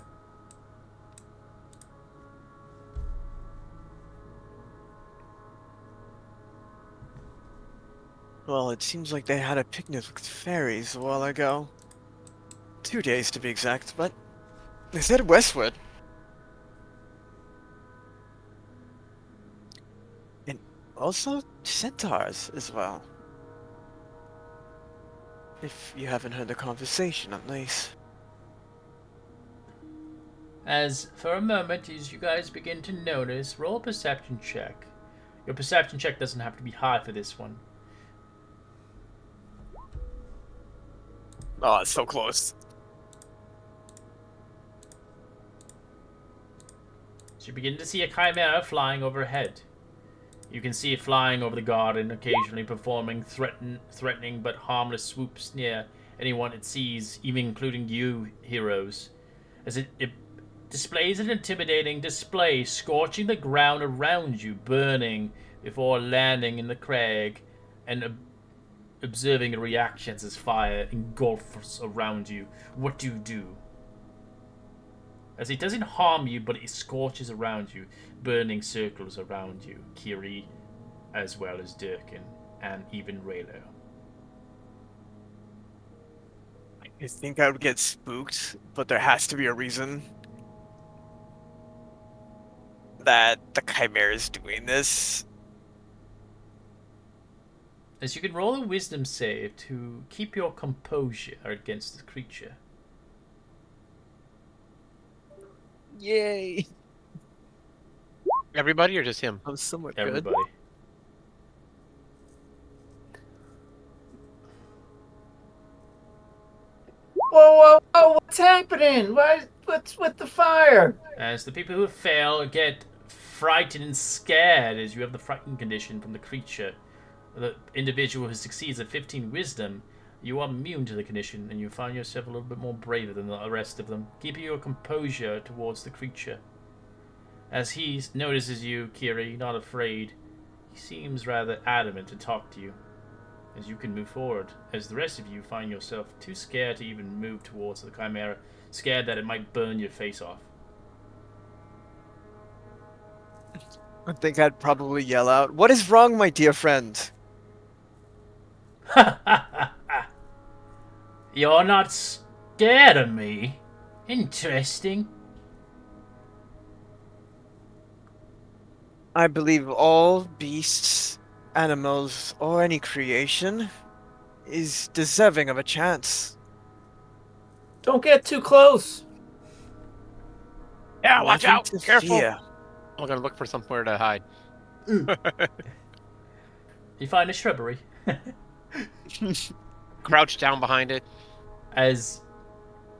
Well, it seems like they had a picnic with fairies a while ago. 2 days to be exact, but they said westward. And also centaurs as well. If you haven't heard the conversation, at least. As for a moment, as you guys begin to notice, roll a perception check. Your perception check doesn't have to be high for this one. Oh, it's so close. So you begin to see a chimera flying overhead. You can see it flying over the garden, occasionally performing threatening but harmless swoops near anyone it sees, even including you, heroes. As it displays an intimidating display, scorching the ground around you, burning before landing in the crag, and observing the reactions as fire engulfs around you. What do you do? As it doesn't harm you, but it scorches around you, burning circles around you, Kiri, as well as Durkin, and even Raylo. I think I would get spooked, but there has to be a reason that the Chimera is doing this. As you can roll a wisdom save to keep your composure against the creature. Yay! Everybody or just him? I'm somewhat good. Everybody. Whoa! What's happening? What's with the fire? As the people who fail get frightened and scared, as you have the frightened condition from the creature. The individual who succeeds at 15 wisdom, you are immune to the condition, and you find yourself a little bit more braver than the rest of them, keeping your composure towards the creature. As he notices you, Kiri, not afraid, he seems rather adamant to talk to you. As you can move forward, as the rest of you find yourself too scared to even move towards the chimera, scared that it might burn your face off. I think I'd probably yell out, "What is wrong, my dear friend?" You're not scared of me? Interesting. I believe all beasts, animals, or any creation is deserving of a chance. Don't get too close. Yeah, watch Nothing out! to Careful! fear. I'm gonna look for somewhere to hide. You find a shrubbery. Crouch down behind it. As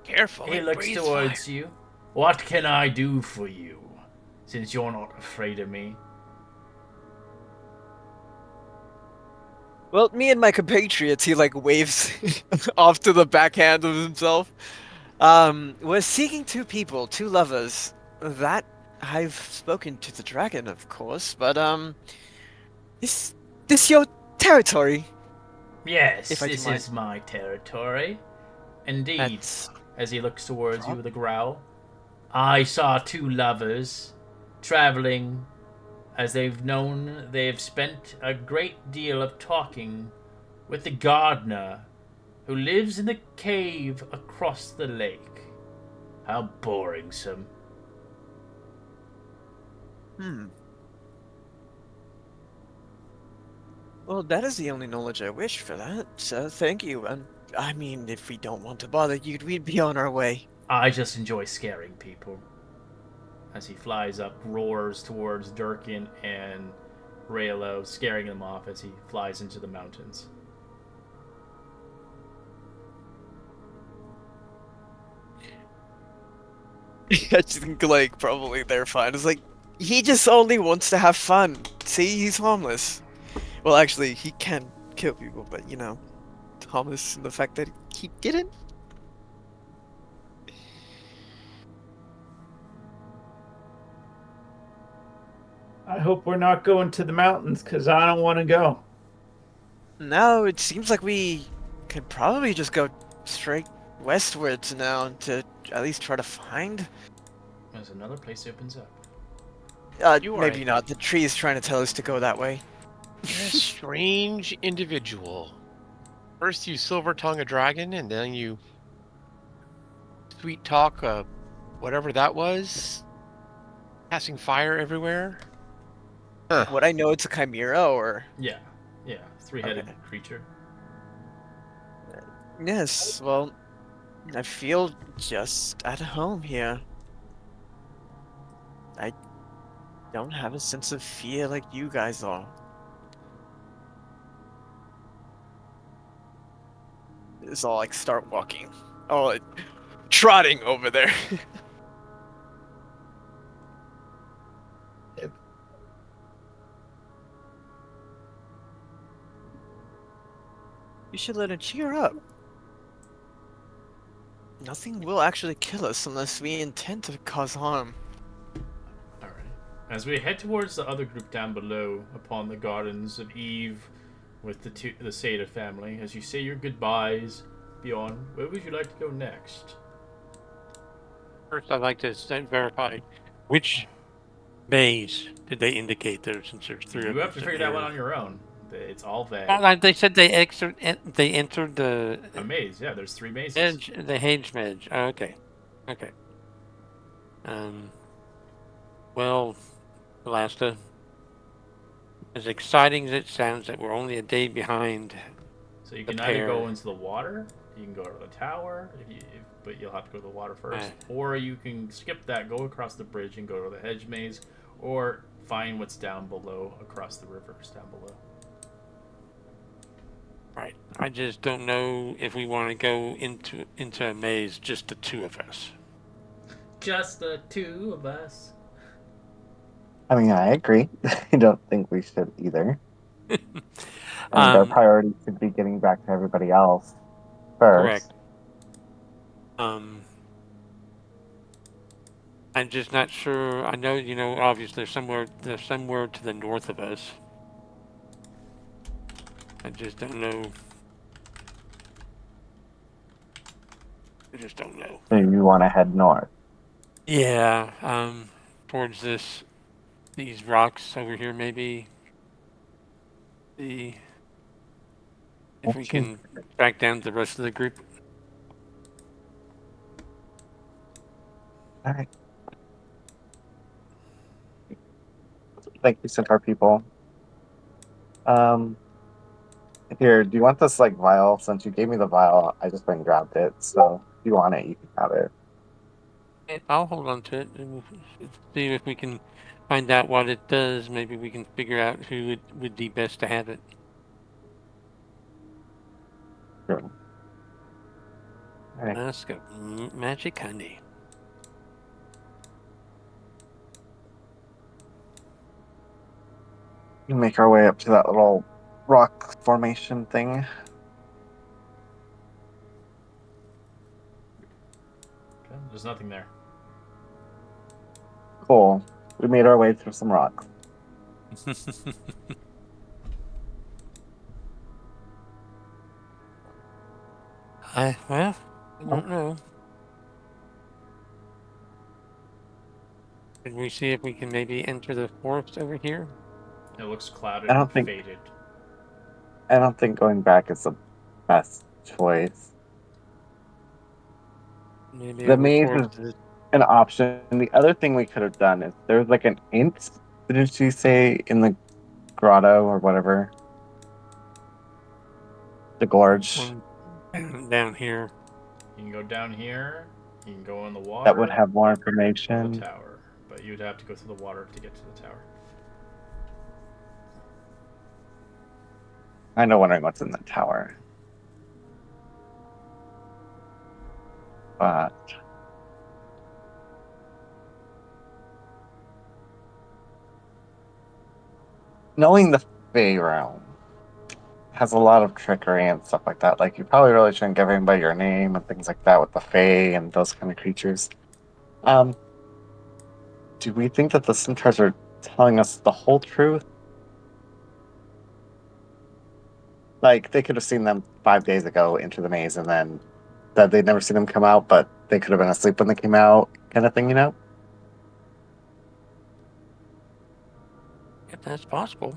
Careful. he it looks breathes towards fire. you. What can I do for you, since you're not afraid of me? Well, me and my compatriots, he like waves off to the backhand of himself. We're seeking two people, two lovers. That I've spoken to the dragon, of course, but is this your territory? Yes, If I do this mind. is my territory. Indeed. That's As he looks towards you with a growl. I saw two lovers traveling. As they've spent a great deal of talking with the gardener who lives in the cave across the lake. How boring-some. Well, that is the only knowledge I wish for that, so thank you. And I mean, if we don't want to bother you, we'd be on our way. I just enjoy scaring people. As he flies up, roars towards Durkin and Raylo, scaring them off as he flies into the mountains. I think, like, probably they're fine. It's like, he just only wants to have fun. See, he's harmless. Well, actually, he can kill people, but, you know, harmless in the fact that he didn't. I hope we're not going to the mountains, because I don't want to go. No, it seems like we could probably just go straight westwards now to at least try to find. There's another place opens up. You are Maybe a- not. The tree is trying to tell us to go that way. You're a strange individual. First you silver tongue a dragon, and then you sweet talk whatever that was, passing fire everywhere. Huh. Would I know it's a chimera or? Yeah, three-headed Okay. creature. Yes. Well, I feel just at home here. I don't have a sense of fear like you guys are. So I'll like start walking. Oh, like, trotting over there. You should let her cheer up. Nothing will actually kill us unless we intend to cause harm. Alright. As we head towards the other group down below, upon the gardens of Eve, with the Seda family, as you say your goodbyes, Bjorn, where would you like to go next? First, I'd like to verify which maze did they indicate there, since there's three of You us. have to figure that one on your own. It's all vague. They said they entered the A maze, yeah. There's 3 mazes. the Hage Medge. Oh, okay. Well, Alasta, as exciting as it sounds that we're only a day behind. So you can either go into the water, you can go to the tower, but you'll have to go to the water first, or you can skip that, go across the bridge, and go to the hedge maze, or find what's down below across the rivers down below. Right. I just don't know if we want to go into a maze, just the two of us. Just the 2 of us. I mean, I agree. I don't think we should either. Our priority should be getting back to everybody else first. Correct. I'm just not sure. I know, obviously they're somewhere to the north of us. I just don't know. So you want to head north? Yeah, towards these rocks over here, maybe. If we can back down to the rest of the group. All right. Thank you, Centaur people. Here, do you want this vial? Since you gave me the vial, I just went and grabbed it. So if you want it, you can have it. I'll hold on to it and see if we can find out what it does. Maybe we can figure out who would be best to have it. Sure. All right. Let's go. Magic honey. We make our way up to that little rock formation thing. Okay, there's nothing there. Cool. We made our way through some rocks. I don't know. Can we see if we can maybe enter the forest over here? It looks clouded I don't and think- faded. I don't think going back is the best choice. Maybe The over maze towards is an option. The other thing we could have done is there's an int. Didn't you say in the grotto or whatever? The gorge. down here. You can go down here. You can go in the water. That would have more or information. the tower, but you'd have to go through the water to get to the tower. I know wondering what's in the tower. But knowing the Fey realm has a lot of trickery and stuff like that. You probably really shouldn't give anybody your name and things like that with the Fey and those kind of creatures. Do we think that the centaurs are telling us the whole truth. Like, they could have seen them 5 days ago into the maze and then that they'd never seen them come out, but they could have been asleep when they came out, kind of thing, you know? If that's possible.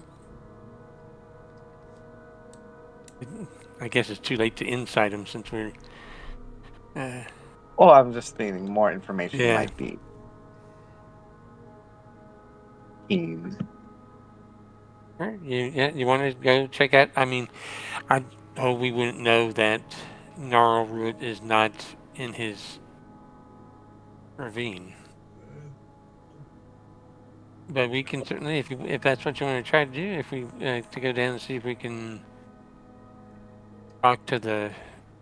I guess it's too late to insight them since we're. Well, I'm just thinking more information Yeah. might be keen. You want to go check out? I mean, we wouldn't know that Gnarlroot is not in his ravine. But we can certainly, if that's what you want to try to do, if we to go down and see if we can talk to the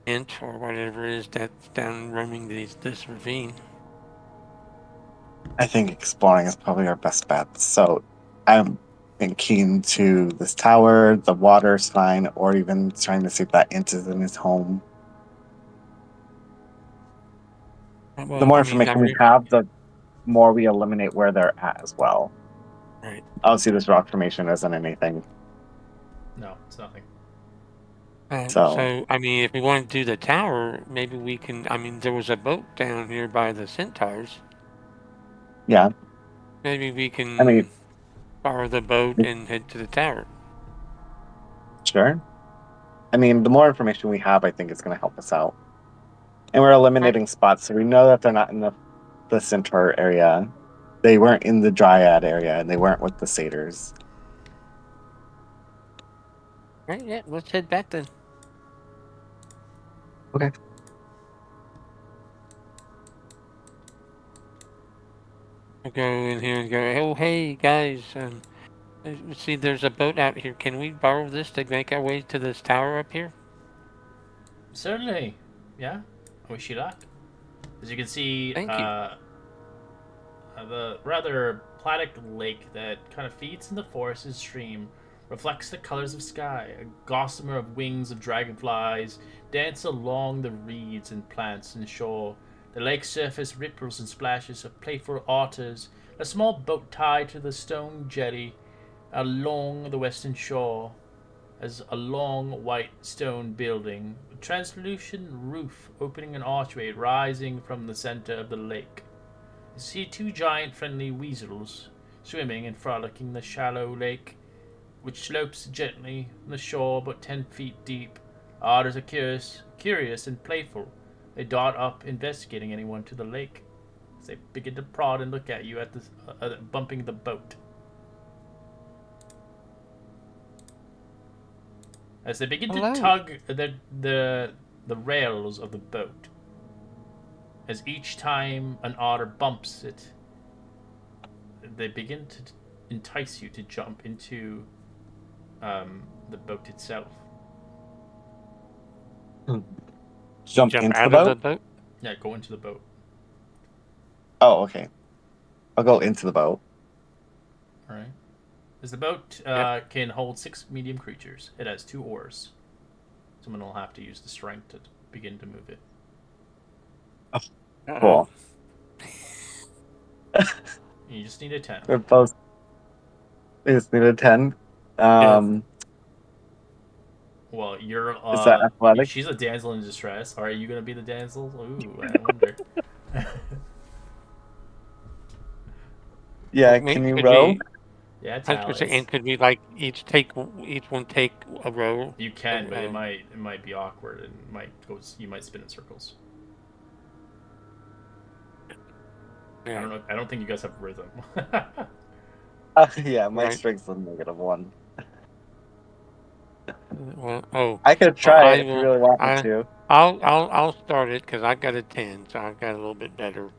ant or whatever it is that's down roaming this ravine. I think exploring is probably our best bet. So I'm keen to this tower, the water sign, or even trying to see if that ant is in his home. Well, The more I mean, information we have, the more we eliminate where they're at as well. Right. Obviously, this rock formation isn't anything. No, it's nothing. So, I mean, if we want to do the tower, maybe we can. I mean, there was a boat down here by the centaurs. Yeah. Maybe we can borrow the boat and head to the tower. Sure. I mean, the more information we have, I think is going to help us out. And we're eliminating spots, so we know that they're not in the centaur area. They weren't in the dryad area, and they weren't with the satyrs. Right, yeah, let's head back then. Okay. I'll go in here and go, oh, hey, guys, see, there's a boat out here. Can we borrow this to make our way to this tower up here? Certainly. Yeah. I wish you luck. As you can see, Thank you. The rather platic lake that kind of feeds in the forest's stream reflects the colors of sky. A gossamer of wings of dragonflies dance along the reeds and plants and shore. The lake surface ripples and splashes of playful otters. A small boat tied to the stone jetty along the western shore as a long white stone building, a translucent roof opening an archway rising from the center of the lake. You see two giant friendly weasels swimming and frolicking the shallow lake, which slopes gently from the shore about 10 feet deep. Otters are curious and playful. They dart up, investigating anyone to the lake as they begin to prod and look at you at bumping the boat. As they begin to tug the rails of the boat, as each time an otter bumps it, they begin to entice you to jump into the boat itself. Jump into out the of boat? the boat? Yeah, go into the boat. Oh, okay. I'll go into the boat. All right. As the boat can hold 6 medium creatures, it has 2 oars. Someone will have to use the strength to begin to move it. Oh, cool. You just need a 10. We're both. We just need a 10. Well, you're. Is that athletic? She's a damsel in distress. Are you gonna be the damsel? Ooh, I wonder. Yeah, can you row? Yeah, I was gonna say, and could we like each one take a row? You can, but it might be awkward and you might spin in circles. Yeah. I don't think you guys have rhythm. Yeah, my strength's a -1. Well, I could try it if you really want me to. I'll start it because I've got a 10, so I've got a little bit better.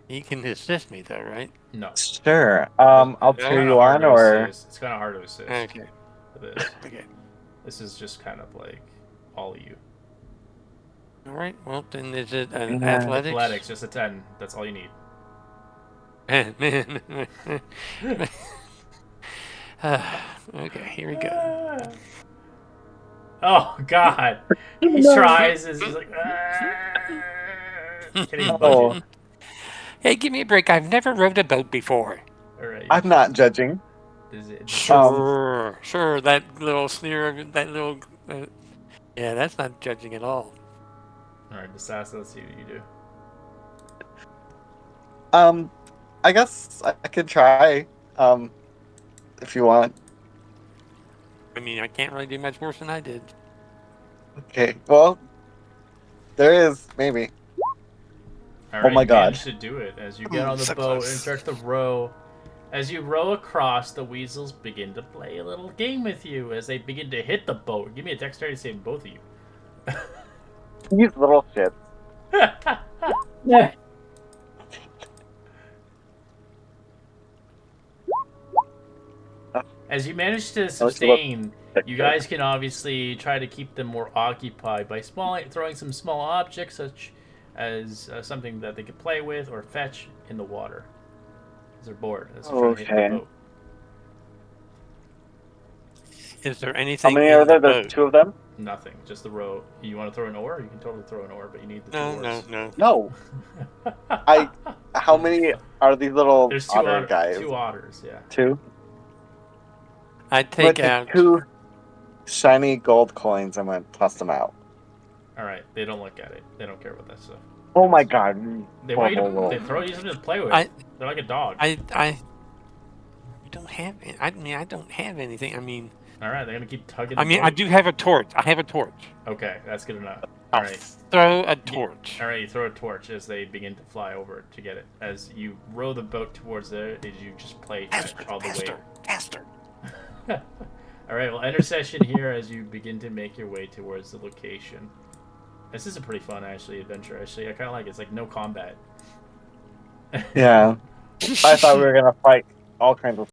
You can assist me though, right? No. Sure. I'll cheer you on, or it's kind of hard to assist. Okay. For this. Okay. This is just kind of like all of you. All right. Well, then is it an athletics? Athletics, just a 10. That's all you need. Man. Okay, here we go. Oh God! He tries. He's like, Hey, give me a break. I've never rowed a boat before. All right. I'm not judging. Is it? Sure. That little sneer, that little. Yeah, that's not judging at all. All right, Desasa, let's see what you do. I guess I could try. If you want. I mean, I can't really do much worse than I did. Okay. Well, there is maybe. All Oh right, my you God. manage to do it as you get on the so boat close. and start to row. As you row across, the weasels begin to play a little game with you as they begin to hit the boat. Give me a dexterity save, both of you. These little shits. Yeah. As you manage to sustain, you guys can obviously try to keep them more occupied by throwing some small objects, such as something that they could play with or fetch in the water. As they're bored, as they're trying to hit the Okay. boat. Is there How anything many in are there? the There's boat? 2 of them? Nothing, just the row. You want to throw an oar? You can totally throw an oar, but you need the two oars. No. No. How many are these little There's two otter guys? two otters, yeah. 2? I'd I'm gonna take out. 2 shiny gold coins. I'm gonna toss them out. All right, they don't look at it. They don't care about that stuff. Oh my God. They want you Horrible to. They roll. throw you something to play with. They're like a dog. I don't have. I mean, I don't have anything. I mean, All right, they're gonna keep tugging. I the mean, I boat. do have a torch. I have a torch. Okay, that's good enough. All I'll right. throw a torch. All right, you throw a torch as they begin to fly over to get it. As you row the boat towards there, did you just play all the way? Faster. All right, well, enter session here as you begin to make your way towards the location. This is a pretty fun, adventure. Actually, I kind of like it. It's like no combat. Yeah. I thought we were gonna fight all kinds of